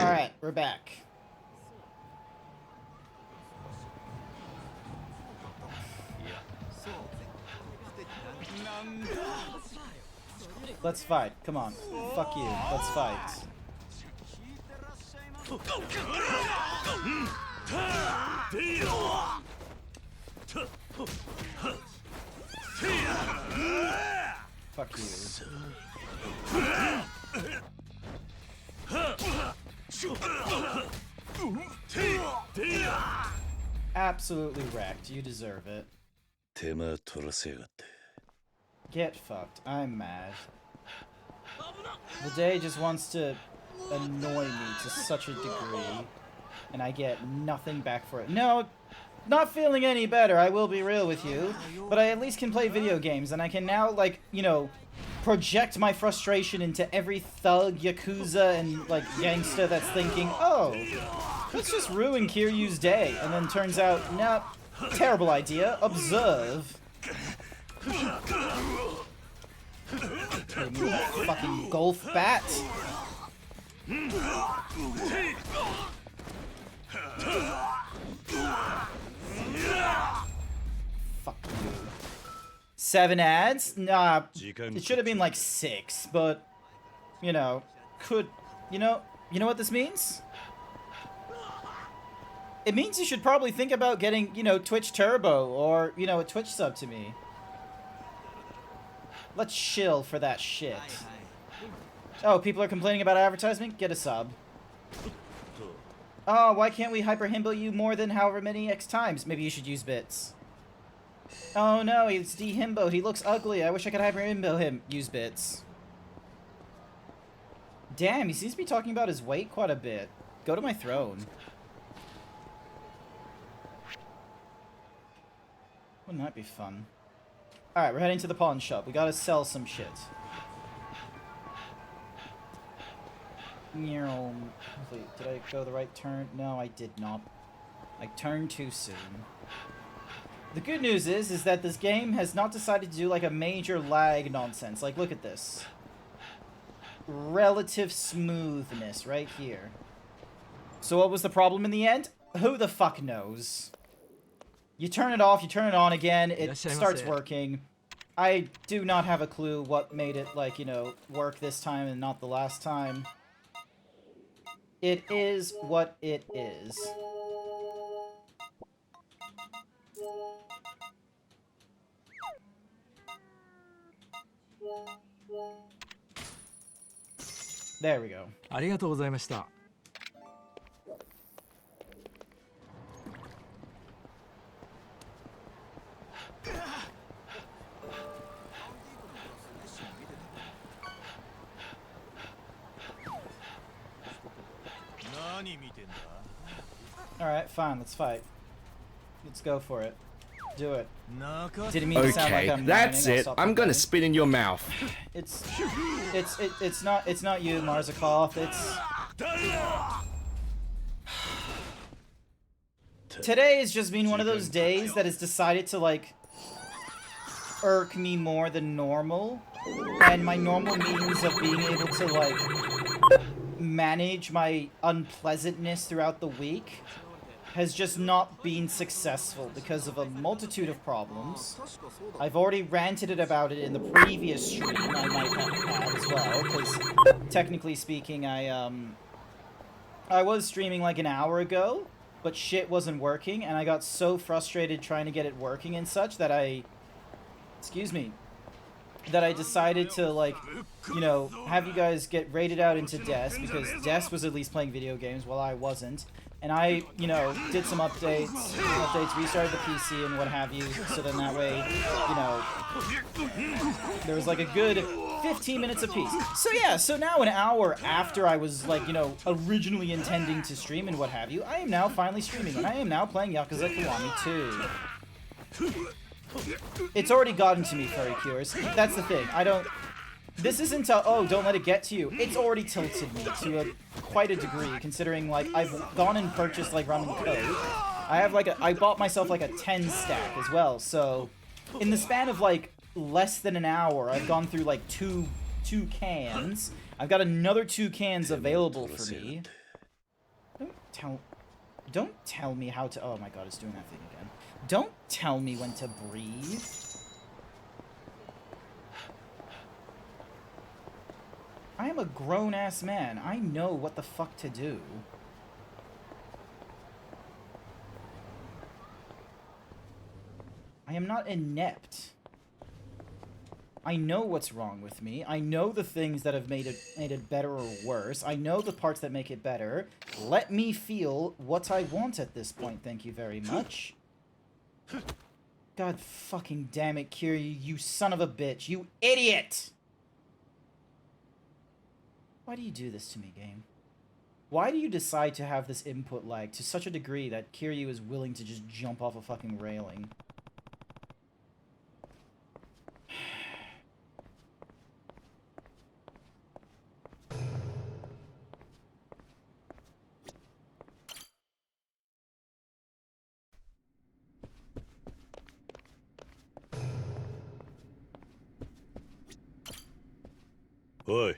Alright, we're back. Let's fight. Come on. Fuck you. Let's fight. Fuck you. Absolutely wrecked. You deserve it. Get fucked. I'm mad. The day just wants to annoy me to such a degree, and I get nothing back for it. No, not feeling any better, I will be real with you, but I at least can play video games, and I can now, like, you know, project my frustration into every thug, yakuza, and, like, gangster that's thinking, oh, let's just ruin Kiryu's day, and then turns out, nah, terrible idea, observe. Fucking golf bat. Fuck you. 7 ads? Nah, it should have been like 6, but, you know, you know what this means? It means you should probably think about getting, you know, Twitch Turbo, or, you know, a Twitch sub to me. Let's chill for that shit. Oh, people are complaining about advertisement? Get a sub. Oh, why can't we hyper himbo you more than however many X times? Maybe you should use bits. Oh no, he's de-himboed. He looks ugly. I wish I could hyper himbo him. Use bits. Damn, he seems to be talking about his weight quite a bit. Go to my throne. Wouldn't that be fun? Alright, we're heading to the pawn shop. We gotta sell some shit. Wait, did I go the right turn? No, I did not. I turned too soon. The good news is that this game has not decided to do like a major lag nonsense. Like, look at this. Relative smoothness right here. So what was the problem in the end? Who the fuck knows? You turn it off, you turn it on again, it starts working. I do not have a clue what made it, like, you know, work this time and not the last time. It is what it is. There we go. ありがとうございました。Alright, fine, let's fight. Let's go for it. Do it. Didn't mean to sound like I'm that's it. I'm gonna spit in your mouth. It's not you, Marzakov. Today has just been one of those days that has decided to, like, irk me more than normal. And my normal means of being able to, like, manage my unpleasantness throughout the week has just not been successful because of a multitude of problems. I've already ranted about it in the previous stream. I might have had as well, because technically speaking, I was streaming like an hour ago, but shit wasn't working, and I got so frustrated trying to get it working and such that I decided to, like, you know, have you guys get rated out into Des, because Des was at least playing video games while I wasn't. And I, you know, did some updates, restarted the PC and what have you, so then that way, you know, there was like a good 15 minutes apiece. So yeah, so now an hour after I was, like, you know, originally intending to stream and what have you, I am now finally streaming, and I am now playing Yakuza Kiwami 2. It's already gotten to me, Furry Cures. That's the thing. This isn't a, oh, don't let it get to you. It's already tilted me to quite a degree, considering, like, I've gone and purchased, like, Ramen Code. I bought myself, like, a 10 stack as well, so in the span of, like, less than an hour, I've gone through, like, two cans. I've got another 2 cans available for me. Don't tell me how to... Oh my god, it's doing that thing again. Don't tell me when to breathe. I am a grown-ass man. I know what the fuck to do. I am not inept. I know what's wrong with me. I know the things that have made it better or worse. I know the parts that make it better. Let me feel what I want at this point, thank you very much. God fucking damn it, Kiryu, you son of a bitch. You idiot! Why do you do this to me, game? Why do you decide to have this input lag to such a degree that Kiryu is willing to just jump off a fucking railing? Oi.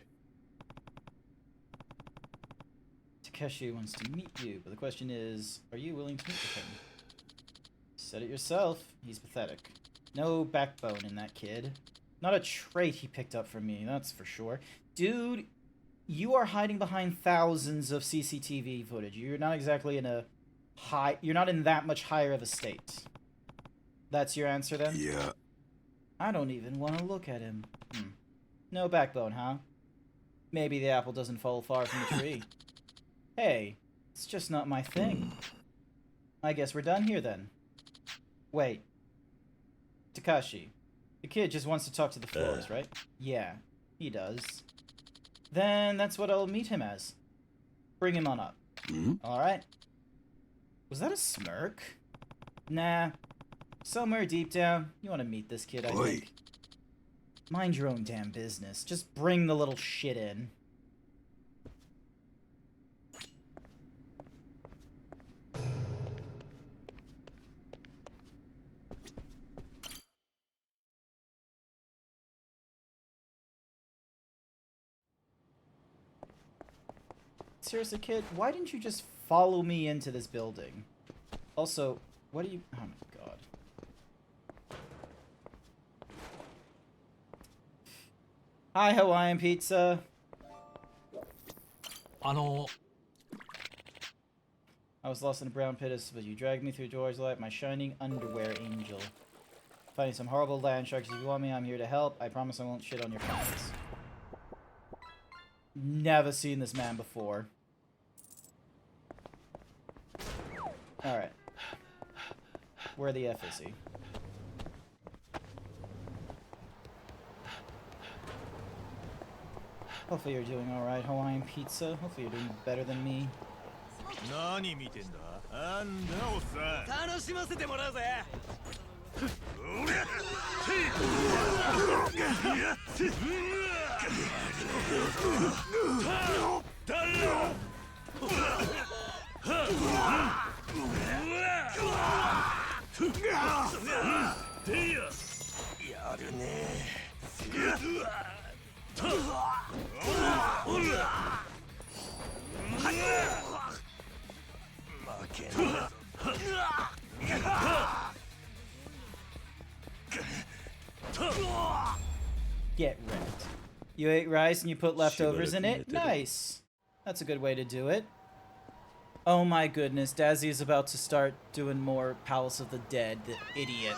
Takeshi wants to meet you, but the question is, are you willing to meet with him? Said it yourself, he's pathetic. No backbone in that kid. Not a trait he picked up from me, that's for sure. Dude, you are hiding behind thousands of CCTV footage. You're not exactly in a you're not in that much higher of a state. That's your answer then? Yeah. I don't even want to look at him. No backbone, huh? Maybe the apple doesn't fall far from the tree. Hey, it's just not my thing. I guess we're done here then. Wait. Takashi, the kid just wants to talk to the floors, right? Yeah, he does. Then that's what I'll meet him as. Bring him on up. Alright. Was that a smirk? Nah. Somewhere deep down, you want to meet this kid, I think. Mind your own damn business. Just bring the little shit in. Seriously, kid, why didn't you just follow me into this building? Also, what do you... Oh my god. Hi, Hawaiian Pizza. I was lost in a brown pit, but you dragged me through George's light, my shining underwear angel. Fighting some horrible land sharks. If you want me, I'm here to help. I promise I won't shit on your plans. Never seen this man before. Alright. Where the F is he? Hopefully you're doing alright, Hawaiian Pizza. Hopefully you're doing better than me. Get wrecked. You ate rice and you put leftovers in it? Nice. That's a good way to do it. Oh my goodness, Dazzy is about to start doing more Palace of the Dead, the idiot.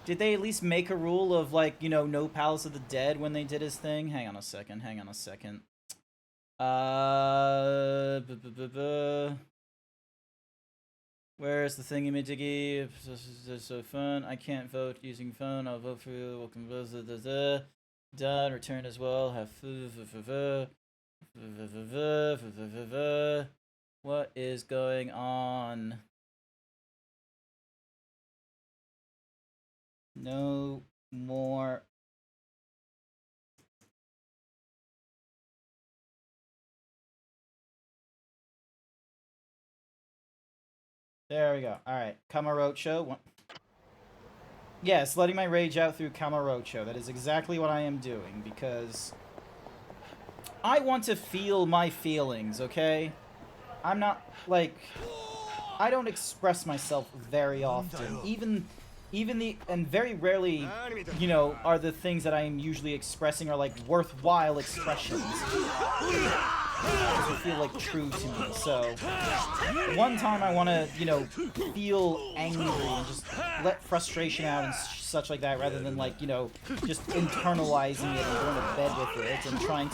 Did they at least make a rule of, like, you know, no Palace of the Dead when they did his thing? Hang on a second, hang on a second. Where's the thingy-majiggy? This is so fun. I can't vote using phone. I'll vote for you. Welcome. Done. Return as well. Have what is going on? No more. There we go. Alright. Kamurocho. Yes, letting my rage out through Kamurocho. That is exactly what I am doing, because I want to feel my feelings, okay? I'm not, like... I don't express myself very often. And very rarely, you know, are the things that I am usually expressing are, like, worthwhile expressions. They feel, like, true to me, so... One time I want to, you know, feel angry and just let frustration out and such like that, rather than, like, you know, just internalizing it and going to bed with it and trying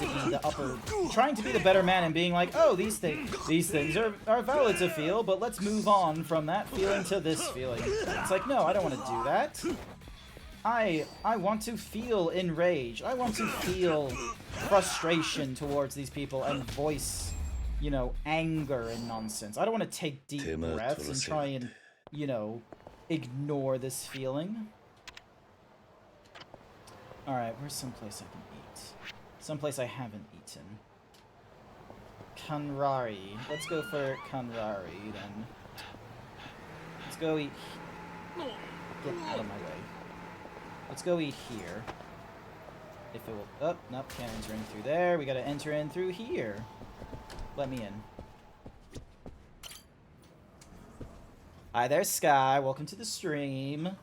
to be the better man and being like, oh, these things are valid to feel, but let's move on from that feeling to this feeling. It's like, no, I don't want to do that. I want to feel enraged. I want to feel frustration towards these people and voice, you know, anger and nonsense. I don't want to take deep breaths and try and, you know, ignore this feeling. Alright, where's someplace I can eat? Someplace I haven't eaten. Kanrari. Let's go for Kanrari, then. Let's go eat... Get out of my way. Let's go eat here. If it will... Oh, nope, can't enter in through there. We gotta enter in through here. Let me in. Hi there, Sky. Welcome to the stream.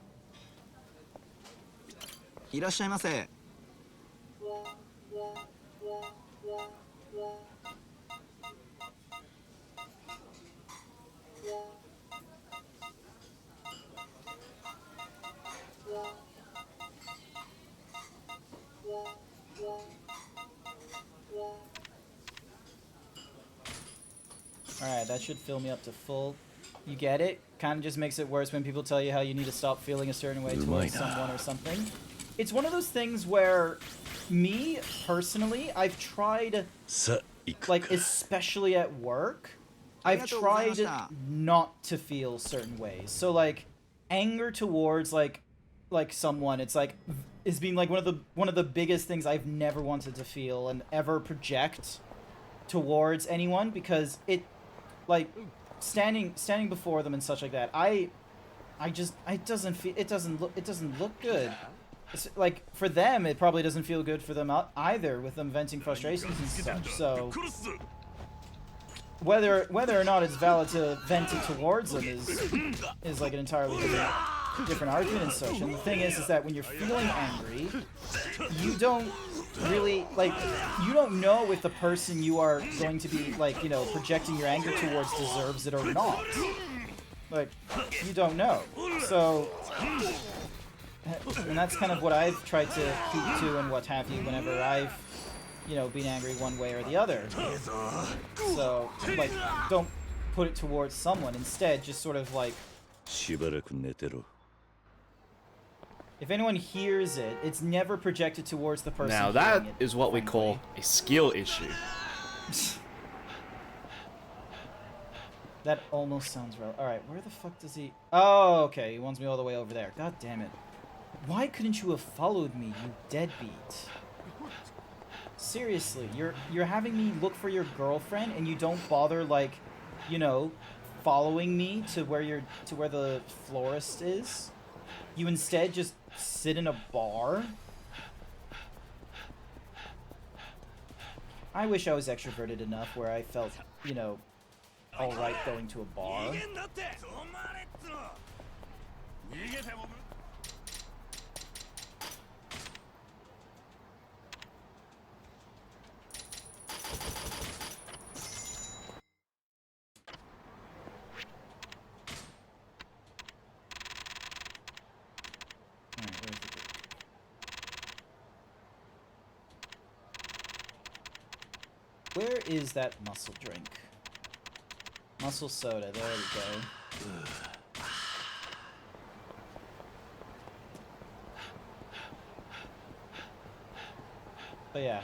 いらっしゃいませ。 Alright, that should fill me up to full. You get it? Kind of just makes it worse when people tell you how you need to stop feeling a certain way towards someone or something. It's one of those things where, me, personally, I've tried, like, especially at work, I've tried not to feel certain ways. So, like, anger towards, like someone, it's like, is being, like, one of the biggest things I've never wanted to feel and ever project towards anyone, because it, like, standing before them and such like that, it doesn't look good. It's, like, for them, it probably doesn't feel good for them either, with them venting frustrations and such, so... Whether or not it's valid to vent it towards them is like an entirely different argument and such. And the thing is that when you're feeling angry, you don't really, like, you don't know if the person you are going to be, like, you know, projecting your anger towards deserves it or not. Like, you don't know. So, and that's kind of what I've tried to keep to and what have you whenever I've, you know, been angry one way or the other. So, like, don't put it towards someone. Instead, just sort of, like... If anyone hears it, it's never projected towards the person. Now that is what we call a skill issue. That almost sounds real. Alright, where the fuck does he... Oh, okay, he wants me all the way over there. God damn it. Why couldn't you have followed me, you deadbeat? Seriously, you're having me look for your girlfriend and you don't bother, like, you know, following me to where the florist is? You instead just sit in a bar? I wish I was extroverted enough where I felt, you know, alright going to a bar. Where is that muscle drink? Muscle soda, there we go. But yeah.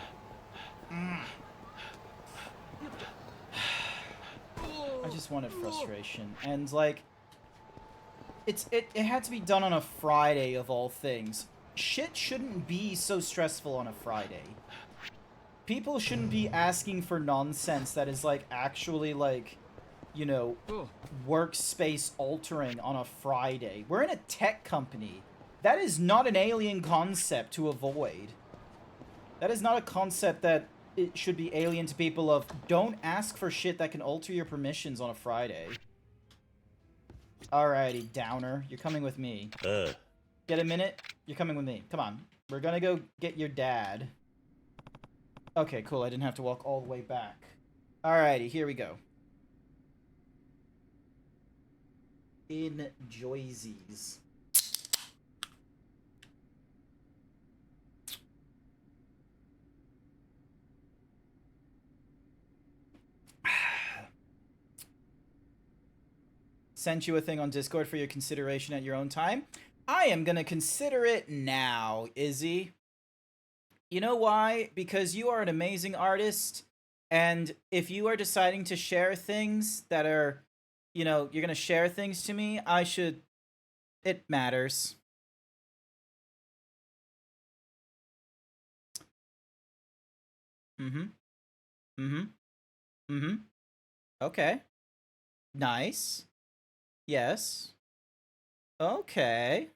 I just wanted frustration. And, like, it had to be done on a Friday of all things. Shit shouldn't be so stressful on a Friday. People shouldn't be asking for nonsense that is, like, actually, like, you know, workspace altering on a Friday. We're in a tech company. That is not an alien concept to avoid. That is not a concept that it should be alien to people of don't ask for shit that can alter your permissions on a Friday. Alrighty, Downer. You're coming with me. Get a minute? You're coming with me. Come on. We're gonna go get your dad. Okay, cool. I didn't have to walk all the way back. Alrighty, here we go. Enjoysies. Sent you a thing on Discord for your consideration at your own time. I am gonna consider it now, Izzy. You know why? Because you are an amazing artist, and if you are deciding to share things that are, you know, you're gonna share things to me, I should... It matters. Mm-hmm. Mm-hmm. Mm-hmm. Okay. Nice. Yes. Okay.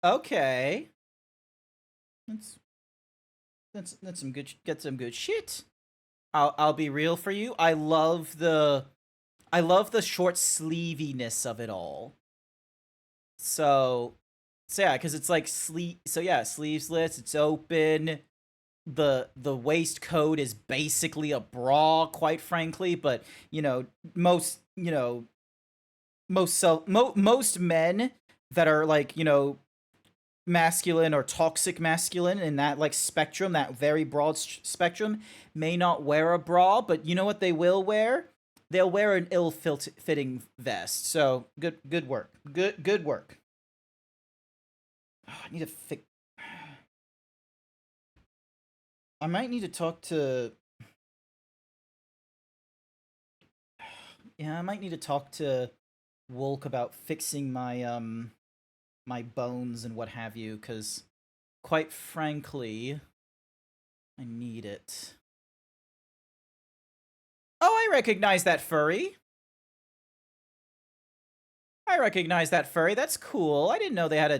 Okay. That's some good... Get some good shit. I'll be real for you. I love the short sleeviness of it all. So yeah, because it's like sleeveless, it's open. The waistcoat is basically a bra, quite frankly, but most men that are like, masculine or toxic masculine in that like spectrum, that very broad spectrum, may not wear a bra, but you know what they will wear? They'll wear an ill-fitting vest. So good work. Good work. Oh, I need to fix... I might need to talk to... Yeah, I might need to talk to Wolk about fixing my my bones and what have you, because quite frankly, I need it. Oh, I recognize that furry. I recognize that furry. That's cool. I didn't know they had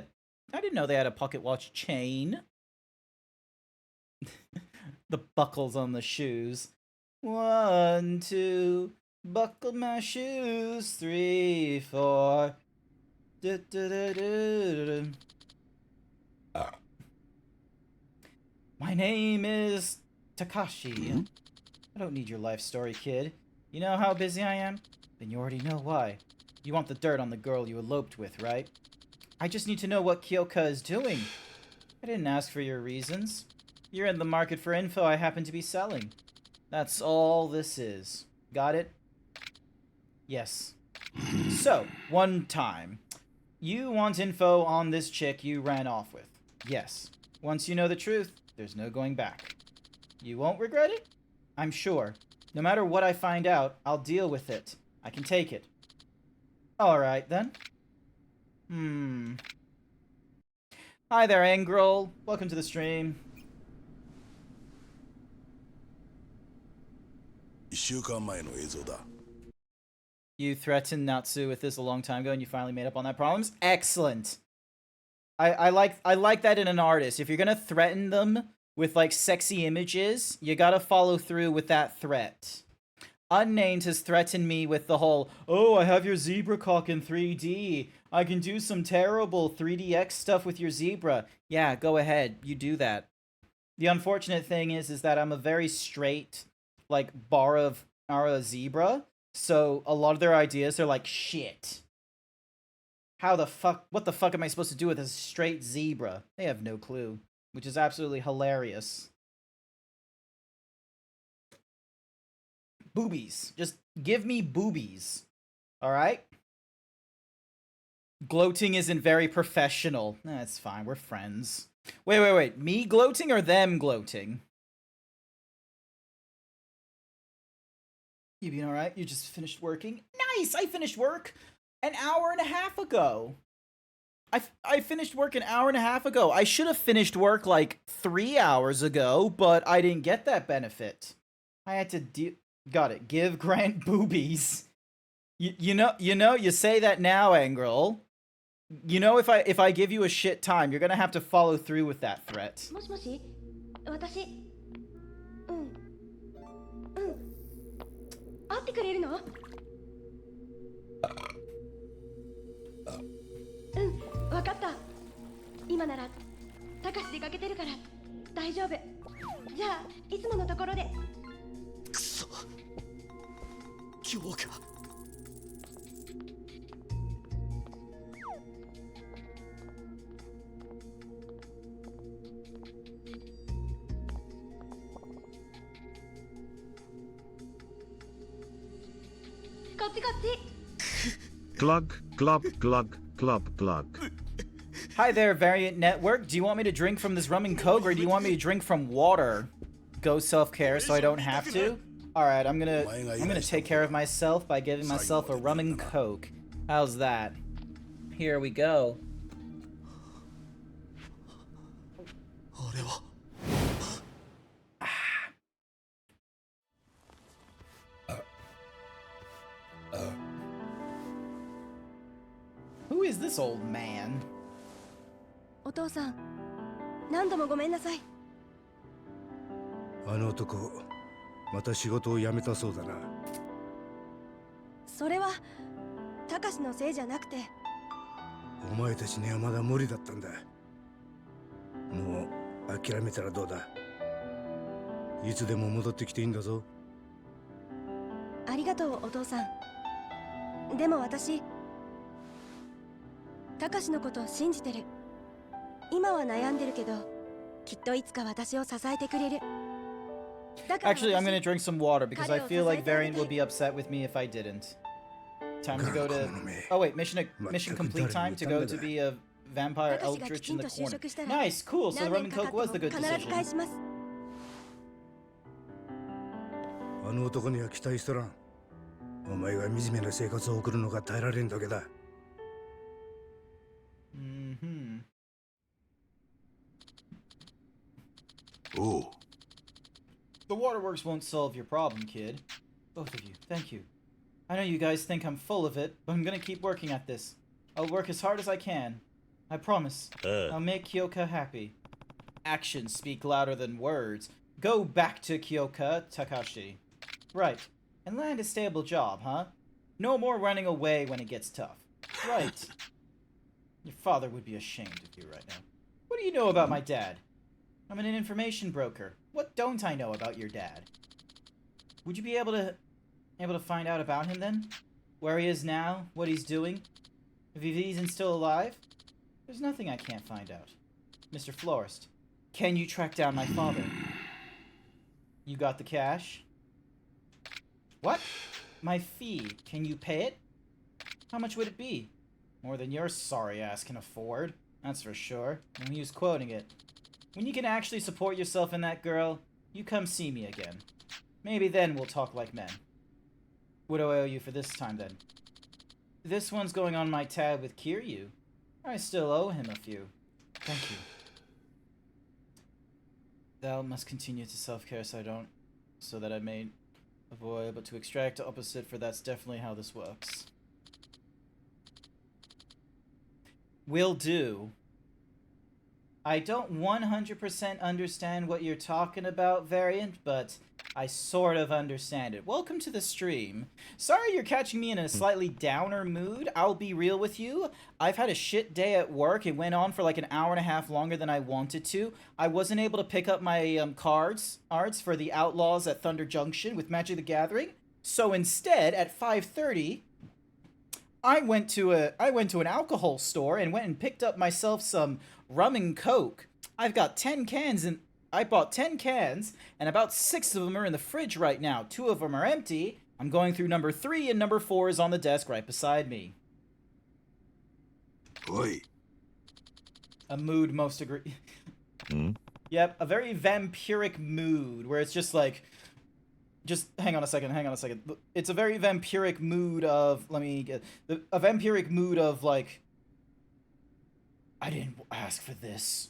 a pocket watch chain. The buckles on the shoes. 1, 2, buckle my shoes. 3, 4. My name is Takashi. I don't need your life story, kid. You know how busy I am? Then you already know why. You want the dirt on the girl you eloped with, right? I just need to know what Kyoka is doing. I didn't ask for your reasons. You're in the market for info I happen to be selling. That's all this is. Got it? Yes. So, one time. You want info on this chick you ran off with. Yes. Once you know the truth, there's no going back. You won't regret it? I'm sure. No matter what I find out, I'll deal with it. I can take it. Alright, then. Hi there, Angrel. Welcome to the stream. You threatened Natsu with this a long time ago and you finally made up on that promise? Excellent. I like that in an artist. If you're gonna threaten them with like sexy images, you gotta follow through with that threat. Unnamed has threatened me with the whole, oh, I have your zebra cock in 3D. I can do some terrible 3DX stuff with your zebra. Yeah, go ahead. You do that. The unfortunate thing is that I'm a very straight, like, Bara zebra. So a lot of their ideas are like, shit. What the fuck am I supposed to do with a straight zebra? They have no clue, which is absolutely hilarious. Boobies. Just give me boobies. Alright? Gloating isn't very professional. That's fine, we're friends. Wait. Me gloating or them gloating? You being alright? You just finished working? Nice! I finished work an hour and a half ago. I finished work an hour and a half ago. I should have finished work like 3 hours ago, but I didn't get that benefit. I had to got it. Give Grant boobies. You say that now, Angrel. You know, if I give you a shit time, you're gonna have to follow through with that threat. 私会ってくれるの？わかった。今ならたかし出かけてるから大丈夫。じゃあいつものところで。くそ、今日か。こっちこっち。 Glug, glub, glug, glub, glug. Hi there, Variant Network. Do you want me to drink from this rum and coke, or do you want me to drink from water? Go self-care so I don't have to? Alright, I'm gonna take care of myself by giving myself a rum and coke. How's that? Here we go. 俺は Who is this old man? お父さん、何度もごめんなさい。あの男、また仕事を辞めたそうだな。それはたかしのせいじゃなくて。お前たちにはまだ無理だったんだ。もう諦めたらどうだ。いつでも戻ってきていいんだぞ。ありがとうお父さん。でも私、たかしのことを信じてる。今は悩んでるけど、きっといつか私を支えてくれる。 Actually, I'm gonna drink some water because I feel like Variant will be upset with me if I didn't. Time to go to... Oh wait, mission complete time to go to be a vampire eldritch in the corner. Nice, cool, so the rum and coke was the good decision. あの男には期待しとらん。お前が惨めな生活を送るのが耐えられんだけだ。おう。 The waterworks won't solve your problem, kid. Both of you, thank you. I know you guys think I'm full of it, but I'm gonna keep working at this. I'll work as hard as I can. I promise. I'll make Kyoka happy. Actions speak louder than words. Go back to Kyoka, Takashi. Right. And land a stable job, huh? No more running away when it gets tough. Right. Your father would be ashamed of you right now. What do you know about my dad? I'm an information broker. What don't I know about your dad? Would you be able to find out about him then? Where he is now? What he's doing? If he's even still alive? There's nothing I can't find out. Mr. Florist, can you track down my father? You got the cash? What? My fee. Can you pay it? How much would it be? More than your sorry ass can afford. That's for sure. And he was quoting it. When you can actually support yourself in that girl, you come see me again. Maybe then we'll talk like men. What do I owe you for this time, then? This one's going on my tab with Kiryu. I still owe him a few. Thank you. Thou must continue to self-care so that I may avoid, but to extract the opposite, for that's definitely how this works. Will do. I don't 100% understand what you're talking about, Variant, but I sort of understand it. Welcome to the stream. Sorry you're catching me in a slightly downer mood. I'll be real with you. I've had a shit day at work. It went on for like an hour and a half longer than I wanted to. I wasn't able to pick up my cards for the Outlaws at Thunder Junction with Magic the Gathering. So instead, at 5:30, I went to an alcohol store and went and picked up myself some rum and coke. I've got 10 cans and I bought 10 cans and about 6 of them are in the fridge right now. 2 of them are empty. I'm going through number 3 and number 4 is on the desk right beside me. Oi. A mood most agree. Yep, a very vampiric mood where it's just like, hang on a second. It's a very vampiric mood of, a vampiric mood of like, I didn't ask for this.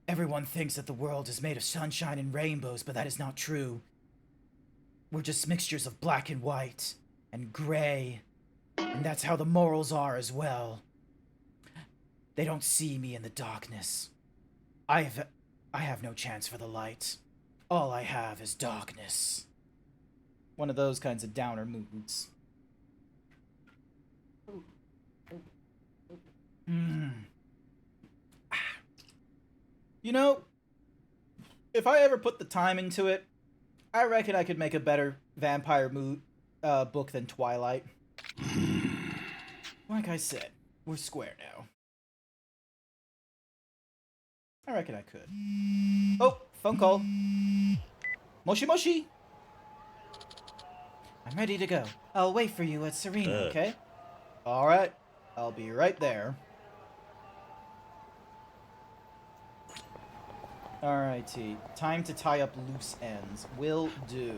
Everyone thinks that the world is made of sunshine and rainbows, but that is not true. We're just mixtures of black and white and gray, and that's how the morals are as well. They don't see me in the darkness. I have no chance for the light. All I have is darkness. One of those kinds of downer moods. You know, if I ever put the time into it, I reckon I could make a better vampire book than Twilight. Like I said, we're square now. I reckon I could. Oh, phone call. Moshi Moshi! I'm ready to go. I'll wait for you at Serena, okay? Alright, I'll be right there. Alrighty, time to tie up loose ends. Will do.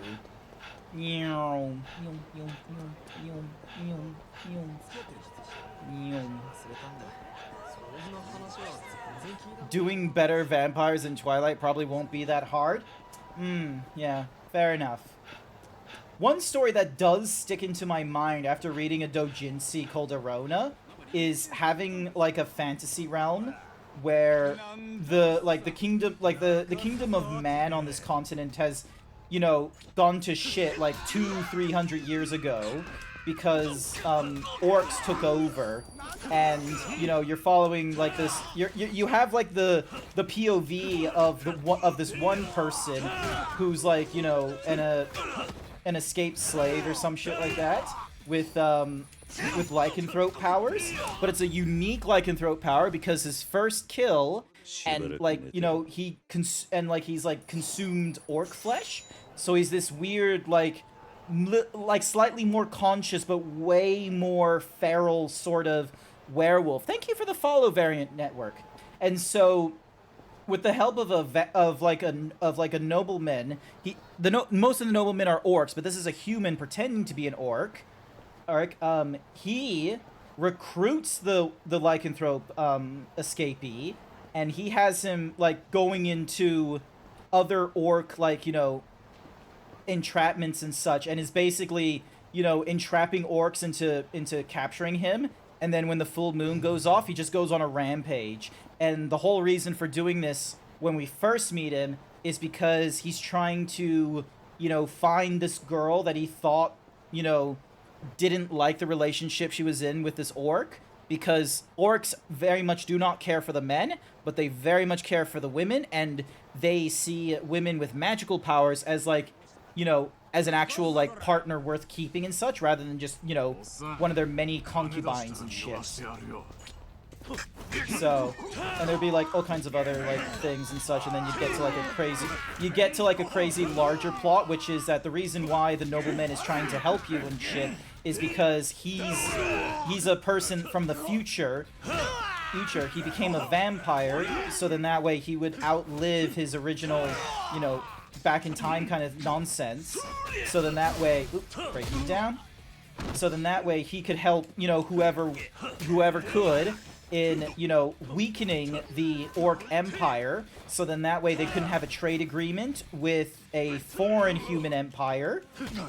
Doing better vampires in Twilight probably won't be that hard. Yeah, fair enough. One story that does stick into my mind after reading a doujinshi called Arona is having like a fantasy realm where the kingdom of man on this continent has, you know, gone to shit like 200-300 years ago because orcs took over, and you know you're following like this. You have like the POV of this one person who's like, you know, an escaped slave or some shit like that with lycanthrope powers, but it's a unique lycanthrope power because his first kill and like, you know, he's like consumed orc flesh, so he's this weird like slightly more conscious but way more feral sort of werewolf. Thank you for the follow, Variant Network. And so with the help of a nobleman, most of the noblemen are orcs, but this is a human pretending to be an orc. He recruits the lycanthrope escapee, and he has him like going into other orc, like, you know, entrapments and such, and is basically, you know, entrapping orcs into capturing him. And then when the full moon goes off, he just goes on a rampage. And the whole reason for doing this when we first meet him is because he's trying to, you know, find this girl that he thought, you know, didn't like the relationship she was in with this orc, because orcs very much do not care for the men, but they very much care for the women, and they see women with magical powers as, like, you know, as an actual, like, partner worth keeping and such, rather than just, you know, one of their many concubines and shit. So, and there'd be like all kinds of other like things and such, and then you get to like a crazy larger plot, which is that the reason why the nobleman is trying to help you and shit is because he's a person from the future. He became a vampire, so then that way he would outlive his original, you know, back in time kind of nonsense. So then that way, breaking down. So then that way he could help, you know, whoever could in, you know, weakening the orc empire, so then that way they couldn't have a trade agreement with a foreign human empire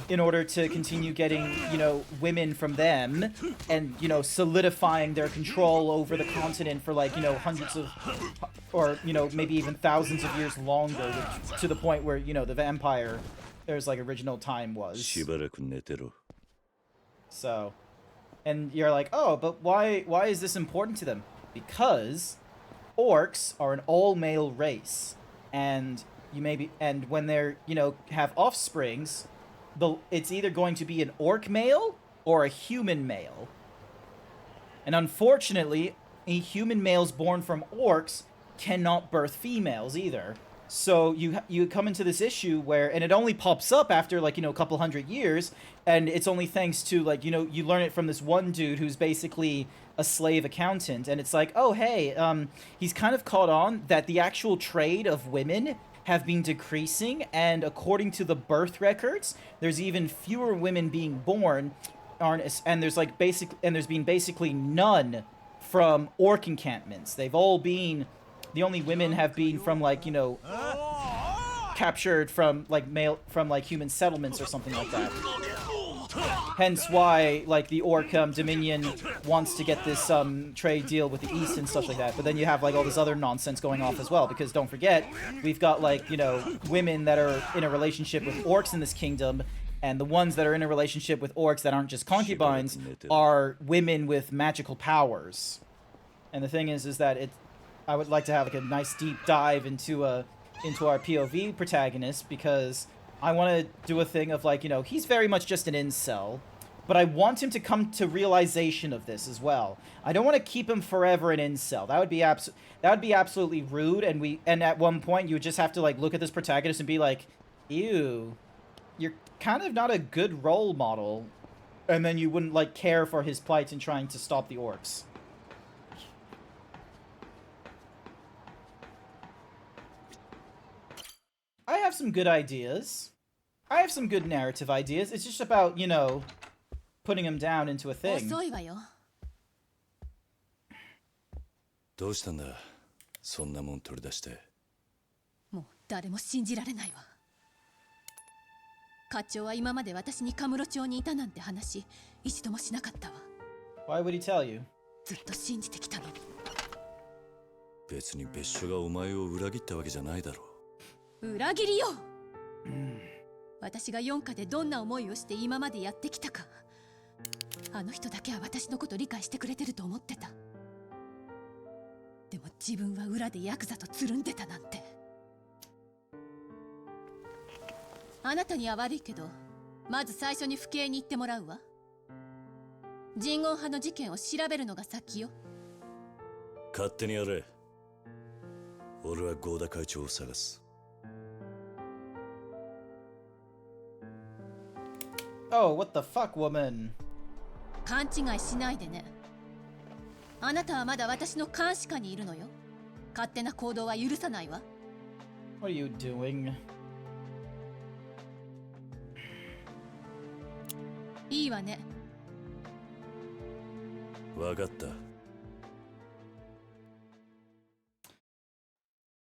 in order to continue getting, you know, women from them, and, you know, solidifying their control over the continent for, like, you know, hundreds of, or, you know, maybe even thousands of years longer, to the point where, you know, the empire, there's like original time was. So, and you're like, oh, but why is this important to them? Because orcs are an all-male race, and and when they're, you know, have offsprings, it's either going to be an orc male or a human male. And unfortunately, human males born from orcs cannot birth females either. So you come into this issue where, and it only pops up after, like, you know, a couple hundred years, and it's only thanks to, like, you know, you learn it from this one dude who's basically a slave accountant, and it's like, oh, hey, he's kind of caught on that the actual trade of women have been decreasing, and according to the birth records, there's even fewer women being born, and there's been basically none from orc encampments. They've all been, the only women have been from, like, you know, captured from, like, human settlements or something like that. hence why like the Orc Dominion wants to get this trade deal with the East and stuff like that. But then you have like all this other nonsense going off as well, because don't forget, we've got like, you know, women that are in a relationship with orcs in this kingdom, and the ones that are in a relationship with orcs that aren't just concubines are women with magical powers. And the thing is that I would like to have like a nice deep dive into our POV protagonist, because I want to do a thing of like, you know, he's very much just an incel, but I want him to come to realization of this as well. I don't want to keep him forever an incel. That would be absolutely rude, and at one point you would just have to like look at this protagonist and be like, ew, you're kind of not a good role model, and then you wouldn't like care for his plight in trying to stop the orcs. I have some good ideas. I have some good narrative ideas. It's just about, you know, putting them down into a thing. どうしたんだそんなもん取り出して。もう誰も信じられないわ。課長は今まで私にカムロ町にいたなんて話一度もしなかったわ。Why would he tell you? ずっと信じてきたのに。別に別所がお前を裏切ったわけじゃないだろう。裏切りよ。私が四課でどんな思いをして今までやってきたか、あの人だけは私のこと理解してくれてると思ってた。でも自分は裏でヤクザとつるんでたなんて。あなたには悪いけど、まず最初に府警に行ってもらうわ。人言派の事件を調べるのが先よ。勝手にやれ。俺は合田会長を探す。Oh, what the fuck, woman? 勘違いしないでね。あなたはまだ私の監視下にいるのよ。勝手な行動は許さないわ。What are you doing? いいわね。わかった。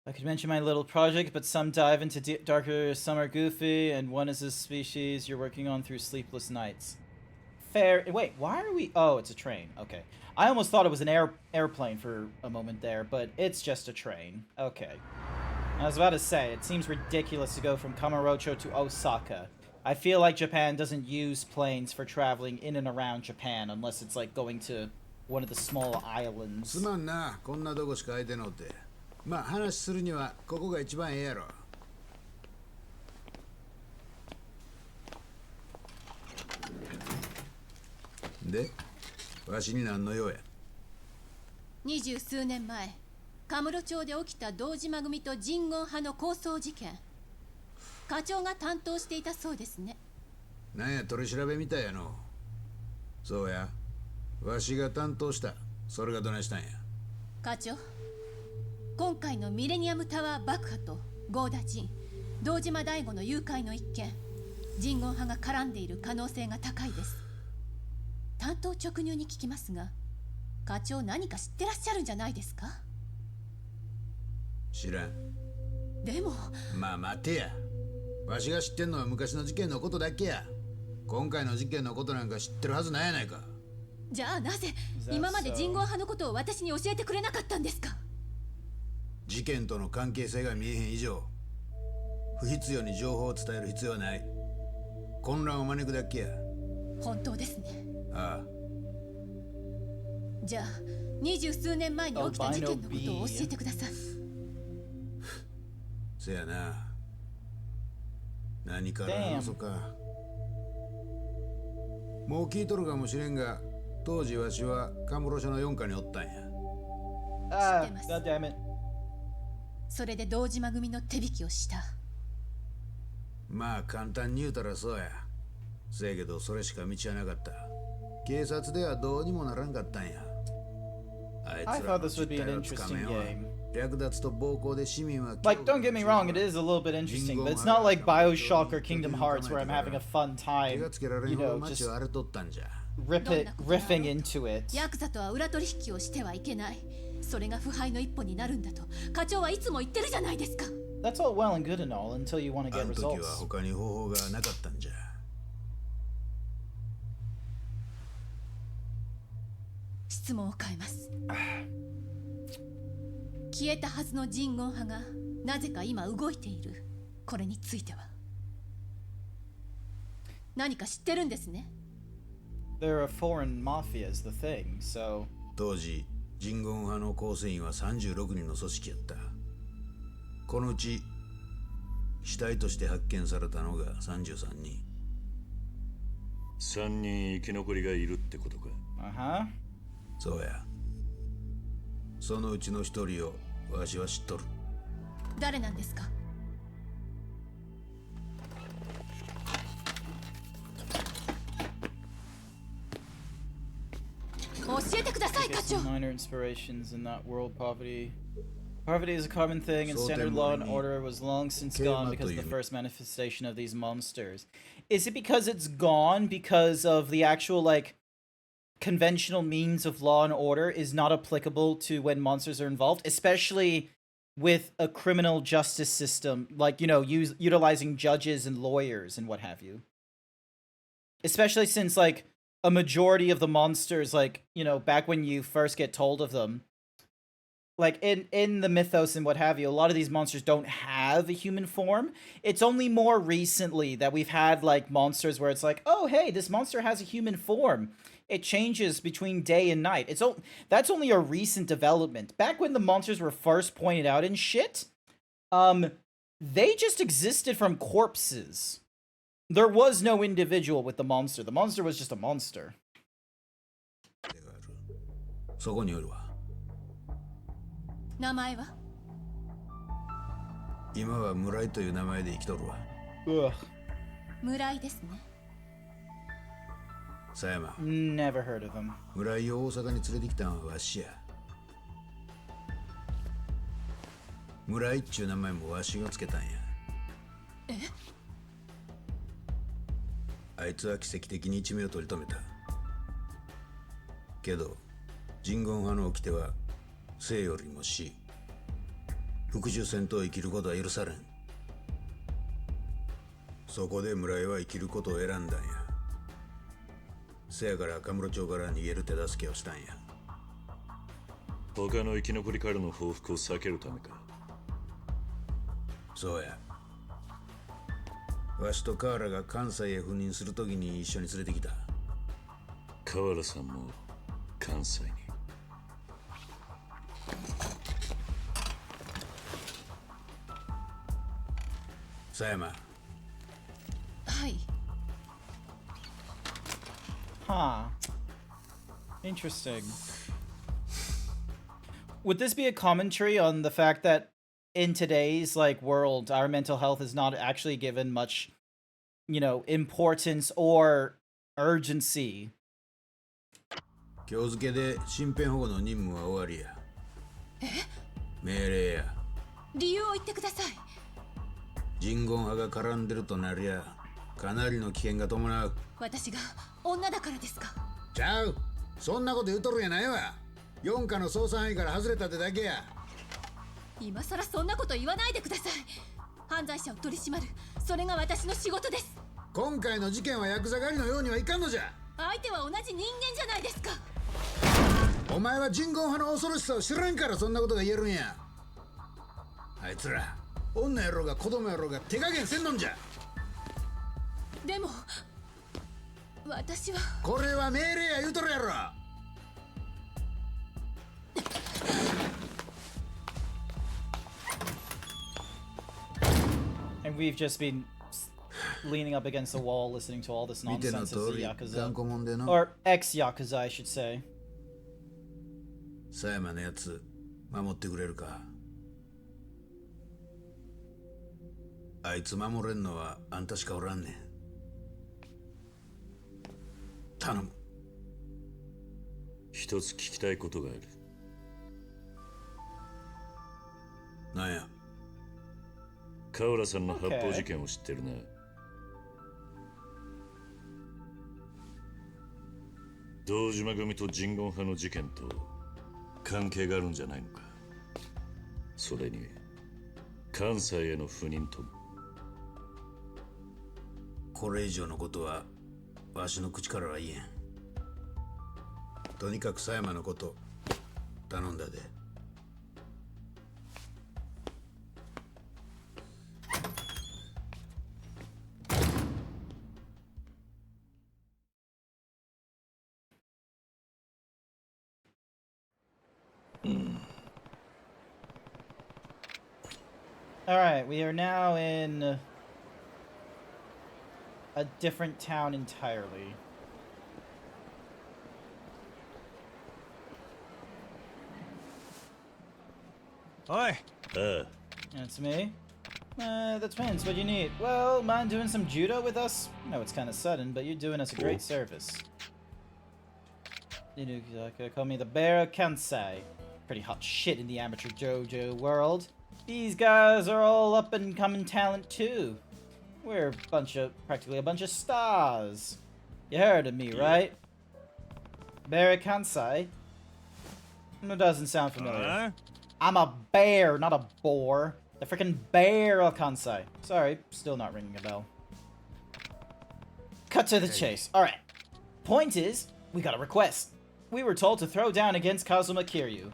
I could mention my little project, but some dive into darker, some are goofy, and one is a species you're working on through sleepless nights. Fair. Wait, why are we... Oh, it's a train. Okay. I almost thought it was an airplane for a moment there, but it's just a train. Okay. I was about to say, it seems ridiculous to go from Kamurocho to Osaka. I feel like Japan doesn't use planes for traveling in and around Japan, unless it's like going to one of the small islands. すまんな、こんなとこしか空いてのって。まあ話するにはここが一番ええやろ。で、わしに何の用や。20数年前、カムロ町で起きた堂島組と人言派の抗争事件。課長が担当していたそうですね。なんや取り調べみたいやの。そうや。わしが担当した。それがどないしたんや。課長。今回のミレニアムタワー爆破と合田陣、堂島大吾の誘拐の一件、人言派が絡んでいる可能性が高いです。担当直入に聞きますが、課長何か知ってらっしゃるんじゃないですか？知らん。でもまあ待てや。わしが知ってんのは昔の事件のことだけや。今回の事件のことなんか知ってるはずないやないか。じゃあなぜ今まで人言派のことを私に教えてくれなかったんですか？事件との関係性が見えへん以上、不必要に情報を伝える必要はない。混乱を招くだけや。本当ですね。ああ。じゃあ20数年前に起きた事件のことを教えてください。せやな。何から話そうか。もう聞いとるかもしれんが、当時わしはカムロ署の4課におったんや。Ah, goddammit. それで堂島組の手引きをした。まあ簡単に言うたらそうや。せやけどそれしか道はなかった。警察ではどうにもならんかったんや。あい I つら thought の this would 実 be an 態をつかめ interesting んわ。 game. 略奪と暴行で市民は Like, don't get me wrong, it is a little bit interesting, but it's not like Bioshock or Kingdom Hearts where I'm having a fun time, you know, just riffing into it. ヤクザとは裏取引をしてはいけない。それが腐敗の一歩になるんだと課長はいつも言ってるじゃないですか。That's all well and good and all until you want to あ get の時は results. 他に方法がなかったんじゃ。質問を変えます。消えたはずの人言派がなぜか今動いているこれについては何か知ってるんですね。 There are foreign mafias, the thing, so... 当時人言派の構成員は36人の組織やった。このうち死体として発見されたのが33人。3人生き残りがいるってことか。Uh-huh. そうや。そのうちの一人をわしは知っとる。誰なんですか？教えてください、課長。 Minor inspirations in that world. Poverty is a common thing, and standard law and order was long since gone because of the first manifestation of these monsters. Is it because it's gone because of the actual, like, conventional means of law and order is not applicable to when monsters are involved, especially with a criminal justice system, like, you know, utilizing judges and lawyers and what have you? Especially since, like, a majority of the monsters, like, you know, back when you first get told of them, like in the mythos and what have you, a lot of these monsters don't have a human form. It's only more recently that we've had like monsters where it's like, oh hey, this monster has a human form. It changes between day and night. That's only a recent development. Back when the monsters were first pointed out and shit, they just existed from corpses. There was no individual with the monster. The monster was just a monster. そこにおるわ。名前は？今は村井という名前で生きとるわ。Ugh. 村井ですね。狭山。Never heard of him. 村井を大阪に連れてきたんはわしや。村井っちゅう名前もわしがつけたんや。え？あいつは奇跡的に一命を取り留めた。けど人言派の掟は生よりも死。復讐戦と生きることは許されん。そこで村井は生きることを選んだんや。せやから赤室町から逃げる手助けをしたんや。他の生き残りからの報復を避けるためか。そうや。わしと河原が関西へ赴任するときに一緒に連れてきた。河原さんも関西に。狭山。はい。Huh. Interesting. Would this be a commentary on the fact that in today's like world, our mental health is not actually given much, you know, importance or urgency? 今日付で身辺保護の任務は終わりや。え？命令や。理由を言ってください。人言派が絡んでるとなりゃかなりの危険が伴う。私が女だからですか？ちゃう。そんなこと言うとるんやないわ。四課の捜査範囲から外れたってだけや。今さらそんなこと言わないでください。犯罪者を取り締まる、それが私の仕事です。今回の事件はヤクザ狩りのようにはいかんのじゃ。相手は同じ人間じゃないですか。お前は人言派の恐ろしさを知らんからそんなことが言えるんや。あいつら女やろうが子供やろうが手加減せんのんじゃ。でも私は。これは命令や言うとるやろ。And we've just been leaning up against the wall listening to all this 見ての nonsense as 通 the り Yakuza. 頑固もんでの。 Or ex-Yakuza, I should say. 狭山のやつ守ってくれるか。あいつ守れんのはあんたしかおらんねん。頼む。一つ聞きたいことがある。なんや。河原さんの発砲事件を知ってるな。堂島組と人言派の事件と関係があるんじゃないのか。それに関西への赴任とも。これ以上のことはわしの口からは言えん。とにかく狭山のこと頼んだで。Alright, we are now in a different town entirely. Oi! That's me. The twins, what do you need? Well, mind doing some judo with us? I know it's kind of sudden, but you're doing us a great service. You call me the Bear Kansai. Pretty hot shit in the amateur JoJo world. These guys are all up and coming talent too. We're practically a bunch of stars. You heard of me, right? Bear Kansai? It doesn't sound familiar. I'm a bear, not a boar. The freaking Bear Kansai. Sorry, still not ringing a bell. Cut to the chase. Alright. Point is, we got a request. We were told to throw down against Kazuma Kiryu.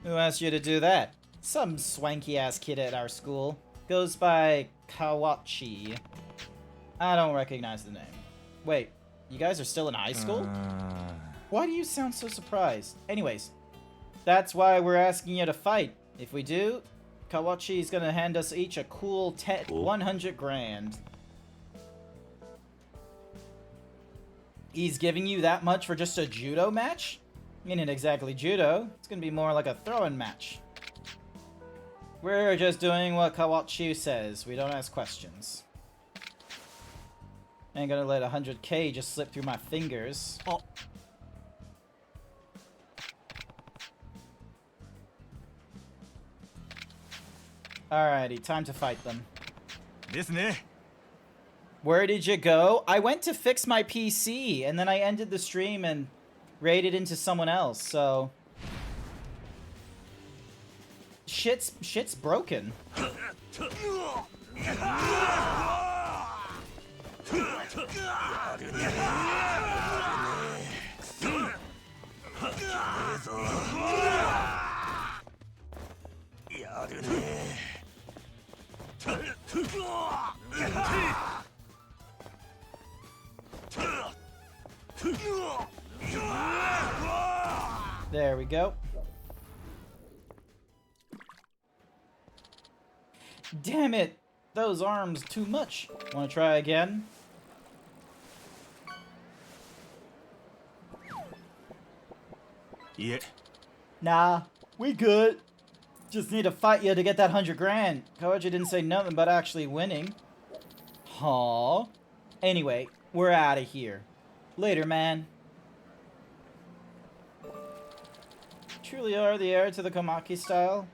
Who asked you to do that? Some swanky-ass kid at our school. Goes by Kawachi. I don't recognize the name. Wait, you guys are still in high school? Why do you sound so surprised? Anyways, that's why we're asking you to fight. If we do, Kawachi is gonna hand us each a cool 100 grand. He's giving you that much for just a judo match? It ain't exactly judo. It's gonna be more like a throwing match. We're just doing what Kawachi says. We don't ask questions. Ain't gonna let 100K just slip through my fingers. Oh. Alrighty, time to fight them. Where did you go? I went to fix my PC, and then I ended the stream and raided into someone else, so... Shit's broken. There we go. Damn it! Those arms too much. Wanna try again? Yeah. Nah, we good. Just need to fight you to get that 100 grand. Kawachi didn't say nothing about actually winning. Huh? Anyway, we're out of here. Later, man. Truly are the heir to the Komaki style,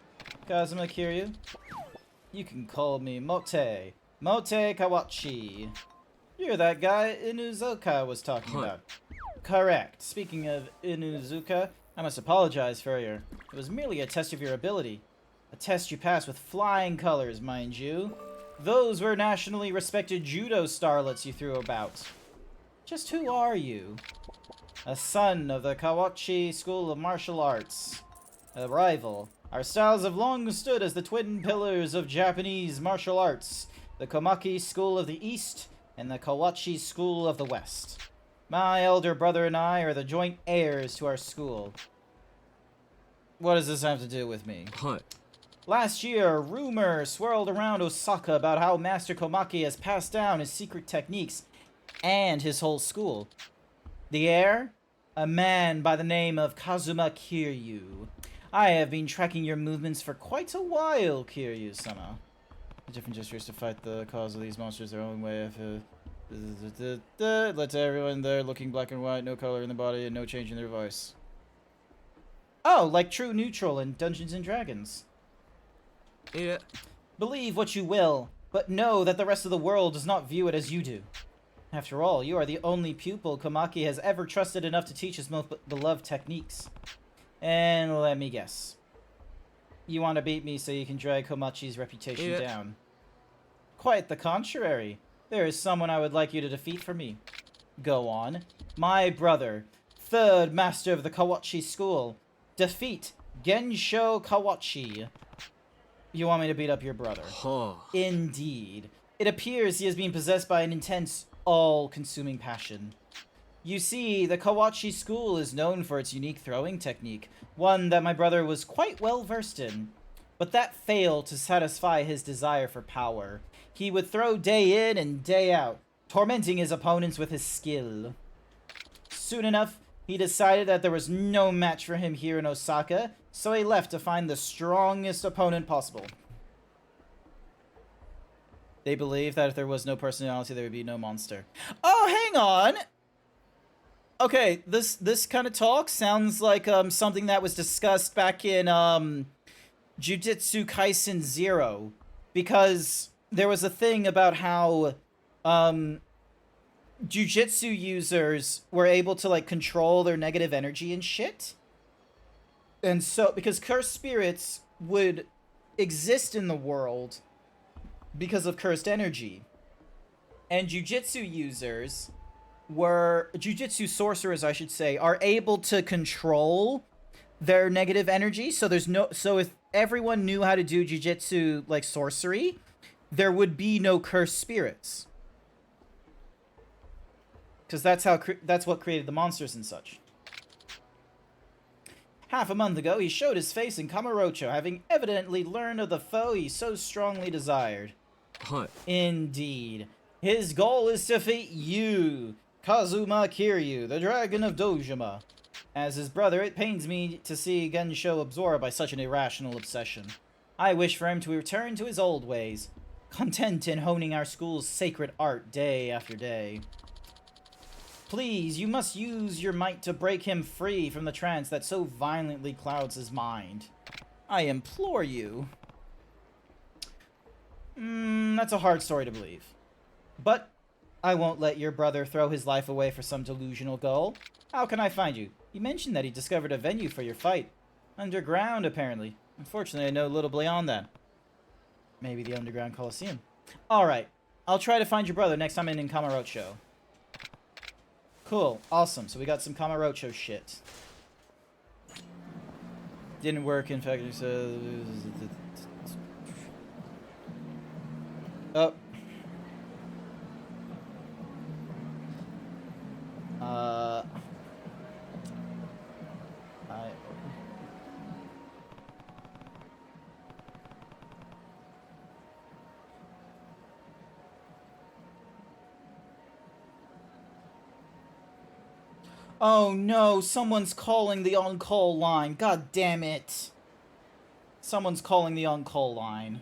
Kazuma Kiryu. You can call me Mote. Mote Kawachi. You're that guy Inuzuka was talking about. Correct. Speaking of Inuzuka, I must apologize for you. It was merely a test of your ability. A test you passed with flying colors, mind you. Those were nationally respected judo starlets you threw about. Just who are you? A son of the Kawachi School of Martial Arts. A rival. Our styles have long stood as the twin pillars of Japanese martial arts. The Komaki School of the East and the Kawachi School of the West. My elder brother and I are the joint heirs to our school. What does this have to do with me? Last year, rumor swirled around Osaka about how Master Komaki has passed down his secret techniques and his whole school. The heir? A man by the name of Kazuma Kiryu. I have been tracking your movements for quite a while, Kiryu-sama. The different gestures to fight the cause of these monsters their own way. Let everyone there looking black and white, no color in the body, and no change in their voice. Oh, like true neutral in Dungeons and Dragons. Yeah. Believe what you will, but know that the rest of the world does not view it as you do. After all, you are the only pupil Komaki has ever trusted enough to teach his most beloved techniques. And let me guess. You want to beat me so you can drag Komachi's reputation down. Quite the contrary. There is someone I would like you to defeat for me. Go on. My brother, third master of the Kawachi school. Defeat Gensho Kawachi. You want me to beat up your brother? Huh. Indeed. It appears he has been possessed by an intense, all-consuming passion. You see, the Kawachi school is known for its unique throwing technique, one that my brother was quite well versed in. But that failed to satisfy his desire for power. He would throw day in and day out, tormenting his opponents with his skill. Soon enough, he decided that there was no match for him here in Osaka, so he left to find the strongest opponent possible. They believe that if there was no personality, there would be no monster. Oh, hang on! Okay, this kind of talk sounds like something that was discussed back in Jujutsu Kaisen 0, because there was a thing about how jujitsu users were able to like control their negative energy and shit. And so because cursed spirits would exist in the world because of cursed energy, and jujitsu users were jujitsu sorcerers, I should say, are able to control their negative energy. So if everyone knew how to do jujitsu like sorcery, there would be no cursed spirits, because that's what created the monsters and such. Half a month ago, he showed his face in Kamurocho, having evidently learned of the foe he so strongly desired. Hi. Indeed. His goal is to defeat you, Kazuma Kiryu, the Dragon of Dojima. As his brother, it pains me to see Gensho absorbed by such an irrational obsession. I wish for him to return to his old ways, content in honing our school's sacred art day after day. Please, you must use your might to break him free from the trance that so violently clouds his mind. I implore you. That's a hard story to believe. But I won't let your brother throw his life away for some delusional goal. How can I find you? You mentioned that he discovered a venue for your fight. Underground, apparently. Unfortunately, I know little beyond that. Maybe the Underground Coliseum. Alright. I'll try to find your brother next time in Kamurocho. Cool. Awesome. So we got some Kamurocho shit. Didn't work, in fact. Oh. Oh no, someone's calling the on-call line. God damn it. Someone's calling the on-call line.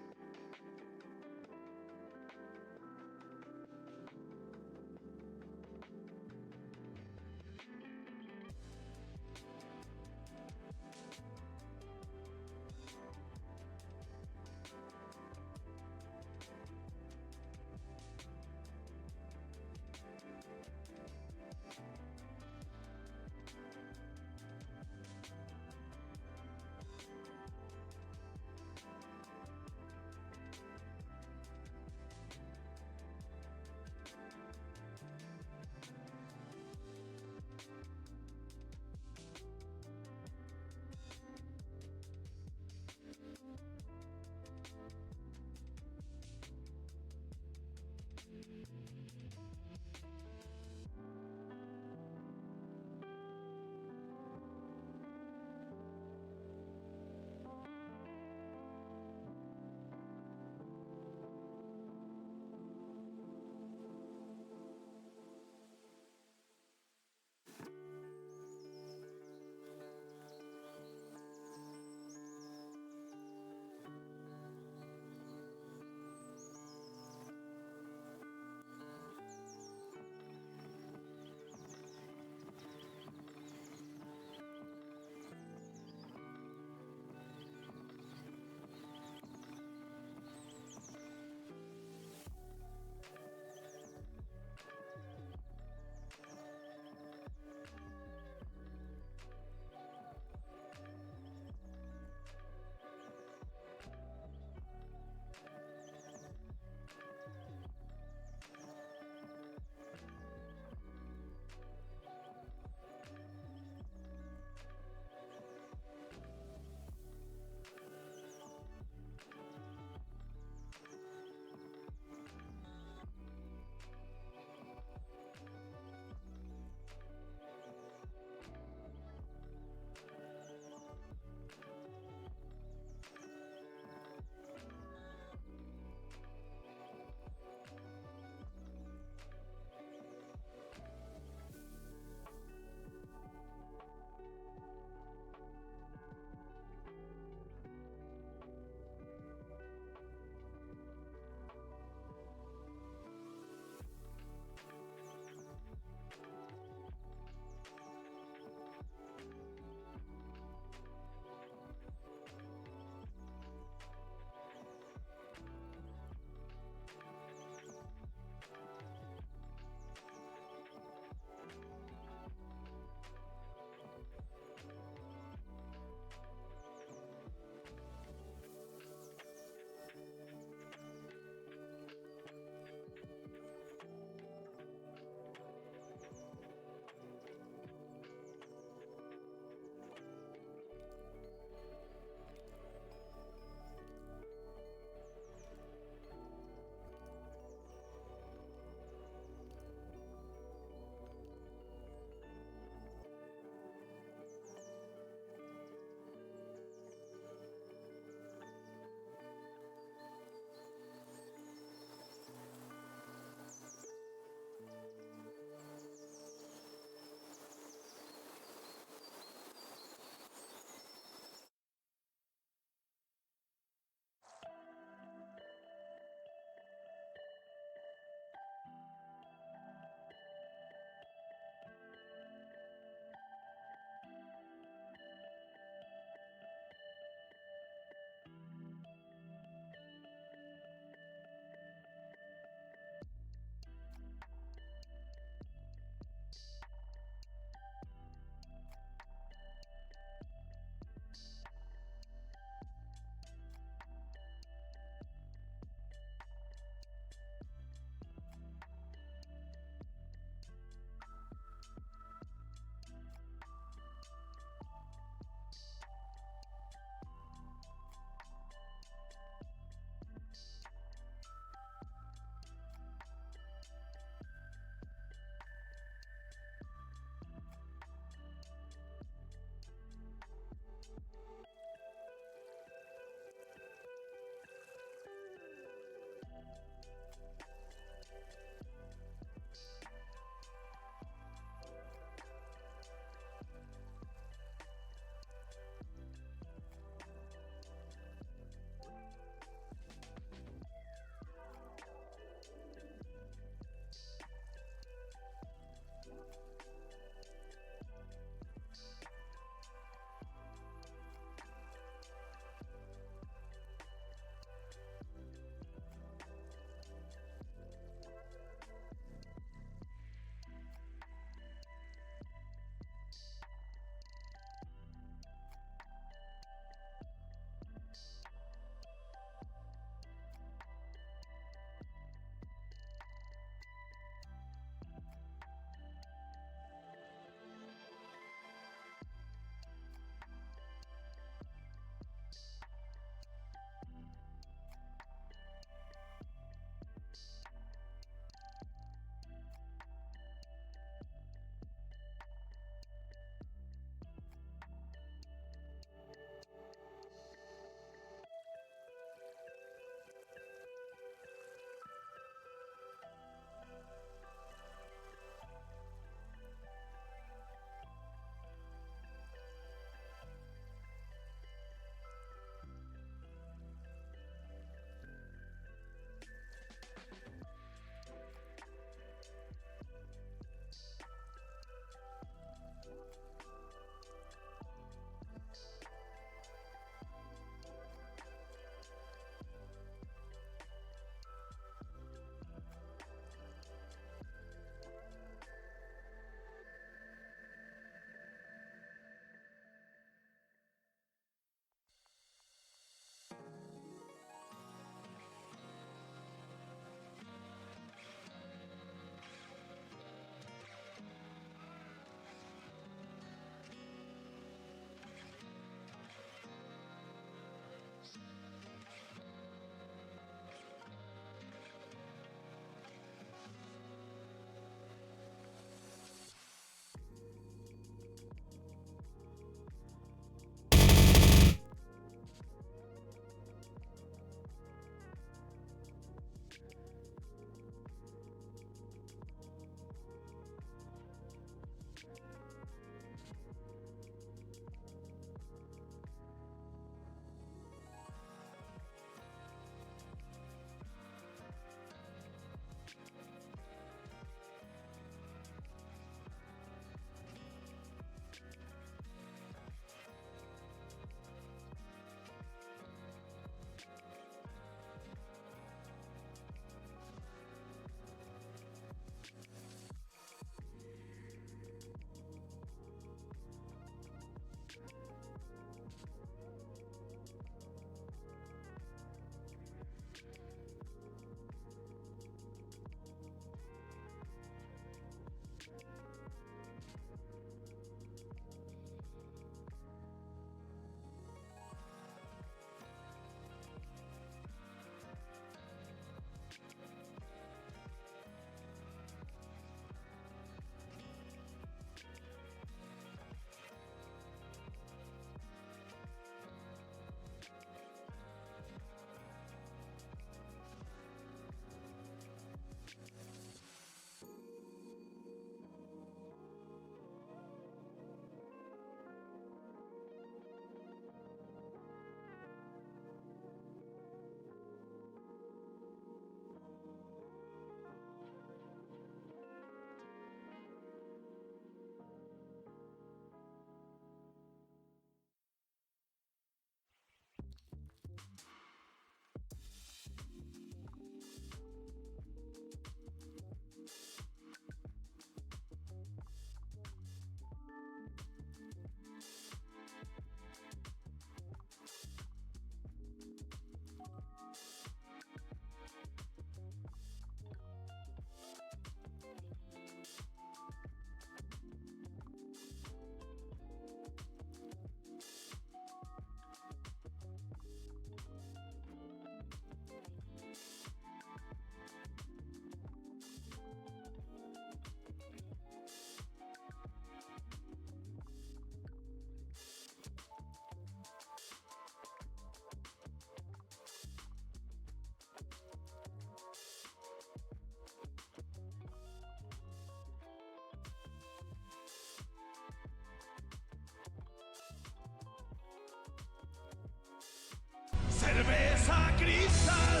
Cerveza cristal.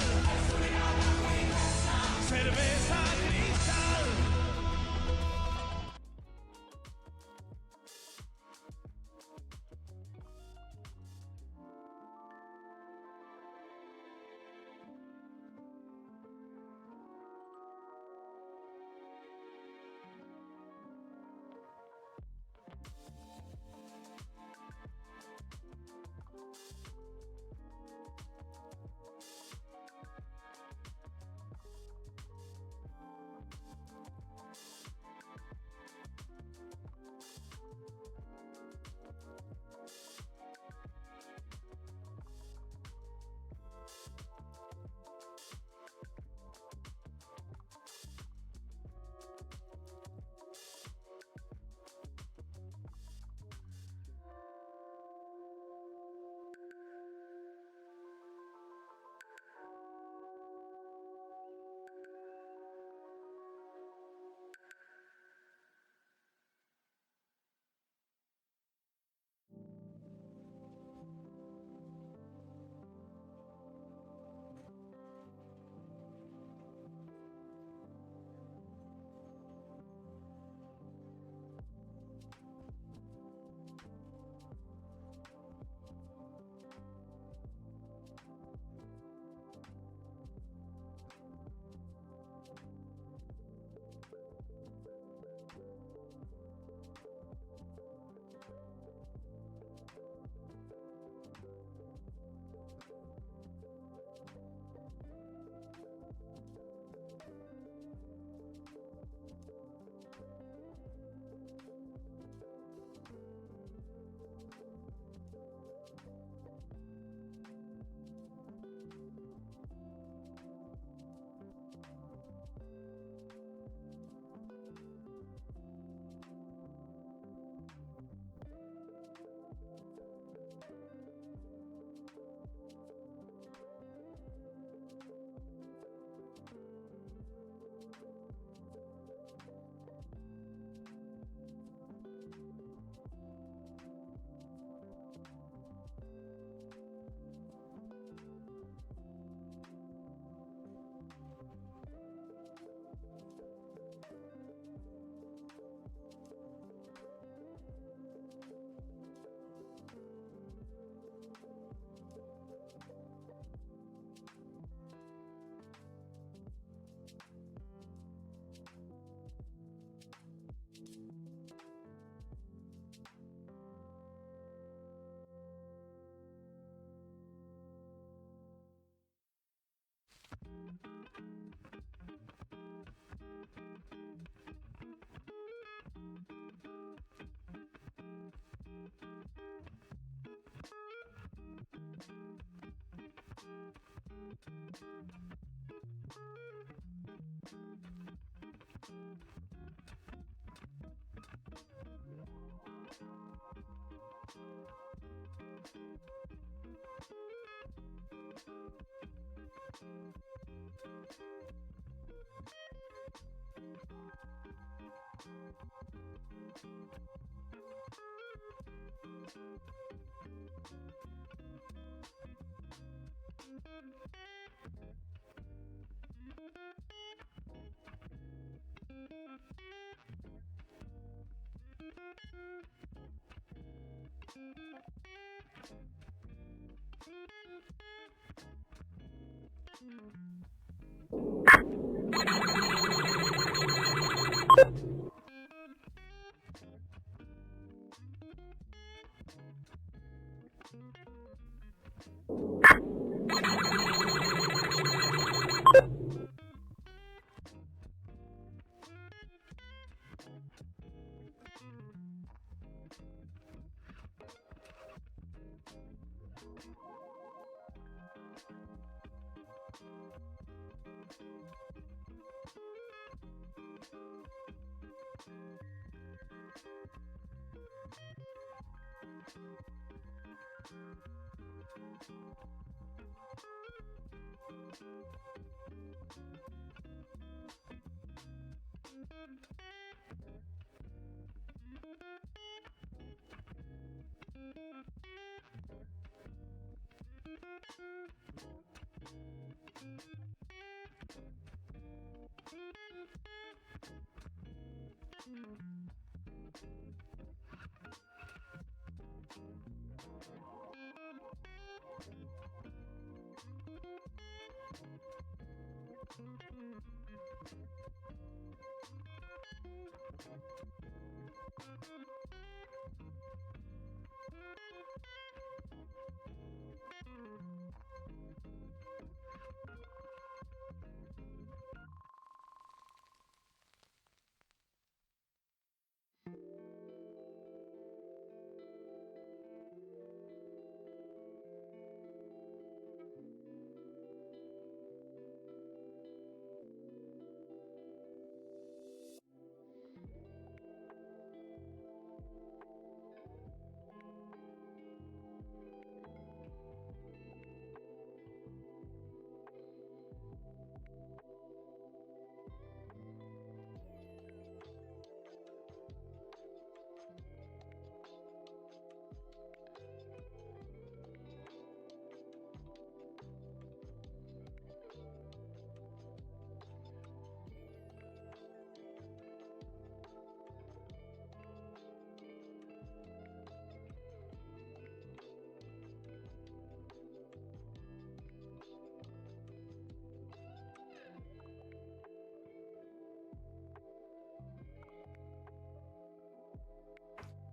Cerveza cristal.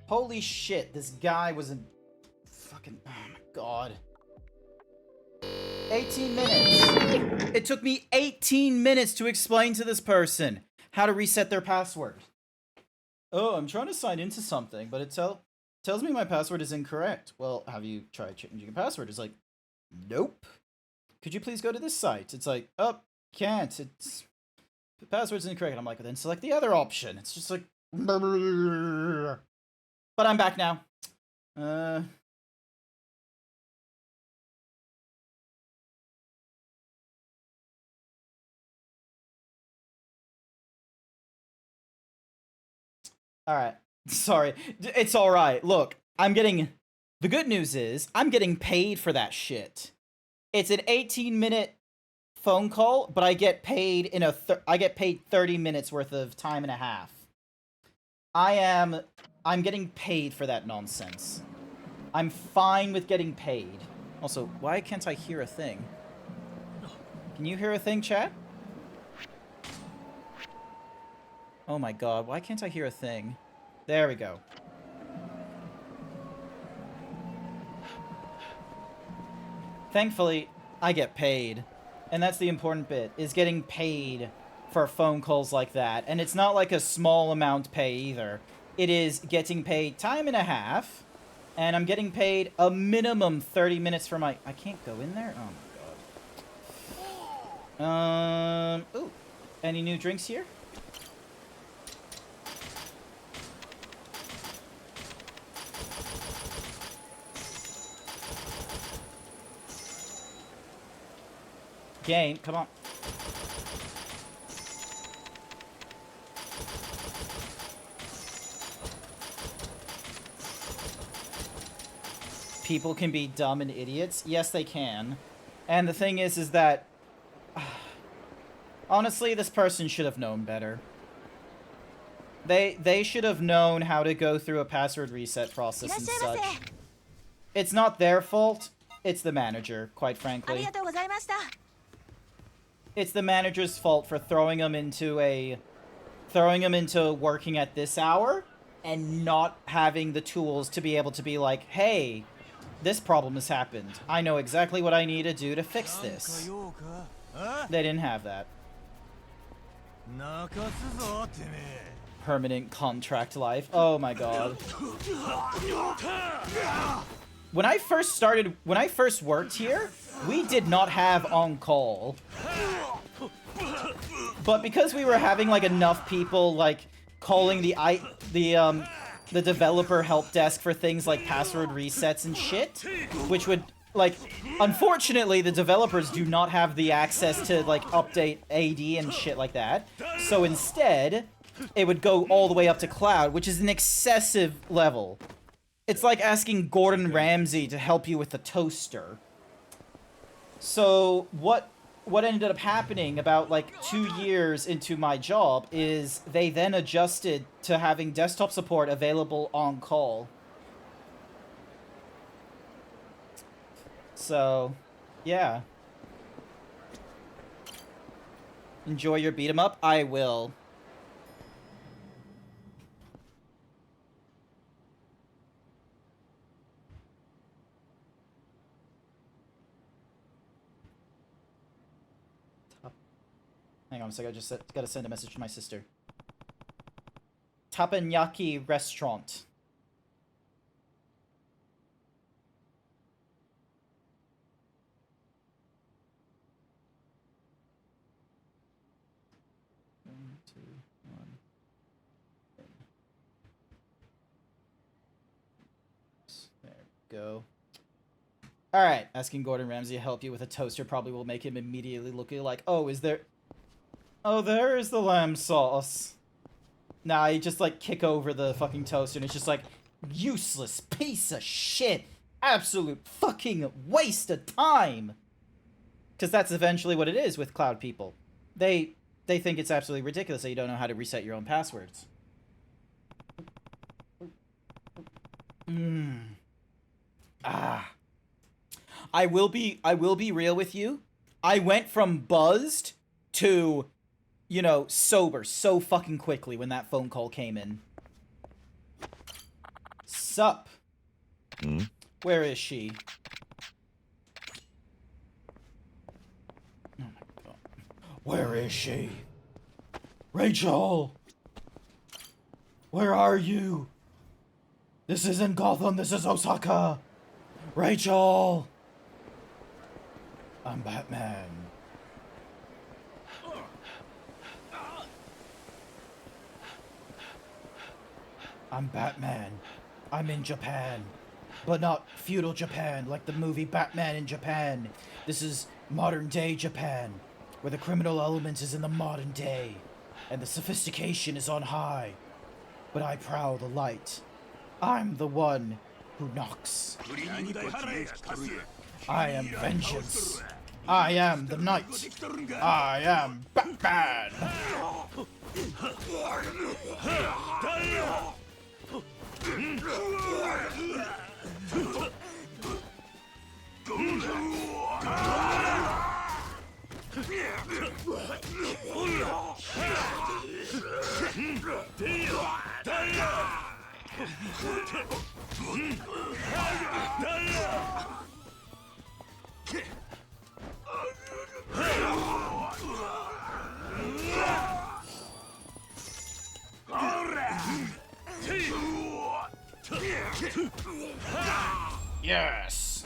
Holy shit, this guy was a fucking... Oh my god. 18 minutes! It took me 18 minutes to explain to this person how to reset their password. Oh, I'm trying to sign into something, but it tells me my password is incorrect. Well, have you tried changing your password? It's like, nope. Could you please go to this site? It's like, oh, can't. It's... The password's incorrect. I'm like, well, then select the other option. It's just like... But I'm back now. Alright. Sorry. It's alright. Look, I'm getting... The good news is, I'm getting paid for that shit. It's an 18-minute phone call, but I get paid in I get paid 30 minutes worth of time and a half. I'm getting paid for that nonsense. I'm fine with getting paid. Also, why can't I hear a thing? Can you hear a thing, chat? Oh my god, why can't I hear a thing? There we go. Thankfully, I get paid. And that's the important bit, is getting paid for phone calls like that. And it's not like a small amount pay either. It is getting paid time and a half, and I'm getting paid a minimum 30 minutes for my... I can't go in there? Oh my god. Ooh. Any new drinks here? Game, come on. People can be dumb and idiots. Yes, they can. And the thing is that... honestly, this person should have known better. They should have known how to go through a password reset process and such. It's not their fault. It's the manager, quite frankly. It's the manager's fault for throwing them into working at this hour and not having the tools to be able to be like, hey, this problem has happened. I know exactly what I need to do to fix this. They didn't have that. Permanent contract life. Oh my god. When I first worked here, we did not have on-call. But because we were having like enough people like calling the developer help desk for things like password resets and shit, which would like, unfortunately the developers do not have the access to like update AD and shit like that. So instead, it would go all the way up to cloud, which is an excessive level. It's like asking Gordon Ramsay to help you with the toaster. So what what ended up happening about like 2 years into my job is they then adjusted to having desktop support available on call. So, yeah. Enjoy your beat 'em up? I will. Hang on a second, I just gotta send a message to my sister. Teppanyaki restaurant. One, two, one. There we go. Alright, asking Gordon Ramsay to help you with a toaster probably will make him immediately look like, oh, is there... Oh, there is the lamb sauce. Nah, you just, like, kick over the fucking toaster, and it's just like, useless piece of shit. Absolute fucking waste of time. Because that's eventually what it is with cloud people. They think it's absolutely ridiculous that you don't know how to reset your own passwords. I will be real with you. I went from buzzed to, you know, sober so fucking quickly when that phone call came in. Sup? Where is she? Oh my god. Where is she? Rachel! Where are you? This isn't Gotham, this is Osaka! Rachel! I'm Batman. I'm Batman. I'm in Japan. But not feudal Japan, like the movie Batman in Japan. This is modern day Japan, where the criminal element is in the modern day, and the sophistication is on high. But I prowl the light. I'm the one who knocks. I am vengeance. I am the knight. I am Batman. Yes!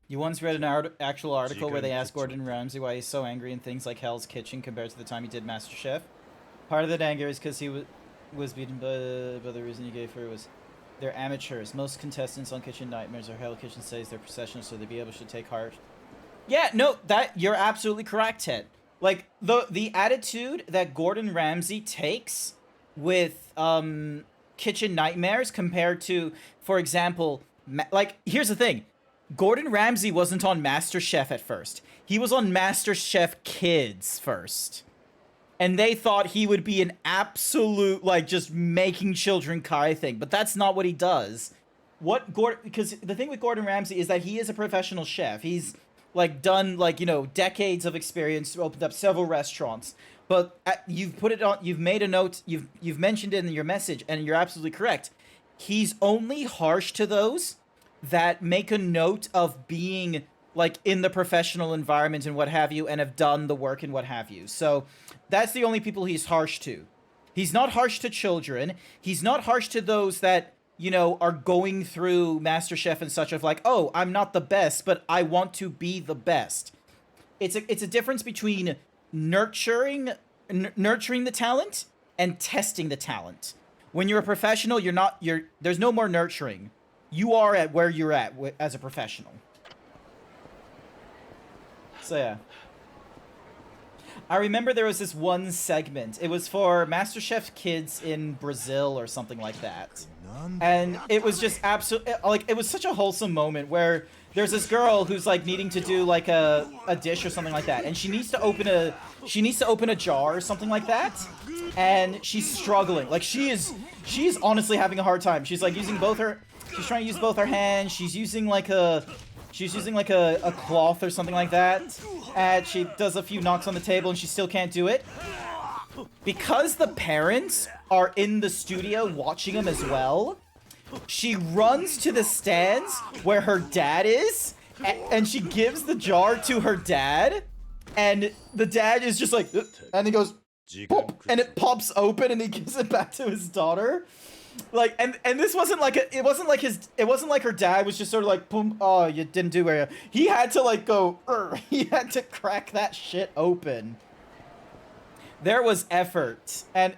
You once read an actual article where they asked Gordon Ramsay why he's so angry in things like Hell's Kitchen compared to the time he did MasterChef. Part of that anger is because he was beaten, but the reason he gave for it was they're amateurs. Most contestants on Kitchen Nightmares or Hell Kitchen says they're professionals, so they be able to take heart. Yeah, no, that you're absolutely correct, Ted. Like the attitude that Gordon Ramsay takes with Kitchen Nightmares compared to, for example, like here's the thing. Gordon Ramsay wasn't on MasterChef at first. He was on MasterChef Kids first. And they thought he would be an absolute, like, just making children cry thing. But that's not what he does. Because the thing with Gordon Ramsay is that he is a professional chef. He's, like, done, like, you know, decades of experience, opened up several restaurants. But you've put it on, you've made a note, you've mentioned it in your message, and you're absolutely correct. He's only harsh to those that make a note of being, like, in the professional environment and what have you, and have done the work and what have you. So that's the only people he's harsh to. He's not harsh to children. He's not harsh to those that, you know, are going through MasterChef and such of like, oh, I'm not the best, but I want to be the best. It's a difference between nurturing the talent and testing the talent. When you're a professional, there's no more nurturing. You are at where you're at as a professional. So yeah. I remember there was this one segment. It was for MasterChef Kids in Brazil or something like that. And it was just absolutely, like, it was such a wholesome moment where there's this girl who's like needing to do like a dish or something like that, and she needs to open a jar or something like that, and she's struggling. Like she's honestly having a hard time. She's like using she's trying to use both her hands. She's using like a cloth or something like that, and she does a few knocks on the table and she still can't do it. Because the parents are in the studio watching them as well, she runs to the stands where her dad is, and she gives the jar to her dad, and the dad is just like, and he goes, pop, and it pops open, and he gives it back to his daughter. Like, and this wasn't like it wasn't like her dad was just sort of like, boom, oh, you didn't do very. He had to like go, he had to crack that shit open. There was effort, and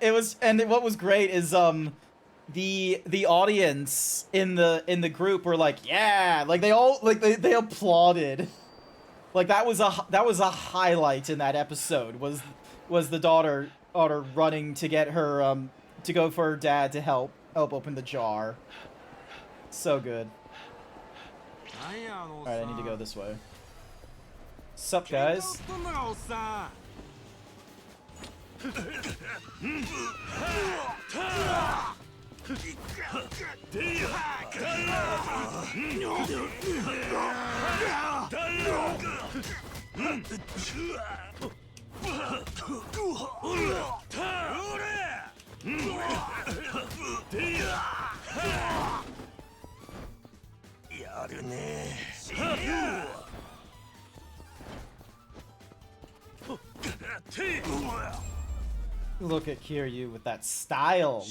what was great is the audience in the group were like, yeah, like they all like they applauded. Like that was a highlight in that episode was the daughter running to get her to go for her dad to help open the jar. So good. All right, I need to go this way. Sup, guys? Look at Kiryu with that style.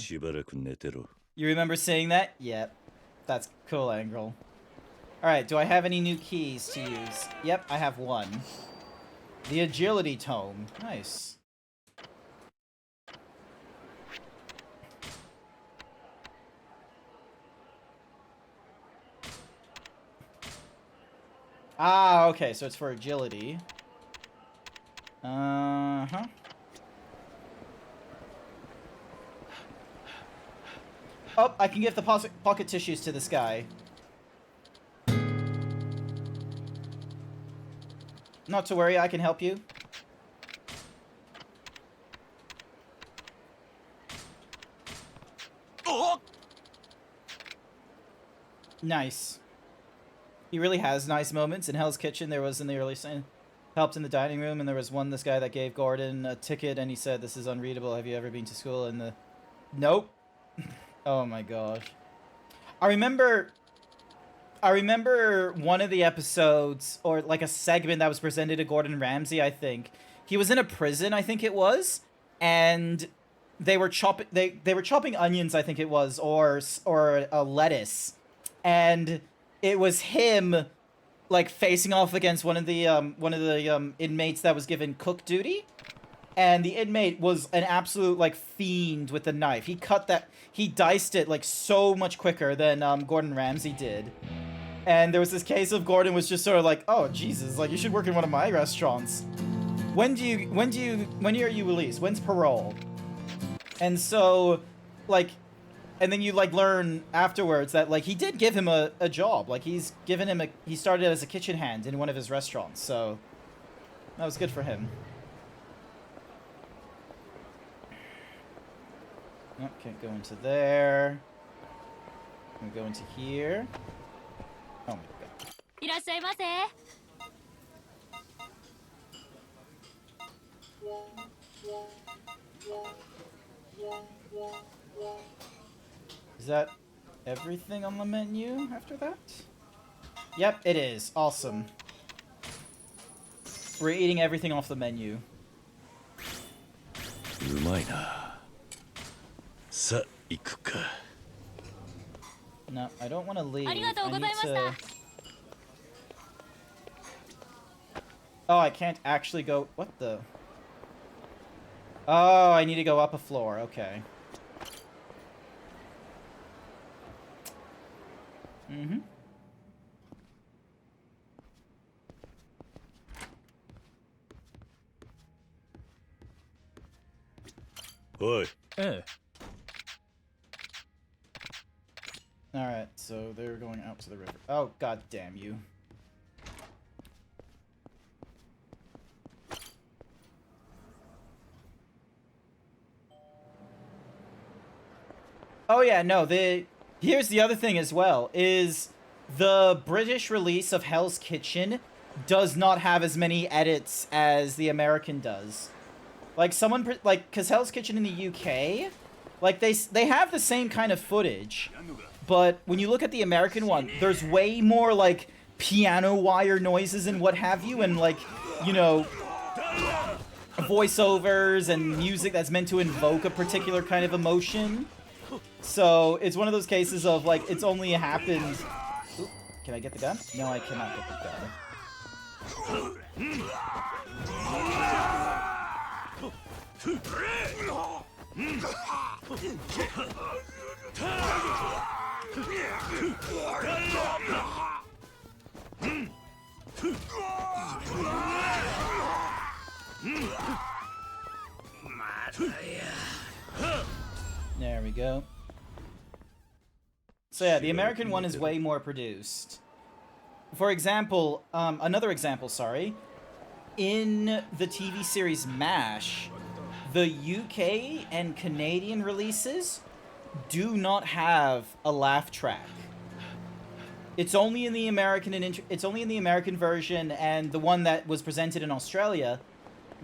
You remember saying that? Yep. That's cool angle. Alright, do I have any new keys to use? Yep, I have one. The agility tome. Nice. Ah, okay, so it's for agility. Uh-huh. Oh, I can give the pocket tissues to this guy. Not to worry, I can help you. Nice. He really has nice moments. In Hell's Kitchen, there was in the early scene, helped in the dining room, and there was this guy that gave Gordon a ticket, and he said, "This is unreadable. Have you ever been to school?" And the... Nope. Oh my gosh. I remember one of the episodes, or like a segment that was presented to Gordon Ramsay, I think. He was in a prison, I think it was, and they were chopping onions, I think it was, or a lettuce. And it was him like facing off against one of the inmates that was given cook duty. And the inmate was an absolute, like, fiend with the knife. He diced it, like, so much quicker than, Gordon Ramsay did. And there was this case of Gordon was just sort of like, oh, Jesus, like, you should work in one of my restaurants. When are you released? When's parole? And so, like, and then you, like, learn afterwards that, like, he did give him a job. Like, he started as a kitchen hand in one of his restaurants, so that was good for him. Oh, can't go into there. I'm gonna go into here. Oh my god. いらっしゃいませ。Is that everything on the menu after that? Yep, it is. Awesome. We're eating everything off the menu. No, I don't want to leave. I need to... Oh, I can't actually go... What the... Oh, I need to go up a floor. Okay. Mm-hmm. Oi. Alright, so they're going out to the river. Oh, god damn you. Oh yeah, no, here's the other thing as well, is the British release of Hell's Kitchen does not have as many edits as the American does. Like, because Hell's Kitchen in the UK, like, they have the same kind of footage, but when you look at the American one, there's way more, like, piano wire noises and what have you, and, like, you know, voiceovers and music that's meant to invoke a particular kind of emotion. So, it's one of those cases of, like, it's only happened... Oop, can I get the gun? No, I cannot get the gun. There we go. So yeah, the American one is way more produced. For example, another example, sorry. In the TV series MASH, the UK and Canadian releases do not have a laugh track. It's only in the American version and the one that was presented in Australia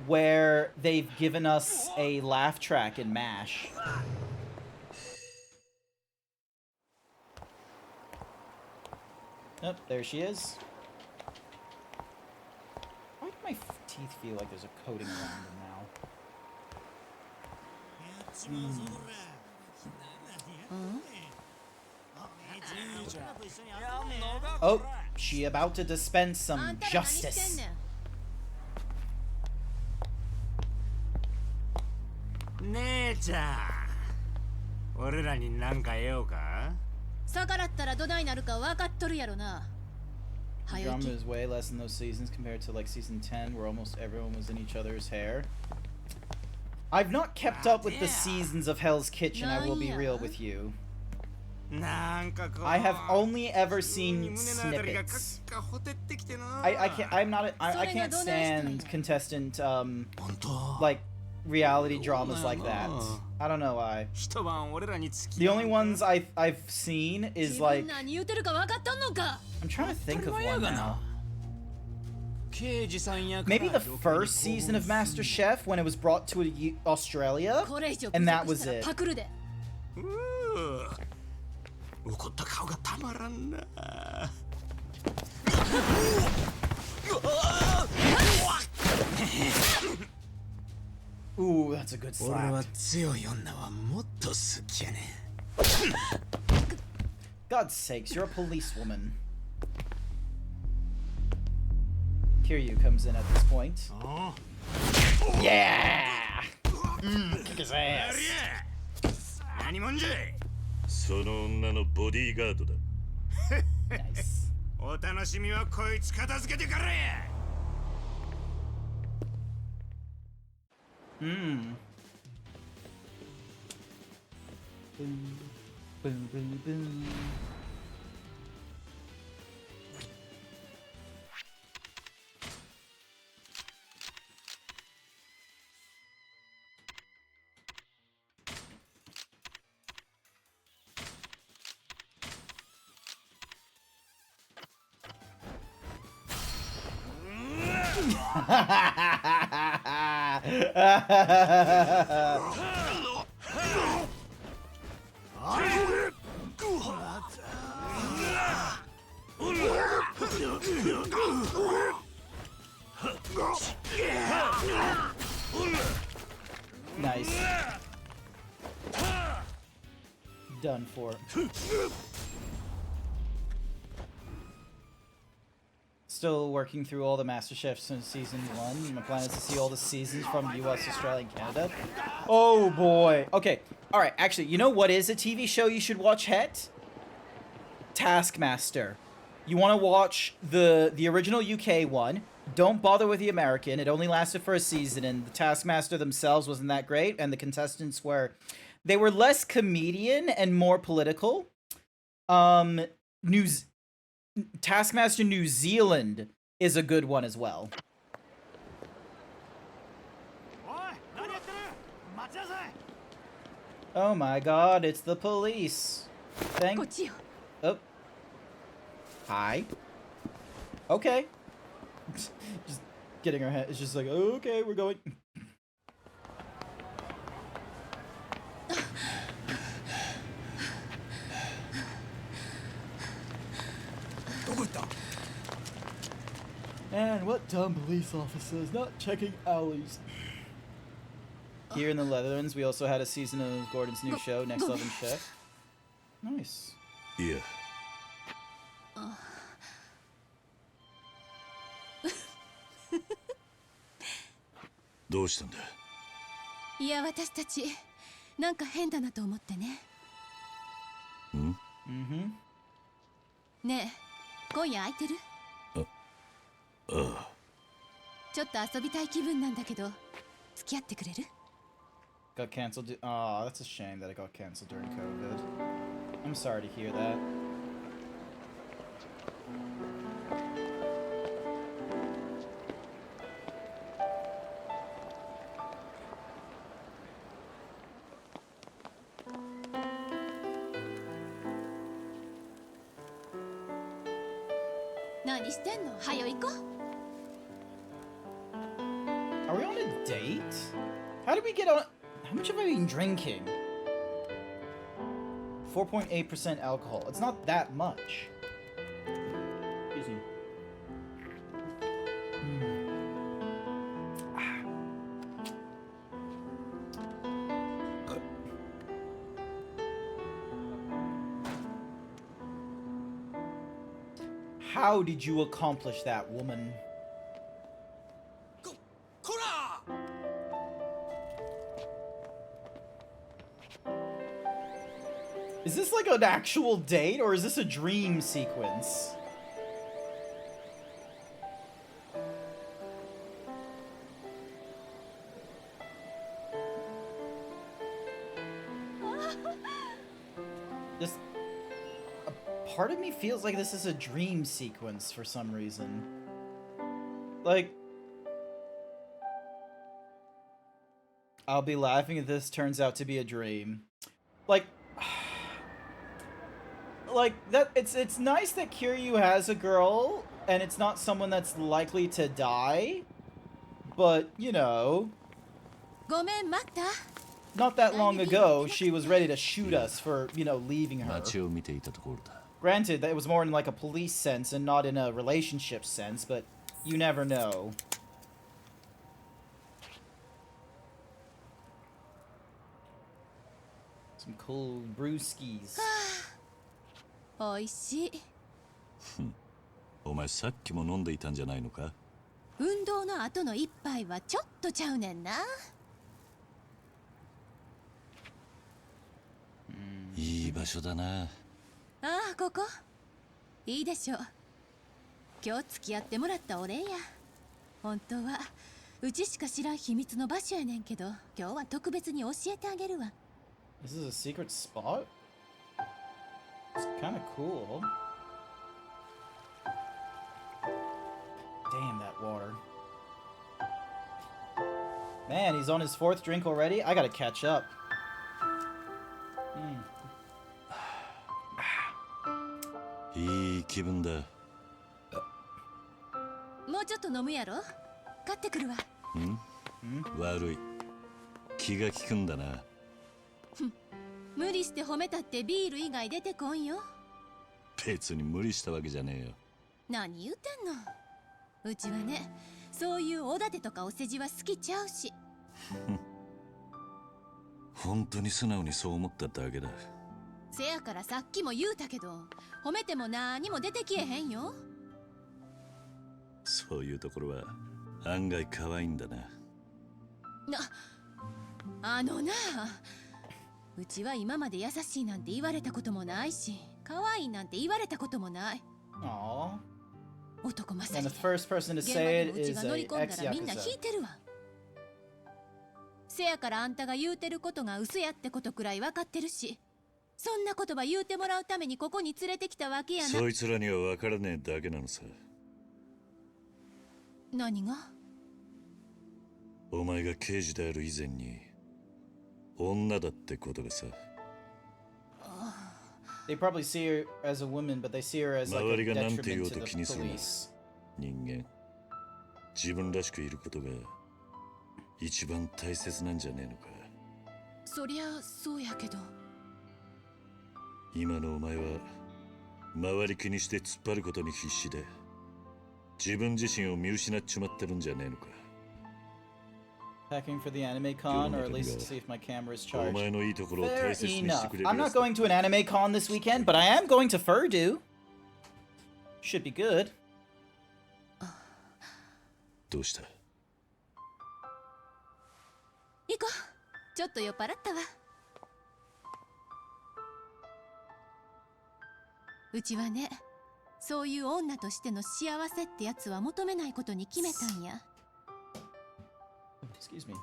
where they've given us a laugh track in MASH. Oh, there she is. Why do my teeth feel like there's a coating around them now? Oh, she about to dispense some justice. 姉ちゃん、俺らに何か用か？逆らったらどないなるか分かっとるやろな。 The drama is way less in those seasons compared to like season 10 where almost everyone was in each other's hair. I've not kept up with the seasons of Hell's Kitchen, I will be real with you. I have only ever seen snippets. I can't stand contestant like reality dramas like that. I don't know why. The only ones I've seen is like, I'm trying to think of one now. Maybe the first season of MasterChef when it was brought to Australia, and that was it. Ooh, that's a good slap. God's sakes, you're a policewoman. Kiryu comes in at this point. Yeah! Kick his ass. Nice. Boom, boom, boom, boom. Nice. Done for. Still working through all the MasterChef since season 1. My plan is to see all the seasons from US, Australia, and Canada. Oh boy. Okay. Alright, actually, you know what is a TV show you should watch, Het? Taskmaster. You want to watch the original UK one. Don't bother with the American. It only lasted for a season, and the Taskmaster themselves wasn't that great, and the contestants were... They were less comedian and more political. Taskmaster New Zealand is a good one as well. Oh my god, it's the police. こっ Thank. ちよ。 Oh. Hi. Okay. Just getting her head. It's just like, okay, we're going. Man, what dumb police officer is not checking alleys? Here in the Netherlands, we also had a season of Gordon's new show, Next Level Chef. Nice. いや、どうしたんだ。いや、私たちなんか変だなと思ってね。ん？ Mm-hmm. ねえ、今夜空いてる？ああ、ちょっと遊びたい気分なんだけど、付き合ってくれる？ Got canceled. Oh, that's a shame that it got canceled during COVID. I'm sorry to hear that. Are we on a date? How did we get on? How much have I been drinking? 4.8% alcohol. It's not that much. Excuse me. How did you accomplish that, woman? Is this like an actual date, or is this a dream sequence? Just a part of me feels like this is a dream sequence for some reason. Like, I'll be laughing if this turns out to be a dream. Like that it's nice that Kiryu has a girl and it's not someone that's likely to die, but you know, not that long ago she was ready to shoot us for, you know, leaving her. 街を見ていたところだ。 Granted, that it was more in like a police sense and not in a relationship sense, but you never know. Some cool brewskis. おいしい。お前さっきも飲んでいたんじゃないのか。運動の後の一杯はちょっとちゃうねんな。いい場所だな。ああ、ここいいでしょう。今日付き合ってもらったお礼や。本当はうちしか知らん秘密の場所やねんけど、今日は特別に教えてあげるわ。This is a secret spot? It's kind of cool. Damn that water. Man, he's on his 4th drink already? I gotta catch up. Mm. いい気分だ。もうちょっと飲むやろ。買ってくるわ。悪い。気が利くんだな。無理して褒めたってビール以外出てこんよ。別に無理したわけじゃねえよ。何言うてんの。うちはね、そういうおだてとかお世辞は好きちゃうし。本当に素直にそう思っただけだ。せやからさっきも言うたけど、褒めても何も出てきえへんよ。そういうところは案外可愛いんだな。あのな、うちは今まで優しいなんて言われたこともないし、可愛いなんて言われたこともない。Aww. 男まさ And に the first person to 現場 say に it うち is が乗り a 込んだらみんな ex-Yakuza. 引いてるわ。せやからあんたが言うてることが嘘やってことくらい分かってるし、そんな言葉言うてもらうためにここに連れてきたわけやな。そいつらには分からねえだけなのさ。何が？お前が刑事である以前に女だってことがさ。 They probably see her as a woman, but they see her as like a 周りが何て言お detriment う to と the 気にするな。 police. 人間、自分らしくいることが一番大切なんじゃねえのか。そりゃそうやけど。今のお前は周り気にして突っ張ることに必死で自分自身を見失っちまってるんじゃねえのか。 Packing for the anime con, or at least to see if my camera is お charged. 前のいいところを Fair 大切にしてくれ enough. る I'm や not つだ。 going to an anime con this weekend, but I am going to Furdu. Should be good. どうした？行こう。ちょっと酔っ払ったわ。うちはね、そういう女としての幸せってやつは求めないことに決めたんや。 Excuse me.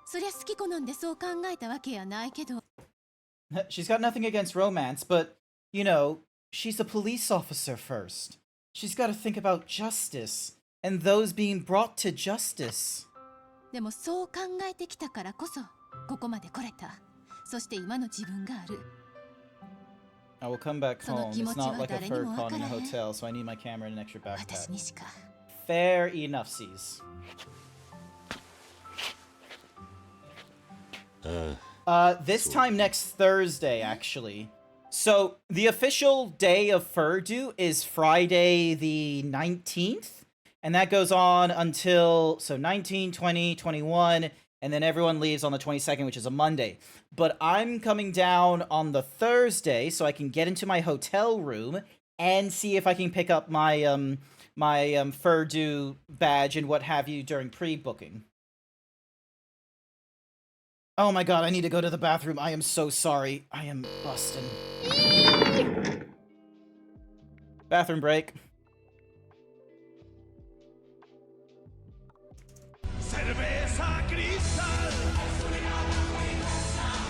そりゃ好き好んでそう考えたわけやないけど。 She's got nothing against romance, but, you know, she's a police officer first. She's got to think about justice, and those being brought to justice. でもそう考えてきたからこそ、ここまで来れた。そして今の自分がある。 I will come back home. It's not like a fur con in a その気持ちは誰にもわからへん。 hotel, so I need my camera and an extra 私 backpack. にしか。 Fair enough, C's. This time next Thursday, actually. So, the official day of Furdu is Friday the 19th. And that goes on until, so 19, 20, 21, and then everyone leaves on the 22nd, which is a Monday. But I'm coming down on the Thursday so I can get into my hotel room and see if I can pick up my, Furdu badge and what have you during pre-booking. Oh my god, I need to go to the bathroom. I am so sorry. I am busting. Bathroom break. Cerveza cristal.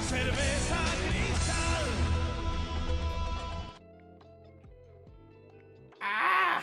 Cerveza cristal. Ah!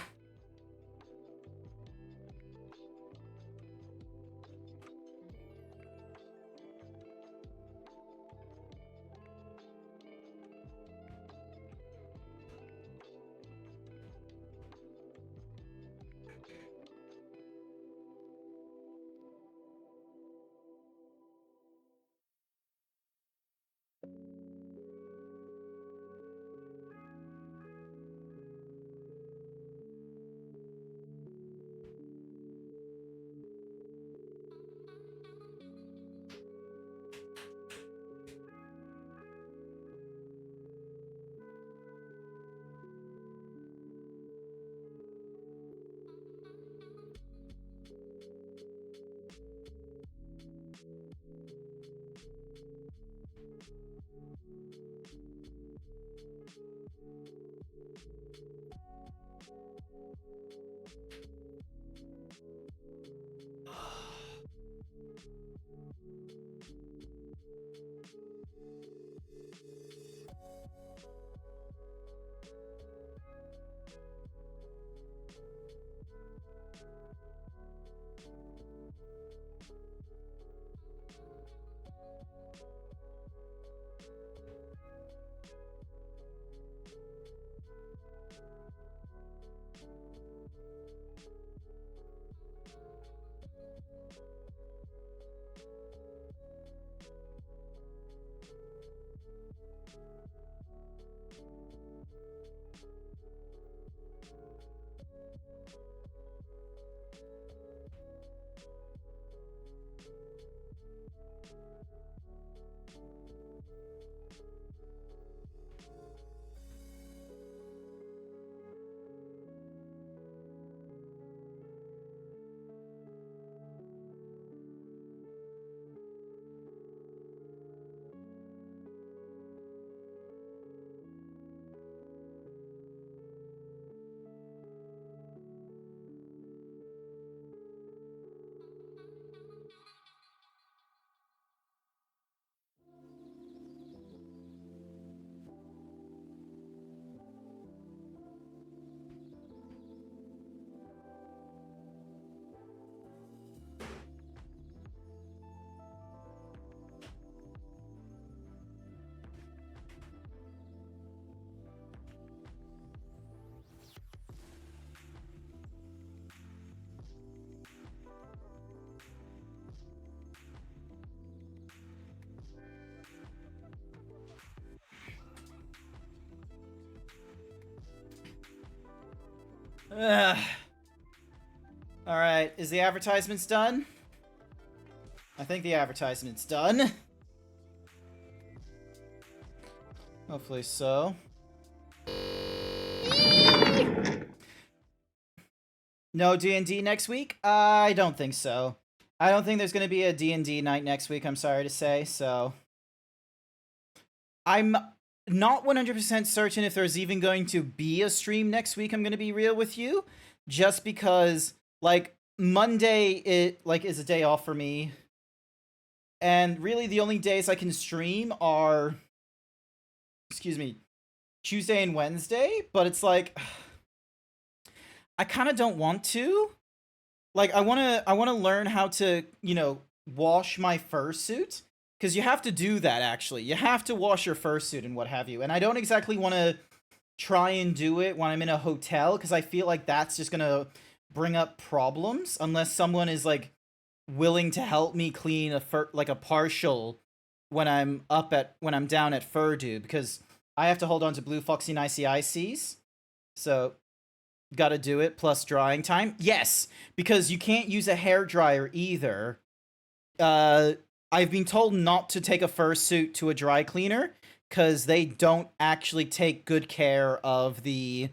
Alright, is the advertisements done? I think the advertisement's done. Hopefully so. No D&D next week? I don't think so. I don't think there's going to be a D&D night next week, I'm sorry to say, so... I'm not 100% certain if there's even going to be a stream next week, I'm going to be real with you. Just because, like, Monday, is a day off for me. And really the only days I can stream are... Excuse me. Tuesday and Wednesday, but it's like... I kind of don't want to. Like, I want to learn how to, you know, wash my fursuit. Because you have to do that, actually. You have to wash your fursuit and what have you. And I don't exactly want to try and do it when I'm in a hotel, because I feel like that's just going to bring up problems. Unless someone is, like, willing to help me clean a partial when I'm down at Furdu. Because I have to hold on to Blue Foxy and Icy Icies. So... Gotta do it, plus drying time. Yes, because you can't use a hairdryer either. I've been told not to take a fursuit to a dry cleaner, because they don't actually take good care of the...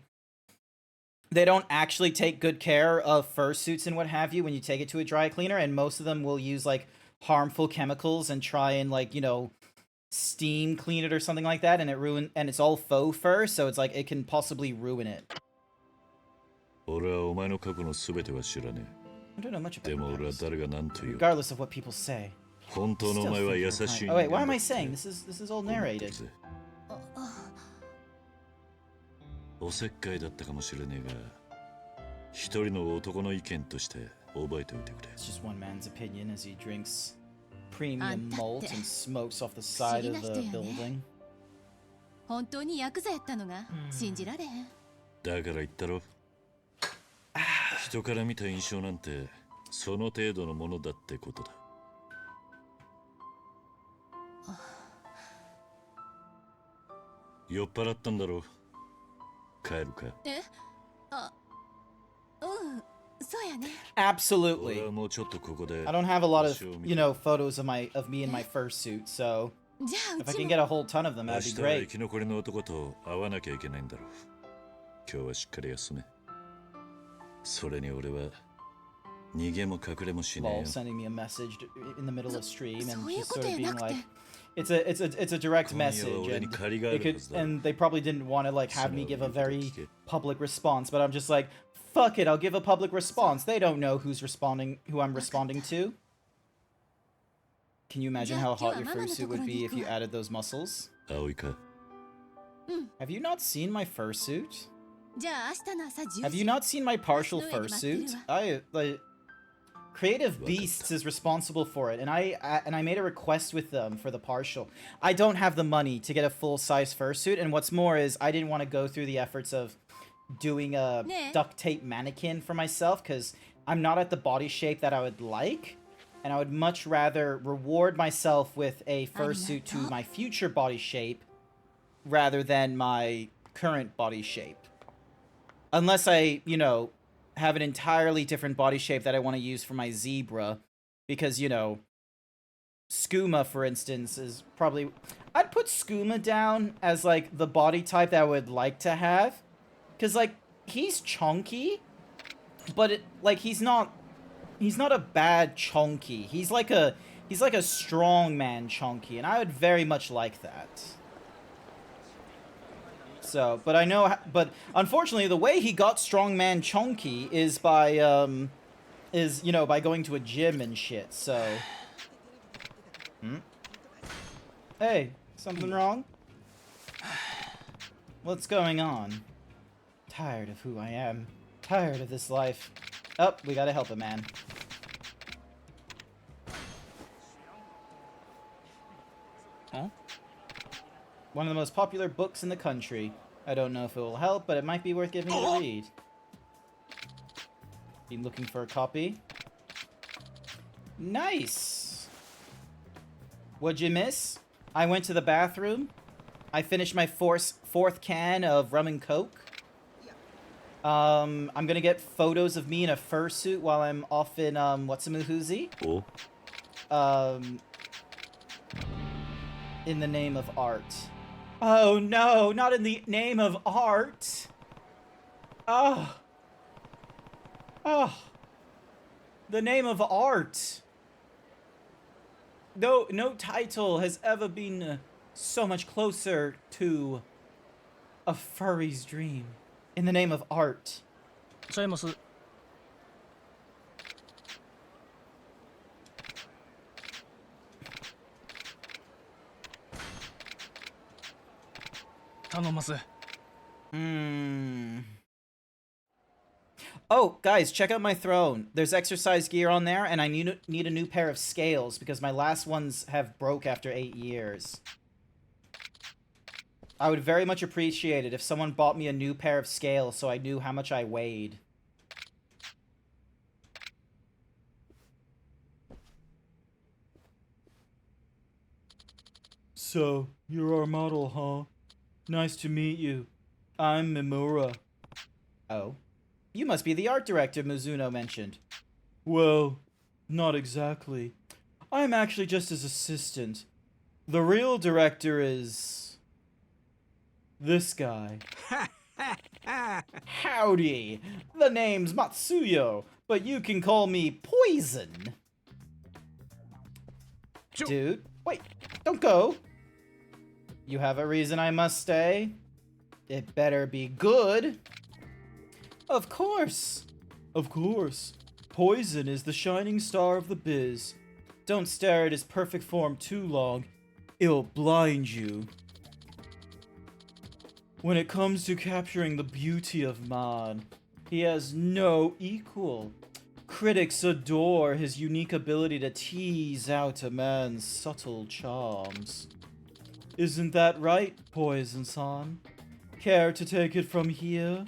They don't actually take good care of fursuits and what have you when you take it to a dry cleaner, and most of them will use, like, harmful chemicals and try and, like, you know, steam clean it or something like that, and it's all faux fur, so it's like, it can possibly ruin it. 俺はお前の過去のすべては知らね I don't know much え。で about も俺は this. 誰が何と言う。 Regardless of what people say. 本当のお前は優しい人間 Oh wait, why am だ I って saying? This is all 思ってる narrated. ぜ。おせっかいだったかもしれねえが、一人の男の意見として覚えておいてくれ。 It's just one man's opinion as he drinks premium malt and smokes off the side of the building. 本当にヤクザやったのが信じられへん。だから言ったろ。人から見た印象なんてその程度のものだってことだ。酔っ払ったんだろう。帰るか。え？あ、うん、そうやね。 Absolutely. 俺はもうちょっとここで。 I don't have a lot of, you know, photos of me in my fursuit, so じゃあう if I ち can も get a whole ton of them, 明 that'd be 日は生 great. き残りの男と会わなきゃいけないんだろう。今日はしっかり休め。それに俺は逃げも隠れもしねえ Lol, よ。 sending me a message in the middle of stream and そういう just こ sort と of や being なく like, て。 it's a direct 今夜は message 俺に and 借りがあるはずだ。 and they probably didn't want to like have me give a very public response, but I'm just like, fuck it, I'll give a public response. They don't know who I'm responding to. Can you imagine how hot your fursuit would be if you added those muscles? 葵か。 Have you not seen my fursuit? じゃあ明日の朝10 Have 時。 you not seen my partial fursuit? Creative Beasts is responsible for it, and I made a request with them for the partial. I don't have the money to get a full-size fursuit, and what's more is I didn't want to go through the efforts of doing a duct tape mannequin for myself, because I'm not at the body shape that I would like, and I would much rather reward myself with a fursuit to my future body shape rather than my current body shape. Unless I, you know, have an entirely different body shape that I want to use for my zebra. Because, you know, Skooma, for instance, is probably... I'd put Skooma down as, like, the body type that I would like to have. Because, like, he's chunky, but, he's not a bad chunky. He's like a strong man chunky, and I would very much like that. So, but unfortunately, the way he got strongman chunky is by, you know, by going to a gym and shit, so... Hey, something wrong? What's going on? Tired of who I am. Tired of this life. Oh, we gotta help a man. Huh? One of the most popular books in the country. I don't know if it will help, but it might be worth giving it a read. Been looking for a copy. Nice! What'd you miss? I went to the bathroom. I finished my fourth can of rum and coke. I'm gonna get photos of me in a fursuit while I'm off in, Watsumahuzi. Oh? In the name of art. Oh no, not in the name of art! Oh. Oh. The name of art! No title has ever been so much closer to a furry's dream. In the name of art. ちゃいます。頼ます。Oh, guys, check out my throne. There's exercise gear on there, and I need a new pair of scales because my last ones have broke after 8 years. I would very much appreciate it if someone bought me a new pair of scales so I knew how much I weighed. So, you're our model, huh? Nice to meet you. I'm Mimura. Oh? You must be the art director Mizuno mentioned. Well, not exactly. I'm actually just his assistant. The real director is... this guy. Howdy! The name's Matsuyo, but you can call me Poison. Dude, wait, don't go. You have a reason I must stay? It better be good. Of course. Of course. Poison is the shining star of the biz. Don't stare at his perfect form too long. It'll blind you. When it comes to capturing the beauty of man, he has no equal. Critics adore his unique ability to tease out a man's subtle charms. Isn't that right, Poison-san? Care to take it from here?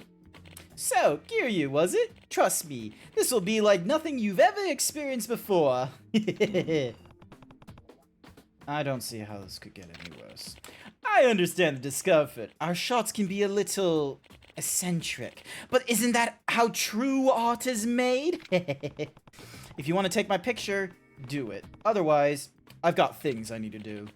So, Kiryu, was it? Trust me, this will be like nothing you've ever experienced before. I don't see how this could get any worse. I understand the discomfort. Our shots can be a little eccentric, but isn't that how true art is made? If you want to take my picture, do it. Otherwise, I've got things I need to do.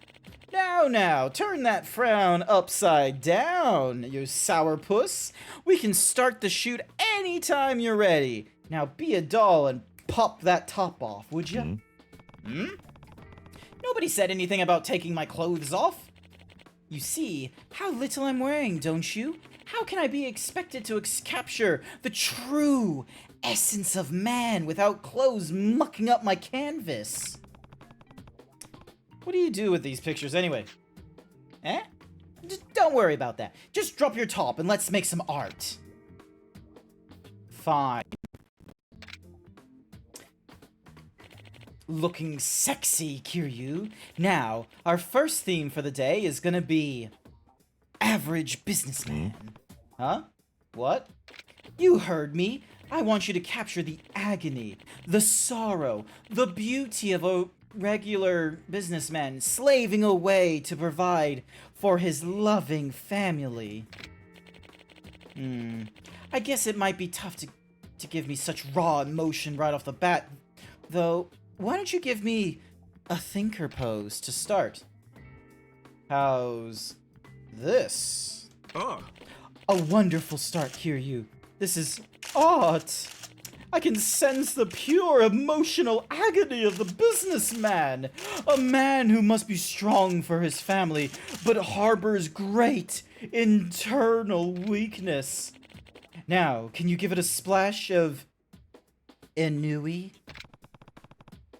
Now, turn that frown upside down, you sourpuss. We can start the shoot anytime you're ready. Now be a doll and pop that top off, would you? Nobody said anything about taking my clothes off. You see how little I'm wearing, don't you? How can I be expected to capture the true essence of man without clothes mucking up my canvas? What do you do with these pictures anyway? Eh? Don't worry about that. Just drop your top and let's make some art. Fine. Looking sexy, Kiryu. Now, our first theme for the day is gonna be... average businessman. Huh? What? You heard me. I want you to capture the agony, the sorrow, the beauty of a regular businessman slaving away to provide for his loving family. I guess it might be tough to give me such raw emotion right off the bat, though. Why don't you give me a thinker pose to start? How's this? Oh. A wonderful start, Kiryu. This is art. I can sense the pure emotional agony of the businessman. A man who must be strong for his family, but harbors great internal weakness. Now, can you give it a splash of ennui?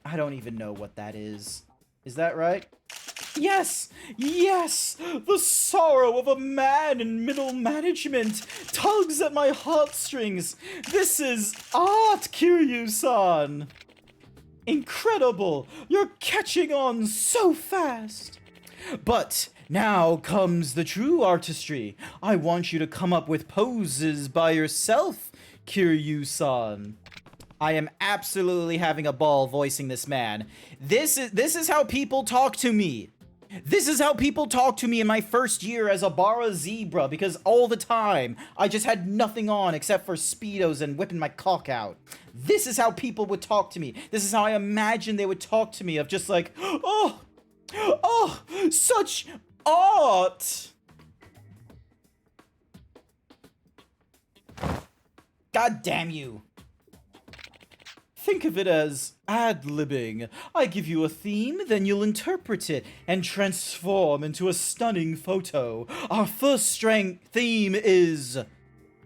I don't even know what that is. Is that right? Yes! Yes! The sorrow of a man in middle management tugs at my heartstrings. This is art, Kiryu-san! Incredible! You're catching on so fast! But now comes the true artistry. I want you to come up with poses by yourself, Kiryu-san. I am absolutely having a ball voicing this man. This is how people talk to me. This is how people talk to me in my first year as a Bara Zebra, because all the time, I just had nothing on except for Speedos and whipping my cock out. This is how people would talk to me. This is how I imagine they would talk to me, of just like, oh, such art. God damn you. Think of it as ad-libbing. I give you a theme, then you'll interpret it and transform into a stunning photo. Our first theme is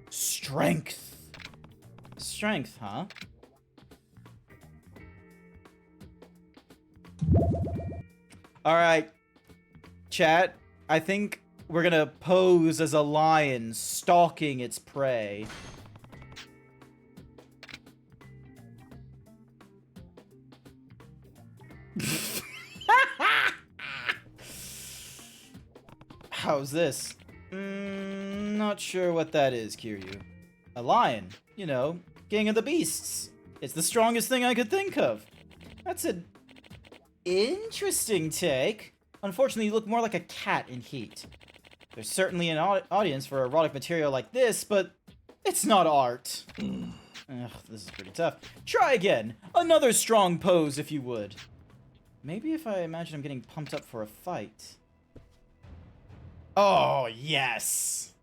strength. Strength, huh? Alright, chat. I think we're gonna pose as a lion stalking its prey. How's this? Not sure what that is, Kiryu. A lion, you know, king of the beasts. It's the strongest thing I could think of. That's an interesting take. Unfortunately, you look more like a cat in heat. There's certainly an audience for erotic material like this, but it's not art. Ugh, this is pretty tough. Try again. Another strong pose, if you would. Maybe if I imagine I'm getting pumped up for a fight. Oh, yes!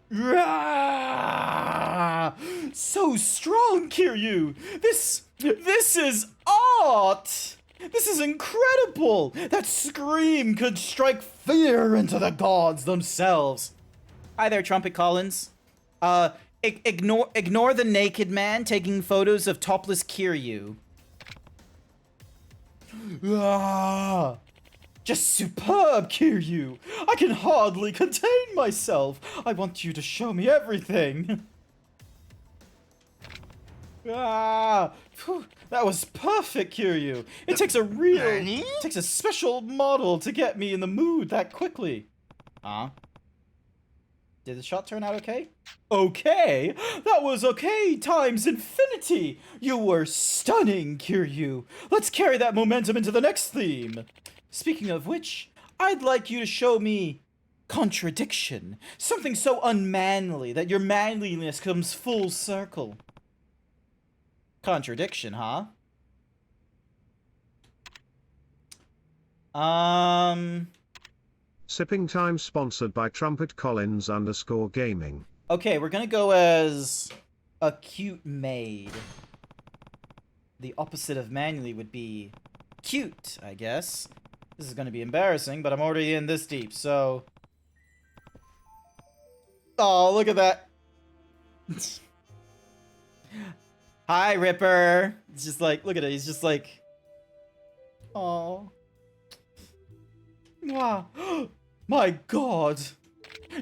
Rah! So strong, Kiryu! This is art! This is incredible! That scream could strike fear into the gods themselves! Hi there, Trumpet Collins. Ignore the naked man taking photos of topless Kiryu. Ah! Just superb, Kiryu! I can hardly contain myself! I want you to show me everything! Ah! Phew, that was perfect, Kiryu! It takes a special model to get me in the mood that quickly. Huh? Did the shot turn out okay? Okay? That was okay times infinity! You were stunning, Kiryu! Let's carry that momentum into the next theme! Speaking of which, I'd like you to show me contradiction. Something so unmanly that your manliness comes full circle. Contradiction, huh? Sipping time sponsored by Trumpet Collins _ gaming. Okay, we're gonna go as a cute maid. The opposite of manly would be cute, I guess. This is gonna be embarrassing, but I'm already in this deep, so... Oh, look at that. Hi, Ripper. It's just like, look at it. He's just like... Oh. Wow. My god.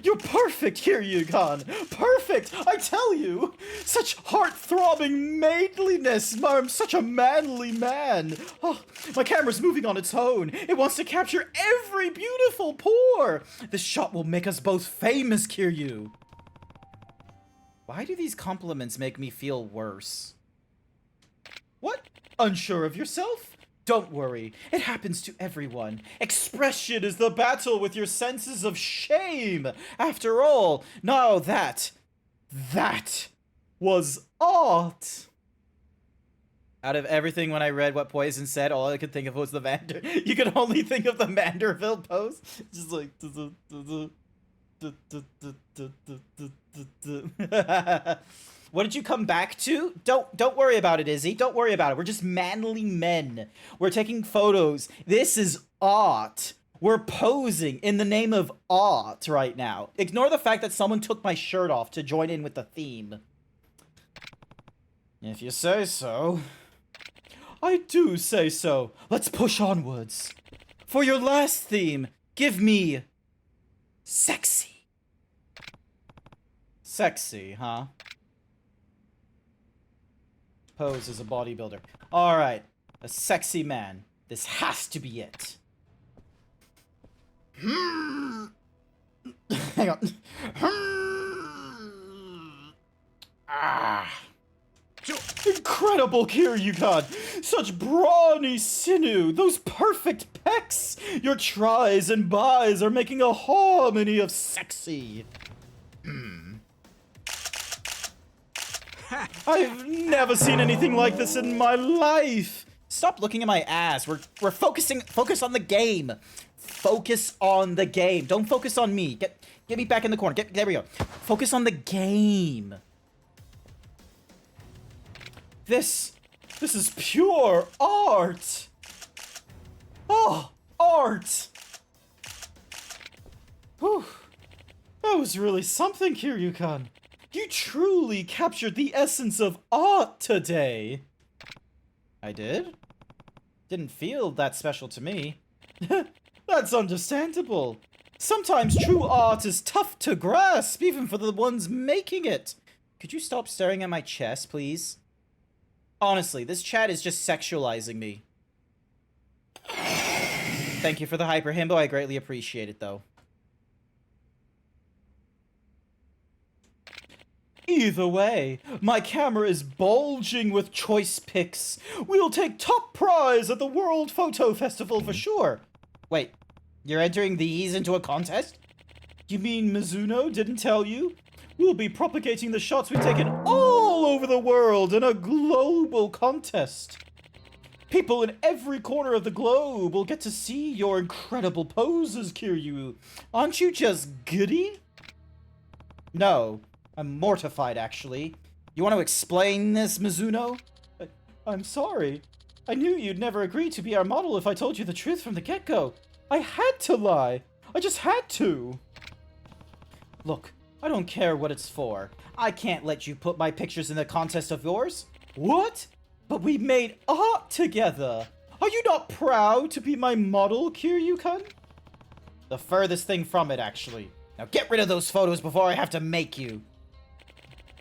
You're perfect, Kiryu-kan! Perfect! I tell you! Such heart-throbbing maidenliness! I'm such a manly man! Oh, my camera's moving on its own! It wants to capture every beautiful pore! This shot will make us both famous, Kiryu! Why do these compliments make me feel worse? What? Unsure of yourself? Don't worry, it happens to everyone. Expression is the battle with your senses of shame. After all, now that was art. Out of everything, when I read what Poison said, all I could think of was the Vander. You could only think of the Vanderbilt pose. Just like... What did you come back to? Don't worry about it, Izzy. Don't worry about it. We're just manly men. We're taking photos. This is art. We're posing in the name of art right now. Ignore the fact that someone took my shirt off to join in with the theme. If you say so. I do say so. Let's push onwards. For your last theme, give me... sexy. Sexy, huh? Pose as a bodybuilder. Alright. A sexy man. This has to be it. Hang on. Ah. Incredible, Kiryukan! Such brawny sinew! Those perfect pecs! Your tries and buys are making a harmony of sexy. I've never seen anything like this in my life! Stop looking at my ass. We're focus on the game. Focus on the game. Don't focus on me. Get me back in the corner. There we go. Focus on the game. This is pure art. Oh, art. Whew. That was really something, Kiryukan. You truly captured the essence of art today. I did? Didn't feel that special to me. That's understandable. Sometimes true art is tough to grasp, even for the ones making it. Could you stop staring at my chest, please? Honestly, this chat is just sexualizing me. Thank you for the hyper himbo. I greatly appreciate it, though. Either way, my camera is bulging with choice pics. We'll take top prize at the World Photo Festival for sure. Wait, you're entering these into a contest? You mean Mizuno didn't tell you? We'll be propagating the shots we've taken all over the world in a global contest. People in every corner of the globe will get to see your incredible poses, Kiryu. Aren't you just giddy? No. I'm mortified, actually. You want to explain this, Mizuno? I'm sorry. I knew you'd never agree to be our model if I told you the truth from the get-go. I had to lie. I just had to. Look, I don't care what it's for. I can't let you put my pictures in the contest of yours. What? But we made art together. Are you not proud to be my model, Kiryukan? The furthest thing from it, actually. Now get rid of those photos before I have to make you.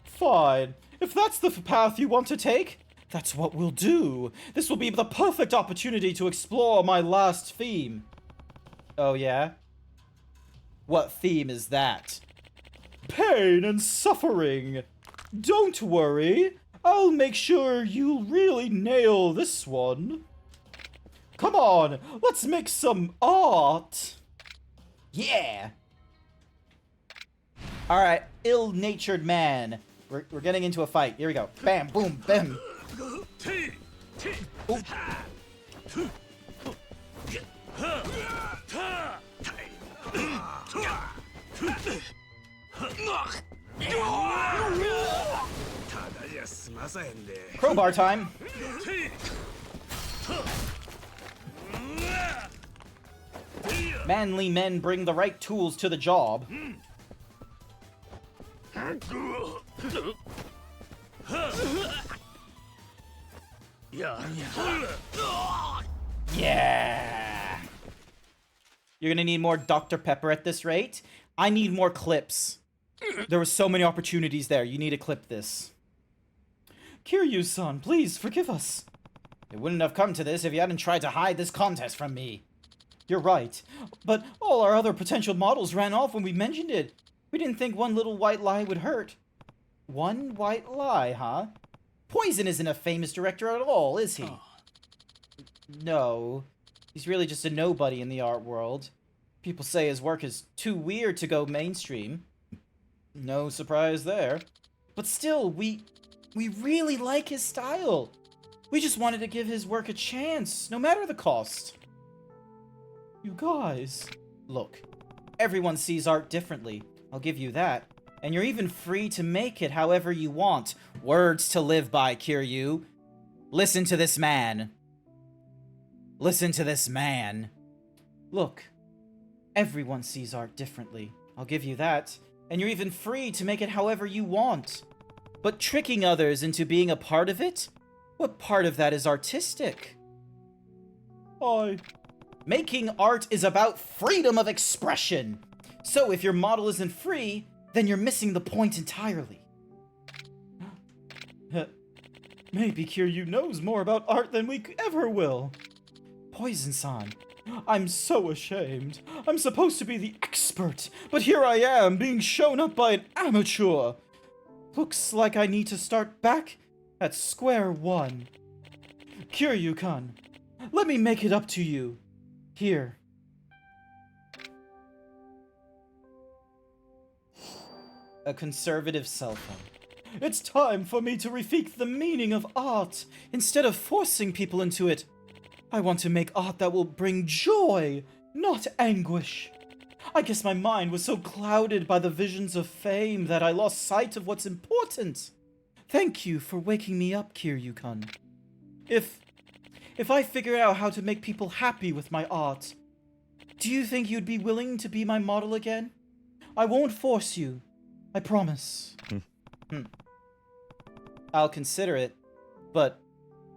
Fine. If that's the path you want to take, that's what we'll do. This will be the perfect opportunity to explore my last theme. Oh, yeah? What theme is that? Pain and suffering. Don't worry. I'll make sure you really nail this one. Come on, let's make some art. Yeah. All right, ill-natured man. We're getting into a fight. Here we go. Bam, boom, bam. Ooh. Crowbar time. Manly men bring the right tools to the job. Yeah. You're gonna need more Dr. Pepper at this rate. I need more clips. There were so many opportunities there. You need to clip this. Kiryu-san, please forgive us. It wouldn't have come to this if you hadn't tried to hide this contest from me. You're right, but all our other potential models ran off when we mentioned it. We didn't think one little white lie would hurt. One white lie, huh? Poison isn't a famous director at all, is he? No. He's really just a nobody in the art world. People say his work is too weird to go mainstream. No surprise there. But still, we really like his style. We just wanted to give his work a chance, no matter the cost. You guys... Look, everyone sees art differently. I'll give you that. And you're even free to make it however you want. Words to live by, Kiryu. Listen to this man. Listen to this man. Look, everyone sees art differently. I'll give you that. And you're even free to make it however you want. But tricking others into being a part of it? What part of that is artistic? Making art is about freedom of expression. So if your model isn't free, then you're missing the point entirely. Maybe Kiryu knows more about art than we ever will. Poison-san, I'm so ashamed. I'm supposed to be the expert, but here I am being shown up by an amateur. Looks like I need to start back at square one. Kiryu-kun, let me make it up to you. Here. A conservative cell phone. It's time for me to rethink the meaning of art. Instead of forcing people into it, I want to make art that will bring joy, not anguish. I guess my mind was so clouded by the visions of fame that I lost sight of what's important. Thank you for waking me up, Kiryu-kun. If I figure out how to make people happy with my art, do you think you'd be willing to be my model again? I won't force you. I promise. I'll consider it, but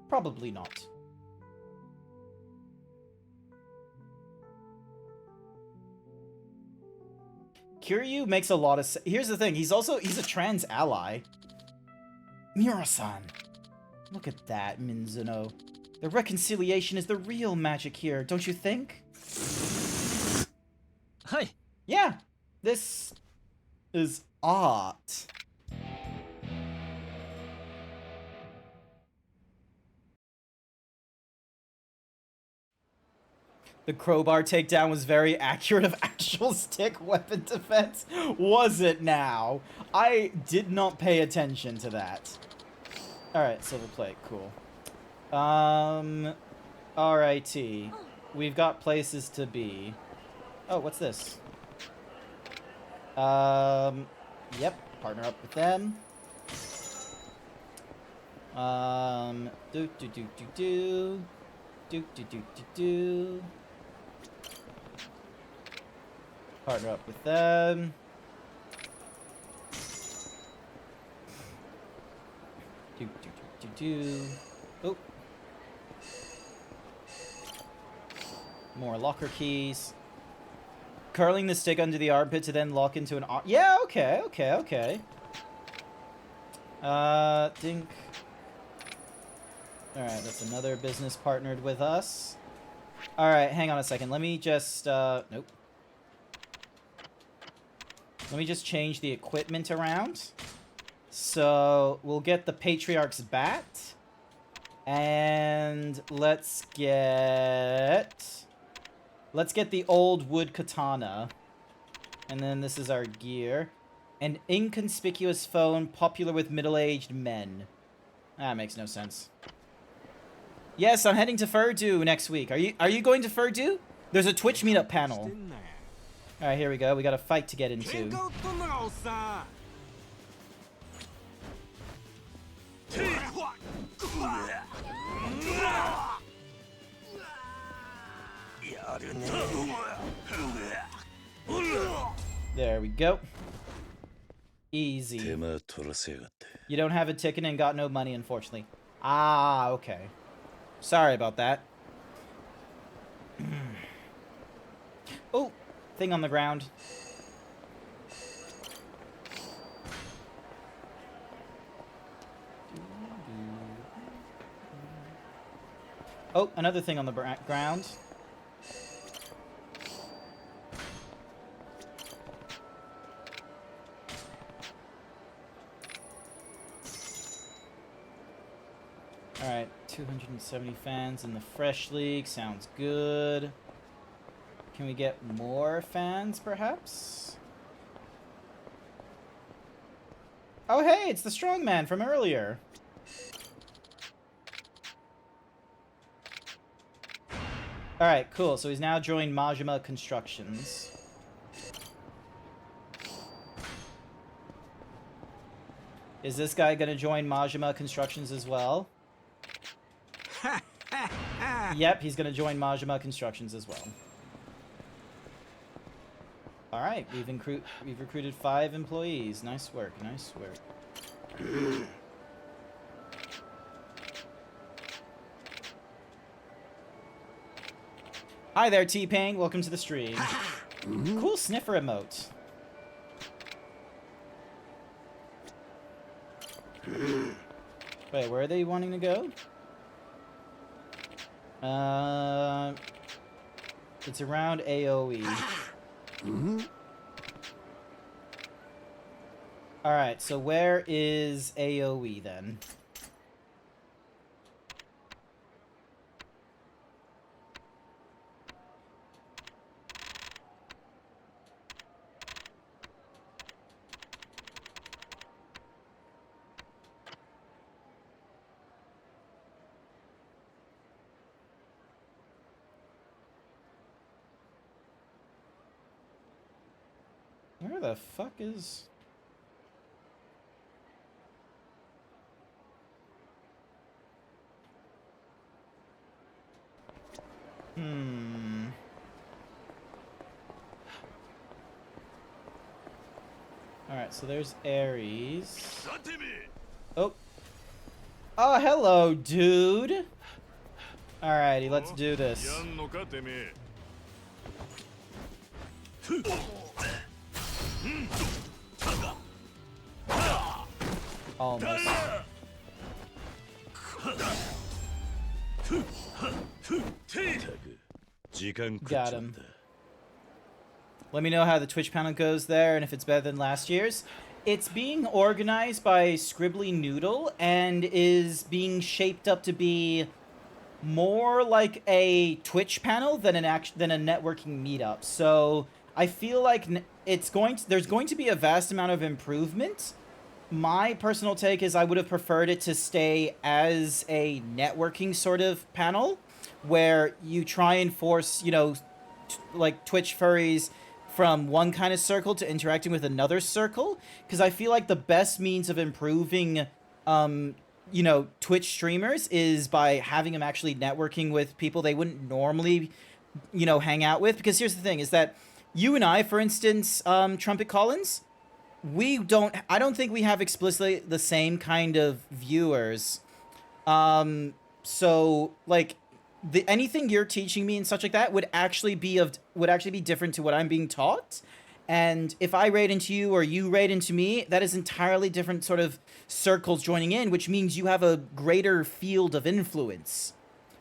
probably not. Kiryu makes a lot of Here's the thing, he's a trans ally. Miura-san. Look at that, Mizuno. The reconciliation is the real magic here, don't you think? Hi. Yeah, this is art. The crowbar takedown was very accurate of actual stick weapon defense. Was it now? I did not pay attention to that. Alright, silver plate, cool. Alrighty. We've got places to be. Oh, what's this? Yep, partner up with them. Do. Partner up with them. Do. Oh. More locker keys. Curling the stick under the armpit to then lock into an arm. Yeah, okay. Dink. Alright, that's another business partnered with us. Alright, hang on a second. Let me just, nope. Let me just change the equipment around. So, we'll get the Patriarch's bat. And let's get the old wood katana. And then this is our gear. An inconspicuous phone popular with middle-aged men. That makes no sense. Yes, I'm heading to Furdu next week. Are you going to Furdu? There's a Twitch meetup panel. Alright, here we go. We got a fight to get into. There we go. Easy. You don't have a ticket and got no money, unfortunately. Ah, okay. Sorry about that. Oh, thing on the ground. Oh, another thing on the ground. Alright, 270 fans in the Fresh League. Sounds good. Can we get more fans, perhaps? Oh, hey, it's the strongman from earlier. Alright, cool. So he's now joined Majima Constructions. Is this guy gonna join Majima Constructions as well? Yep, he's gonna join Majima Constructions as well. Alright, we've recruited 5 employees. Nice work, nice work. Hi there, T-Pain. Welcome to the stream. Cool sniffer emote. Wait, where are they wanting to go? It's around AoE. Alright, so where is AoE then? Where the fuck is... Alright, so there's Ares. Oh. Oh, hello, dude. Alrighty, let's do this. Almost. Got him. Let me know how the Twitch panel goes there and if it's better than last year's. It's being organized by Scribbly Noodle and is being shaped up to be more like a Twitch panel than a networking meetup. So I feel like there's going to be a vast amount of improvement. My personal take is I would have preferred it to stay as a networking sort of panel where you try and force, you know, like Twitch furries from one kind of circle to interacting with another circle, because I feel like the best means of improving, you know, Twitch streamers is by having them actually networking with people they wouldn't normally, you know, hang out with. Because here's the thing, is that you and I, for instance, Trumpet Collins, I don't think we have explicitly the same kind of viewers. So, like, anything you're teaching me and such like that would actually be different to what I'm being taught. And if I raid into you or you raid into me, that is entirely different sort of circles joining in, which means you have a greater field of influence.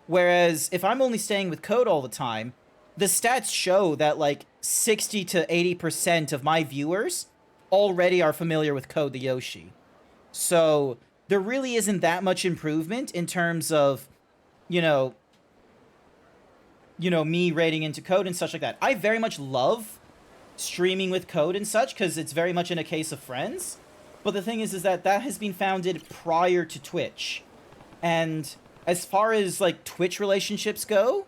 Whereas if I'm only staying with Code all the time, the stats show that like 60 to 80% of my viewers already are familiar with Code the Yoshi. So there really isn't that much improvement in terms of, you know, me raiding into Code and such like that. I very much love streaming with Code and such, because it's very much in a case of friends. But the thing is that has been founded prior to Twitch. And as far as, like, Twitch relationships go,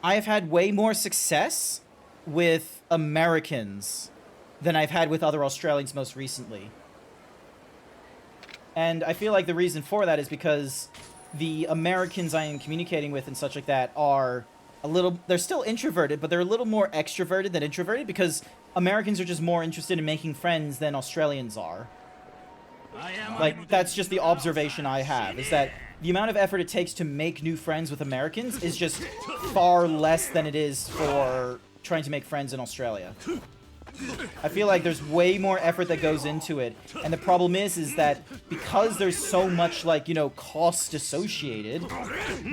I have had way more success with Americans than I've had with other Australians most recently. And I feel like the reason for that is because the Americans I am communicating with and such like that are they're still introverted, but they're a little more extroverted than introverted, because Americans are just more interested in making friends than Australians are. Like, that's just the observation I have, is that the amount of effort it takes to make new friends with Americans is just far less than it is for trying to make friends in Australia. I feel like there's way more effort that goes into it, and the problem is that because there's so much, like, you know, cost associated,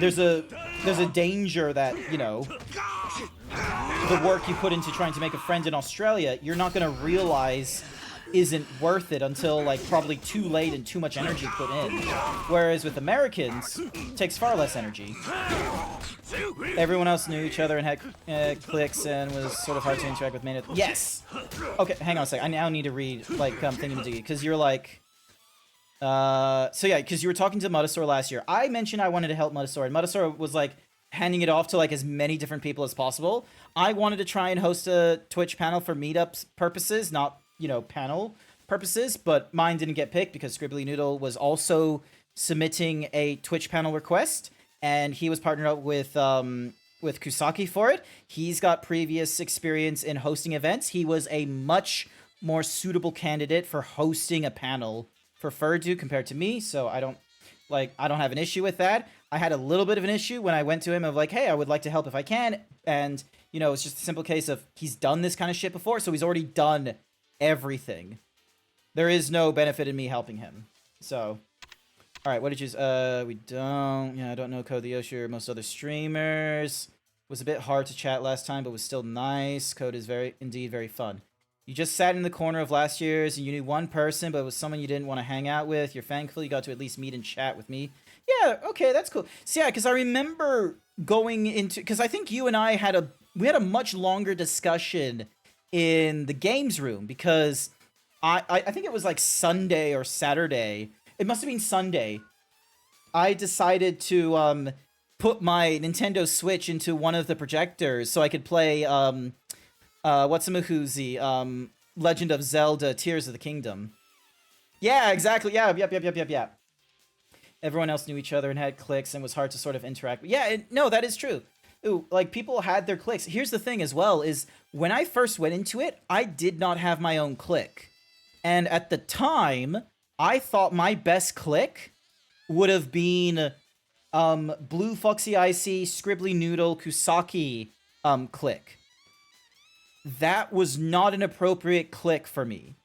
there's a danger that, you know, the work you put into trying to make a friend in Australia, you're not going to realize isn't worth it until, like, probably too late and too much energy put in. Whereas with Americans, it takes far less energy. Everyone else knew each other and had clicks and was sort of hard to interact with. Yes! Okay, hang on a sec. I now need to read, like, thingamajiggy, because you're like... so yeah, because you were talking to Mutasaur last year. I mentioned I wanted to help Mutasaur, and Mutasaur was, like, handing it off to, like, as many different people as possible. I wanted to try and host a Twitch panel for meetups purposes, not, you know, panel purposes, but mine didn't get picked because Scribbly Noodle was also submitting a Twitch panel request, and he was partnered up with Kusaki for it. He's got previous experience in hosting events. He was a much more suitable candidate for hosting a panel for Furdu compared to me, so I don't have an issue with that. I had a little bit of an issue when I went to him of like, hey, I would like to help if I can, and, you know, it's just a simple case of he's done this kind of shit before, so he's already done everything. There is no benefit in me helping him. So, alright, what did you... we don't... Yeah, I don't know Code the Yoshi or most other streamers. Was a bit hard to chat last time, but was still nice. Code is indeed very fun. You just sat in the corner of last year's, and you knew one person, but it was someone you didn't want to hang out with. You're thankful you got to at least meet and chat with me. Yeah, okay, that's cool. So yeah, because I remember going into... Because I think you and I had a much longer discussion in the games room, because I think it was like Sunday or Saturday. It must have been Sunday. I decided to put my Nintendo Switch into one of the projectors so I could play what's a Mahuzi? Legend of Zelda Tears of the Kingdom. Yeah, exactly. Yeah, yep. Everyone else knew each other and had cliques and was hard to sort of interact. Yeah, no, that is true. Ooh, like, people had their cliques. Here's the thing as well, is when I first went into it, I did not have my own clique. And at the time, I thought my best clique would have been Blue Foxy Icy, Scribbly Noodle, Kusaki clique. That was not an appropriate clique for me.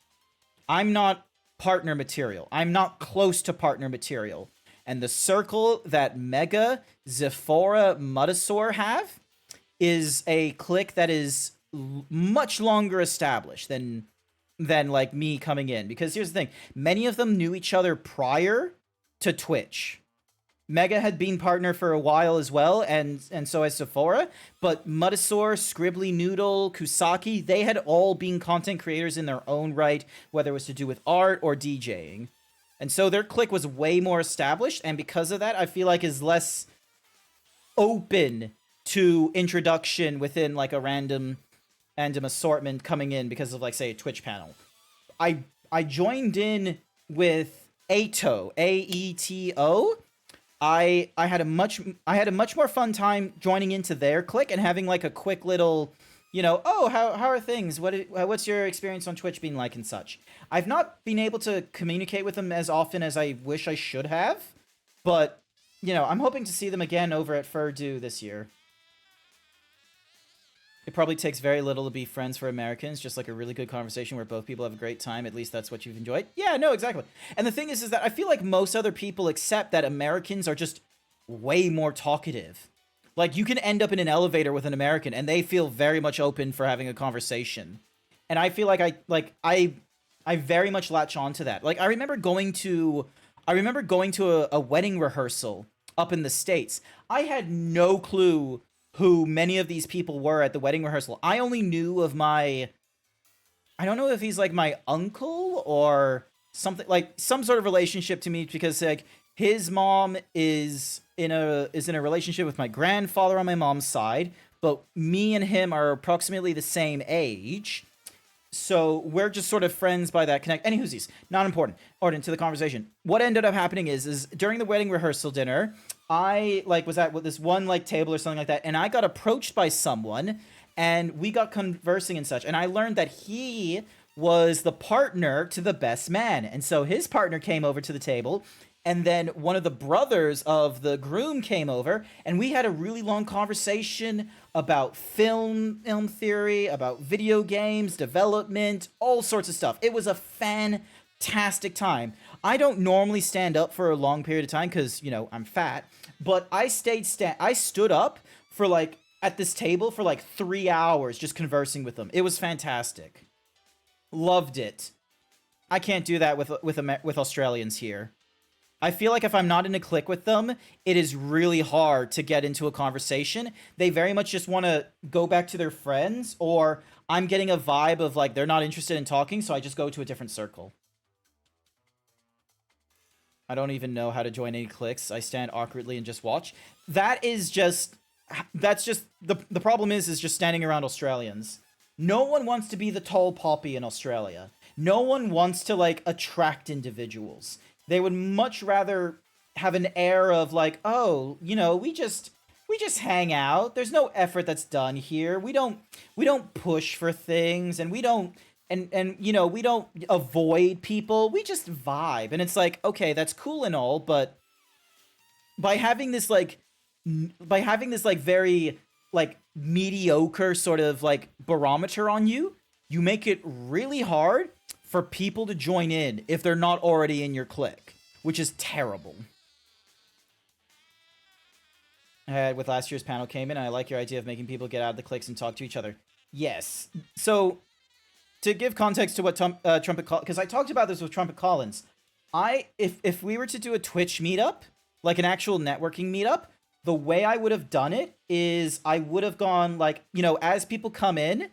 I'm not partner material. I'm not close to partner material. And the circle that Mega, Zephora, Muddasaur have is a clique that is much longer established than like me coming in. Because here's the thing. Many of them knew each other prior to Twitch. Mega had been partner for a while as well, and so has Sephora, but Muddasaur, Scribbly Noodle, Kusaki, they had all been content creators in their own right, whether it was to do with art or DJing. And so their clique was way more established, and because of that, I feel like is less open to introduction within like a random assortment coming in because of, like, say, a Twitch panel. I joined in with Aeto, Aeto. I had a much more fun time joining into their clique and having like a quick little, you know, oh, how are things? What's your experience on Twitch been like and such? I've not been able to communicate with them as often as I wish I should have, but, you know, I'm hoping to see them again over at Furdu this year. It probably takes very little to be friends for Americans, just like a really good conversation where both people have a great time. At least that's what you've enjoyed. Yeah, no, exactly. And the thing is that I feel like most other people accept that Americans are just way more talkative. Like, you can end up in an elevator with an American and they feel very much open for having a conversation. And I feel like I very much latch on to that. Like, I remember going to a wedding rehearsal up in the States. I had no clue who many of these people were at the wedding rehearsal. I only knew of I don't know if he's like my uncle or something, like some sort of relationship to me, because like his mom is in a relationship with my grandfather on my mom's side, but me and him are approximately the same age. So we're just sort of friends by that connect. Anywho's, not important. Or into the conversation. What ended up happening is during the wedding rehearsal dinner, I like was at this one like table or something like that, and I got approached by someone, and we got conversing and such, and I learned that he was the partner to the best man, and so his partner came over to the table, and then one of the brothers of the groom came over, and we had a really long conversation about film theory, about video games, development, all sorts of stuff. It was a fantastic time. I don't normally stand up for a long period of time because, you know, I'm fat, but I stood up for like at this table for like 3 hours just conversing with them. It was fantastic. Loved it. I can't do that with Australians here. I feel like if I'm not in a clique with them, it is really hard to get into a conversation. They very much just want to go back to their friends, or I'm getting a vibe of like they're not interested in talking, so I just go to a different circle. I don't even know how to join any cliques. I stand awkwardly and just watch. That's just the problem is just standing around Australians. No one wants to be the tall poppy in Australia. No one wants to like attract individuals. They would much rather have an air of like, oh, you know, we just hang out. There's no effort that's done here. We don't push for things, and we don't you know, we don't avoid people. We just vibe. And it's like, okay, that's cool and all, but by having this very like mediocre sort of like barometer on you, you make it really hard for people to join in if they're not already in your clique, which is terrible. With last year's panel came in, and I like your idea of making people get out of the cliques and talk to each other. Yes. So, to give context to what Trumpet Collins, because I talked about this with Trumpet Collins, if we were to do a Twitch meetup, like an actual networking meetup, the way I would have done it is I would have gone like, you know, as people come in,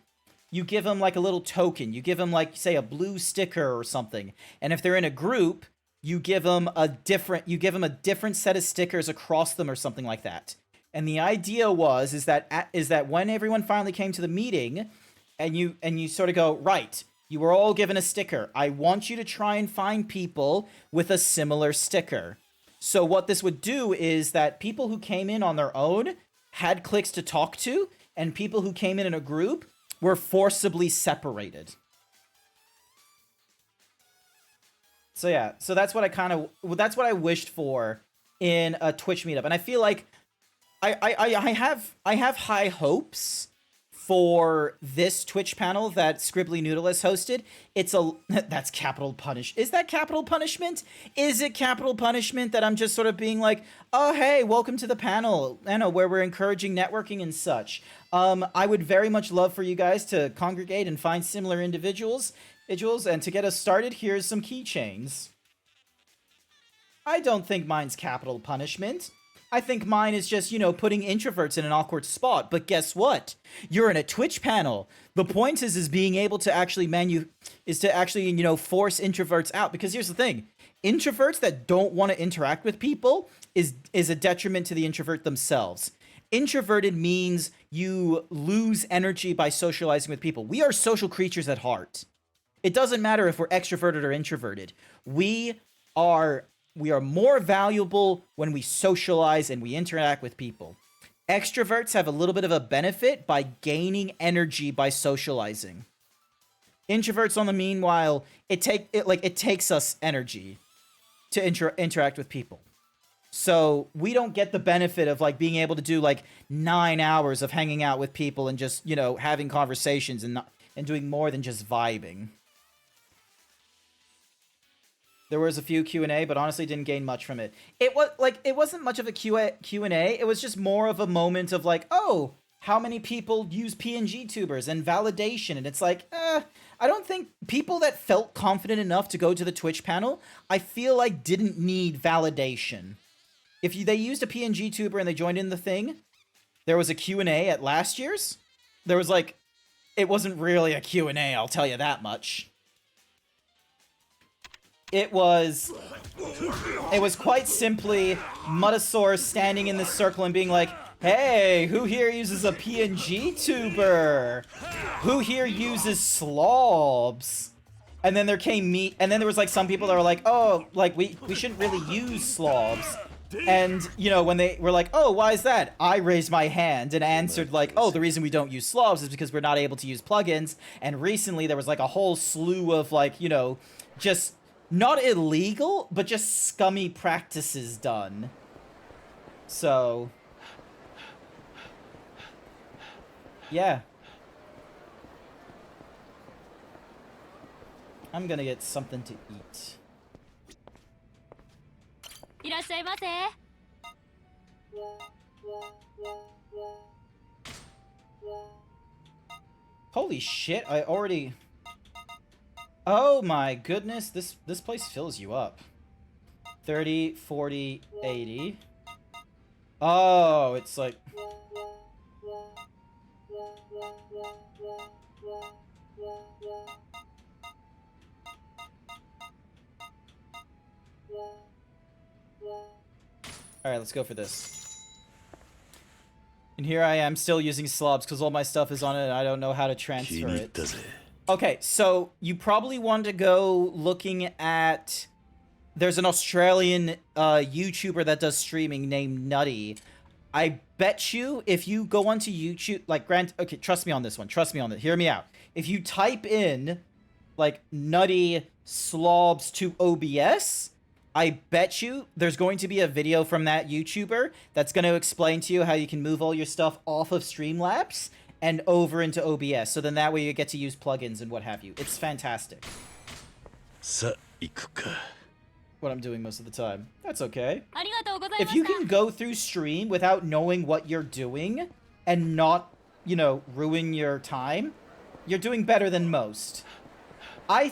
you give them like a little token. You give them like, say, a blue sticker or something. And if they're in a group, you give them a different set of stickers across them or something like that. And the idea is that when everyone finally came to the meeting, and you sort of go, right, You were all given a sticker. I want you to try and find people with a similar sticker. So what this would do is that people who came in on their own had cliques to talk to, and people who came in a group were forcibly separated. So yeah, so that's what that's what I wished for in a Twitch meetup. And I feel like I have high hopes for this Twitch panel that Scribbly Noodle has hosted. It's a that's capital punish. Is that capital punishment? Is it capital punishment that I'm just sort of being like, oh hey, welcome to the panel, I know, where we're encouraging networking and such. I would very much love for you guys to congregate and find similar individuals, and to get us started, here's some keychains. I don't think mine's capital punishment. I think mine is just, you know, putting introverts in an awkward spot. But guess what? You're in a Twitch panel. The point is being able to actually you know, force introverts out. Because here's the thing. Introverts that don't want to interact with people is a detriment to the introvert themselves. Introverted means you lose energy by socializing with people. We are social creatures at heart. It doesn't matter if we're extroverted or introverted. We are more valuable when we socialize and we interact with people. Extroverts have a little bit of a benefit by gaining energy by socializing. Introverts, on the meanwhile, it takes us energy to interact with people. So we don't get the benefit of like being able to do like 9 hours of hanging out with people and just, you know, having conversations and doing more than just vibing. There was a few Q&A, but honestly didn't gain much from it. It wasn't much of a Q&A. It was just more of a moment of like, oh, how many people use PNG tubers and validation? And it's like, I don't think people that felt confident enough to go to the Twitch panel, I feel like didn't need validation. If they used a PNG tuber and they joined in the thing, there was a Q&A at last year's. There was like, it wasn't really a Q&A, I'll tell you that much. It was quite simply Mutasaur standing in this circle and being like, hey, who here uses a PNG tuber? Who here uses slobs? And then there came me, and then there was like some people that were like, oh, like we shouldn't really use slobs. And, you know, when they were like, oh, why is that? I raised my hand and answered like, oh, the reason we don't use slobs is because we're not able to use plugins. And recently there was like a whole slew of like, you know, just not illegal, but just scummy practices done. So, yeah. I'm gonna get something to eat. Holy shit, I already... Oh my goodness, this place fills you up. 30, 40, 80. Oh, it's like... Alright, let's go for this. And here I am still using slobs because all my stuff is on it and I don't know how to transfer it. Okay, so you probably want to go looking at... There's an Australian YouTuber that does streaming named Nutty. I bet you if you go onto YouTube, like okay, trust me on this one. Trust me on it. Hear me out. If you type in like Nutty slobs to OBS, I bet you there's going to be a video from that YouTuber that's going to explain to you how you can move all your stuff off of Streamlabs and over into OBS. So then that way you get to use plugins and what have you. It's fantastic. What I'm doing most of the time. That's okay. If you can go through stream without knowing what you're doing and not, you know, ruin your time, you're doing better than most. I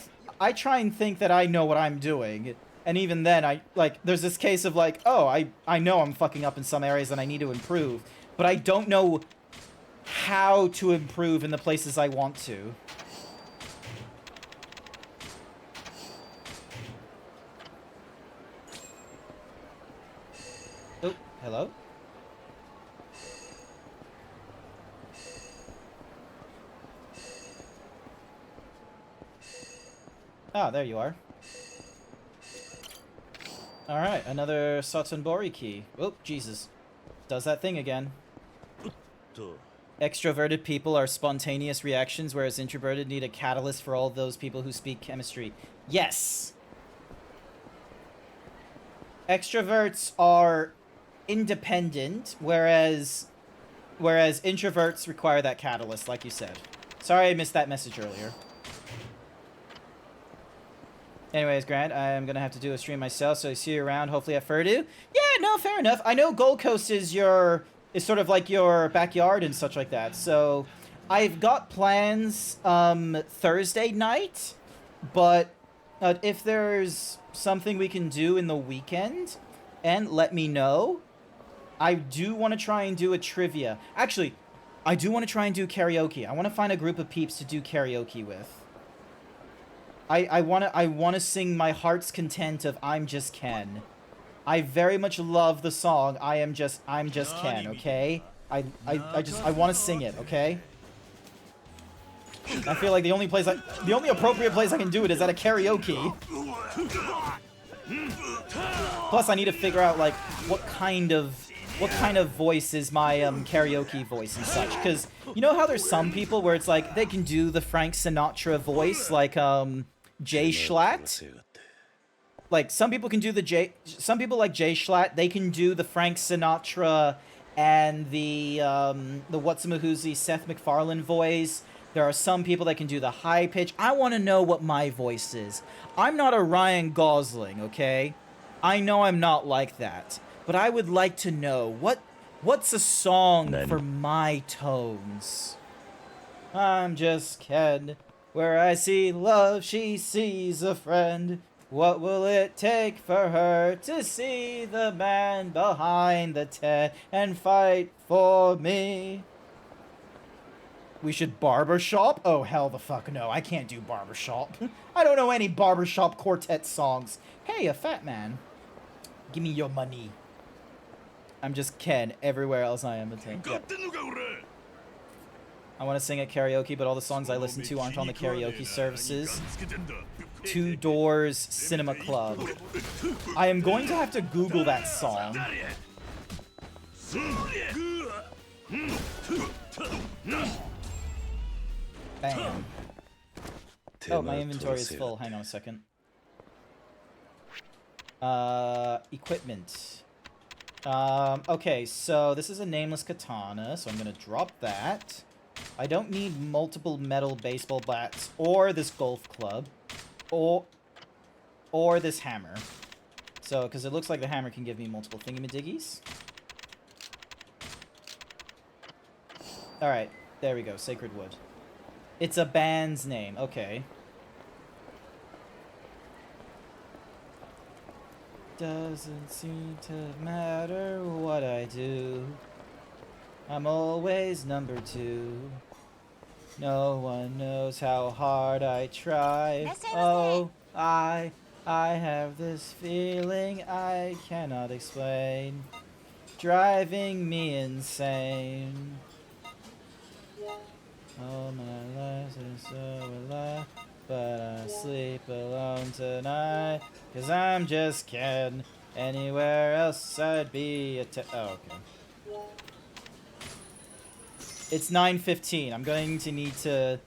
try and think that I know what I'm doing, and even then, there's this case of like, oh, I know I'm fucking up in some areas and I need to improve, but I don't know how to improve in the places I want to. Oh, hello? Ah, there you are. Alright, another Sotenbori key. Oh, Jesus. Does that thing again. Extroverted people are spontaneous reactions, whereas introverted need a catalyst for all those people who speak chemistry. Yes! Extroverts are independent, whereas introverts require that catalyst, like you said. Sorry I missed that message earlier. Anyways, Grant, I'm gonna have to do a stream myself, so I see you around, hopefully at Furdu. Yeah, no, fair enough. I know Gold Coast is sort of like your backyard and such like that, so I've got plans Thursday night, but if there's something we can do in the weekend, and let me know. I do want to try and do a trivia. Actually, I do want to try and do karaoke. I want to find a group of peeps to do karaoke with. I want to sing my heart's content of I'm Just Ken. I very much love the song I'm Just Ken, okay? I want to sing it, okay? I feel like the only appropriate place I can do it is at a karaoke. Plus I need to figure out like what kind of voice is my karaoke voice and such, because you know how there's some people where it's like they can do the Frank Sinatra voice, like Jay Schlatt. Like some people can do some people like Jay Schlatt, they can do the Frank Sinatra and the Whatsamahoozy Seth MacFarlane voice. There are some people that can do the high pitch. I want to know what my voice is. I'm not a Ryan Gosling, okay? I know I'm not like that. But I would like to know what's a song for my tones. I'm just Ken. Where I see love, she sees a friend. What will it take for her to see the man behind the tent and fight for me? We should barbershop? Oh, hell the fuck no. I can't do barbershop. I don't know any barbershop quartet songs. Hey, a fat man. Give me your money. I'm just Ken. Everywhere else I am a tank. Yep. I want to sing at karaoke, but all the songs I listen to aren't on the karaoke services. Two Doors Cinema Club. I am going to have to Google that song. Bam. Oh, my inventory is full. Hang on a second. Equipment. Okay, so this is a nameless katana, so I'm gonna drop that. I don't need multiple metal baseball bats, or this golf club, or this hammer. So, because it looks like the hammer can give me multiple thingamadiggies. Alright, there we go, Sacred Wood. It's a band's name, okay. Doesn't seem to matter what I do. I'm always number 2. No one knows how hard I try. Oh, I have this feeling I cannot explain. Driving me insane. All my life is so alive, but I sleep alone tonight. 'Cause I'm just Ken. Anywhere else I'd be oh, okay. It's 9:15. I'm going to need to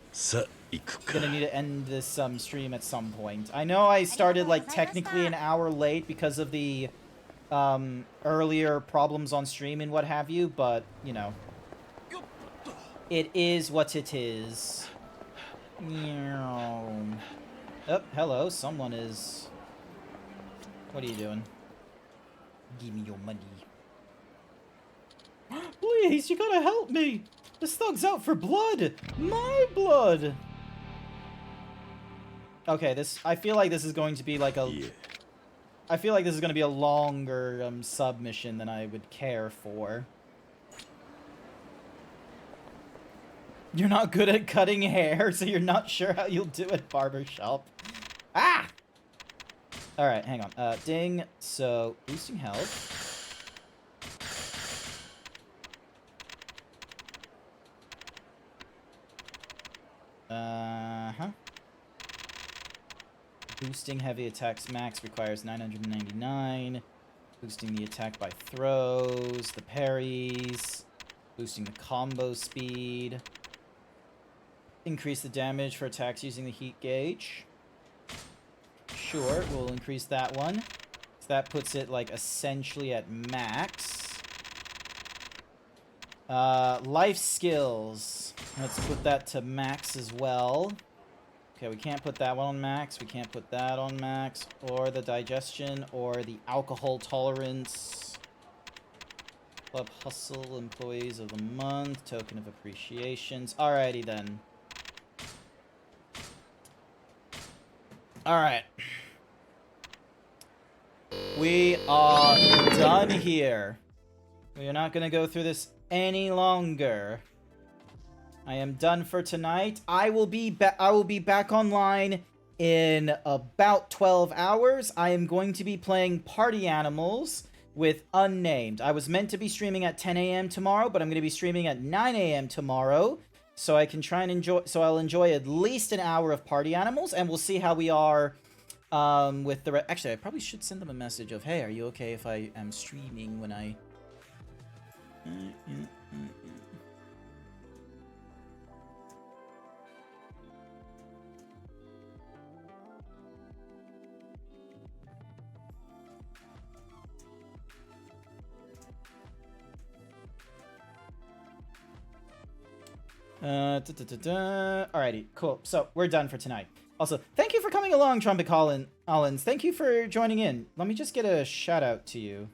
end this stream at some point. I know I started like technically an hour late because of the earlier problems on stream and what have you, but you know, it is what it is. Oh, hello. Someone is. What are you doing? Give me your money. Please, you gotta help me. This thug's out for blood! My blood! Okay, I feel like this is going to be like a... Yeah. I feel like this is going to be a longer submission than I would care for. You're not good at cutting hair, so you're not sure how you'll do at barbershop. Ah! Alright, hang on. Ding. So, boosting health. Uh-huh. Boosting heavy attacks max requires 999. Boosting the attack by throws, the parries, boosting the combo speed. Increase the damage for attacks using the heat gauge. Sure, we'll increase that one. So that puts it, like, essentially at max. Life skills. Let's put that to max as well. Okay, we can't put that one on max. We can't put that on max. Or the digestion, or the alcohol tolerance. Club Hustle, Employees of the Month, Token of Appreciations. Alrighty then. Alright. We are done here. We are not going to go through this any longer. I am done for tonight. I will be back online in about 12 hours. I am going to be playing Party Animals with Unnamed. I was meant to be streaming at 10 a.m. tomorrow, but I'm going to be streaming at 9 a.m. tomorrow. So I can try and enjoy, so I'll enjoy at least an hour of Party Animals, and we'll see how we are with the actually, I probably should send them a message of, hey, are you okay if I am streaming when I... Alrighty, cool. So, we're done for tonight. Also, thank you for coming along, Trumpet Collins. Thank you for joining in. Let me just get a shout out to you.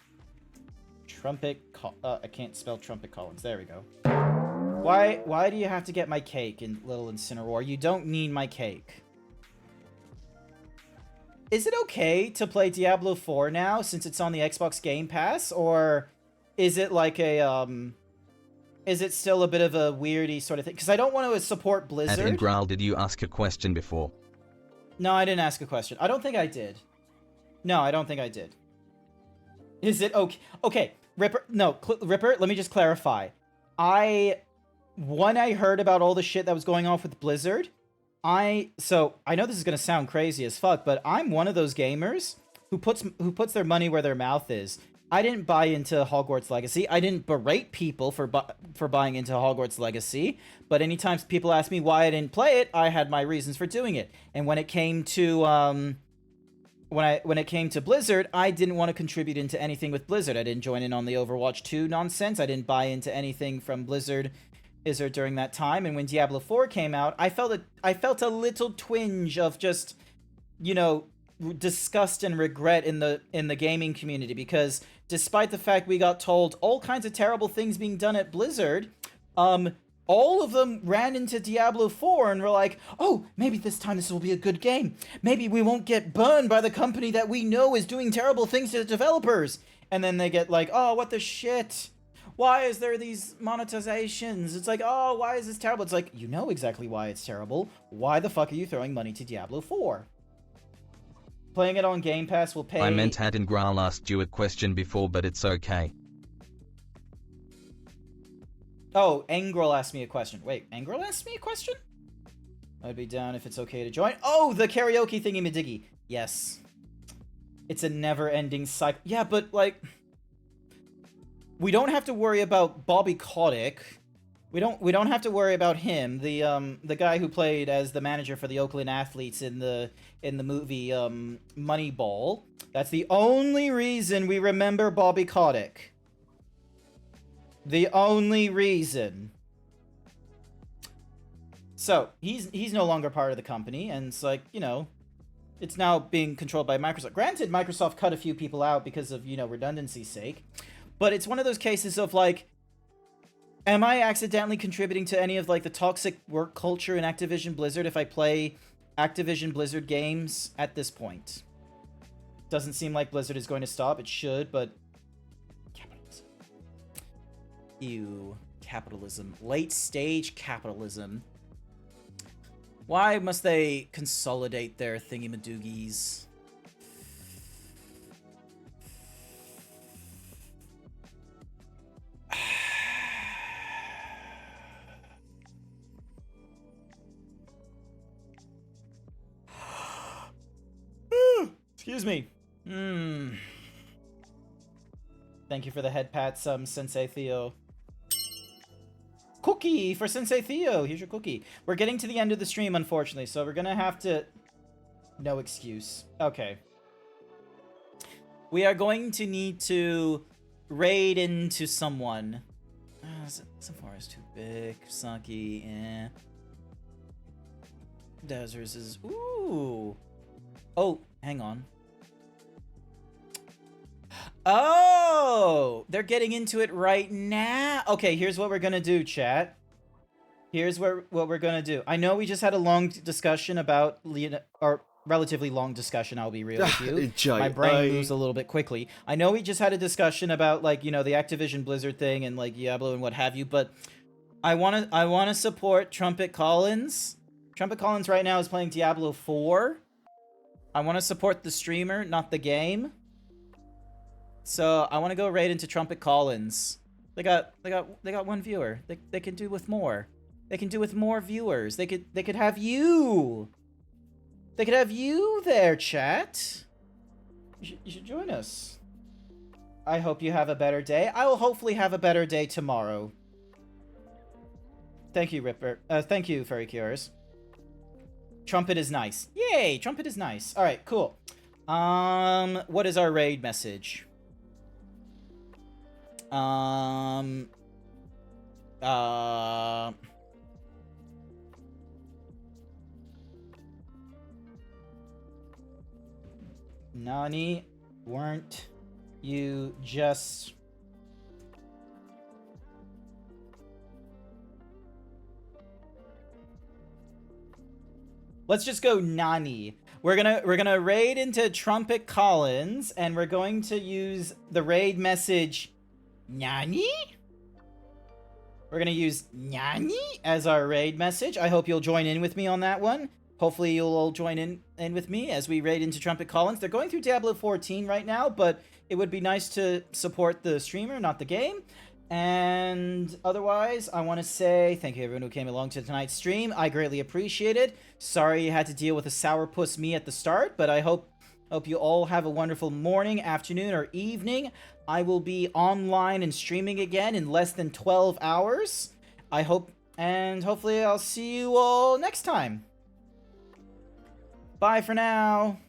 I can't spell Trumpet Collins. There we go. Why do you have to get my cake in Little Incineroar? You don't need my cake. Is it okay to play Diablo 4 now since it's on the Xbox Game Pass, or is it like a is it still a bit of a weirdy sort of thing? Because I don't want to support Blizzard. And Growl, did you ask a question before? No, I didn't ask a question. I don't think I did. No, I don't think I did. Is it okay? Okay, Ripper. No, Ripper. Let me just clarify. When I heard about all the shit that was going on with Blizzard, so I know this is gonna sound crazy as fuck, but I'm one of those gamers who puts their money where their mouth is. I didn't buy into Hogwarts Legacy. I didn't berate people for buying into Hogwarts Legacy. But anytime people ask me why I didn't play it, I had my reasons for doing it. And when it came to when it came to Blizzard, I didn't want to contribute into anything with Blizzard. I didn't join in on the Overwatch 2 nonsense. I didn't buy into anything from Blizzard during that time. And when Diablo 4 came out, I felt a little twinge of just, you know, disgust and regret in the gaming community, because despite the fact we got told all kinds of terrible things being done at Blizzard, all of them ran into Diablo 4 and were like, oh, maybe this time this will be a good game. Maybe we won't get burned by the company that we know is doing terrible things to the developers. And then they get like, oh, what the shit? Why is there these monetizations? It's like, oh, why is this terrible? It's like, you know exactly why it's terrible. Why the fuck are you throwing money to Diablo 4? Playing it on Game Pass will pay... I meant Hadden Growl asked you a question before, but it's okay. Oh, Angrel asked me a question. Wait, Angrel asked me a question? I'd be down if it's okay to join. Oh, the karaoke thingy-majiggy. Yes. It's a never-ending cycle. Yeah, but, like... we don't have to worry about Bobby Kotick. We don't have to worry about him, the guy who played as the manager for the Oakland Athletes in the movie Moneyball. That's the only reason we remember Bobby Kotick. The only reason. So, he's no longer part of the company, and it's like, you know, it's now being controlled by Microsoft. Granted, Microsoft cut a few people out because of, you know, redundancy's sake. But it's one of those cases of, like, am I accidentally contributing to any of, like, the toxic work culture in Activision Blizzard if I play Activision Blizzard games at this point? Doesn't seem like Blizzard is going to stop. It should, but... capitalism. Ew. Capitalism. Late-stage capitalism. Why must they consolidate their thingy-madoogies? Excuse me. Thank you for the head pat, Sensei Theo. Cookie for Sensei Theo. Here's your cookie. We're getting to the end of the stream, unfortunately, so we're gonna have to... No excuse. Okay. We are going to need to raid into someone. Sephora is too big. Saki, eh. Deserts is... Ooh. Oh, hang on. Oh! They're getting into it right now. Okay, here's what we're gonna do, chat. Here's what we're gonna do. I know we just had a long discussion about or relatively long discussion, I'll be real with you. My brain moves a little bit quickly. I know we just had a discussion about, like, you know, the Activision Blizzard thing and, like, Diablo and what have you, but I wanna support Trumpet Collins. Trumpet Collins right now is playing Diablo 4. I wanna support the streamer, not the game. So I want to go raid into Trumpet Collins. They got one viewer. They can do with more. They can do with more viewers. They could have you. They could have you there, chat. You should join us. I hope you have a better day. I will hopefully have a better day tomorrow. Thank you, Ripper. Thank you, Furry Cures. Trumpet is nice. Yay, Trumpet is nice. All right, cool. What is our raid message? Nani, weren't you just... Let's just go Nani. We're gonna raid into Trumpet Collins, and we're going to use the raid message Nani? We're gonna use Nani as our raid message. I hope you'll join in with me on that one. Hopefully you'll all join in with me as we raid into Trumpet Collins. They're going through Diablo 14 right now, but it would be nice to support the streamer, not the game. And otherwise, I want to say thank you everyone who came along to tonight's stream. I greatly appreciate it. Sorry you had to deal with a sourpuss me at the start, but I hope you all have a wonderful morning, afternoon, or evening. I will be online and streaming again in less than 12 hours. I hope, and hopefully I'll see you all next time. Bye for now.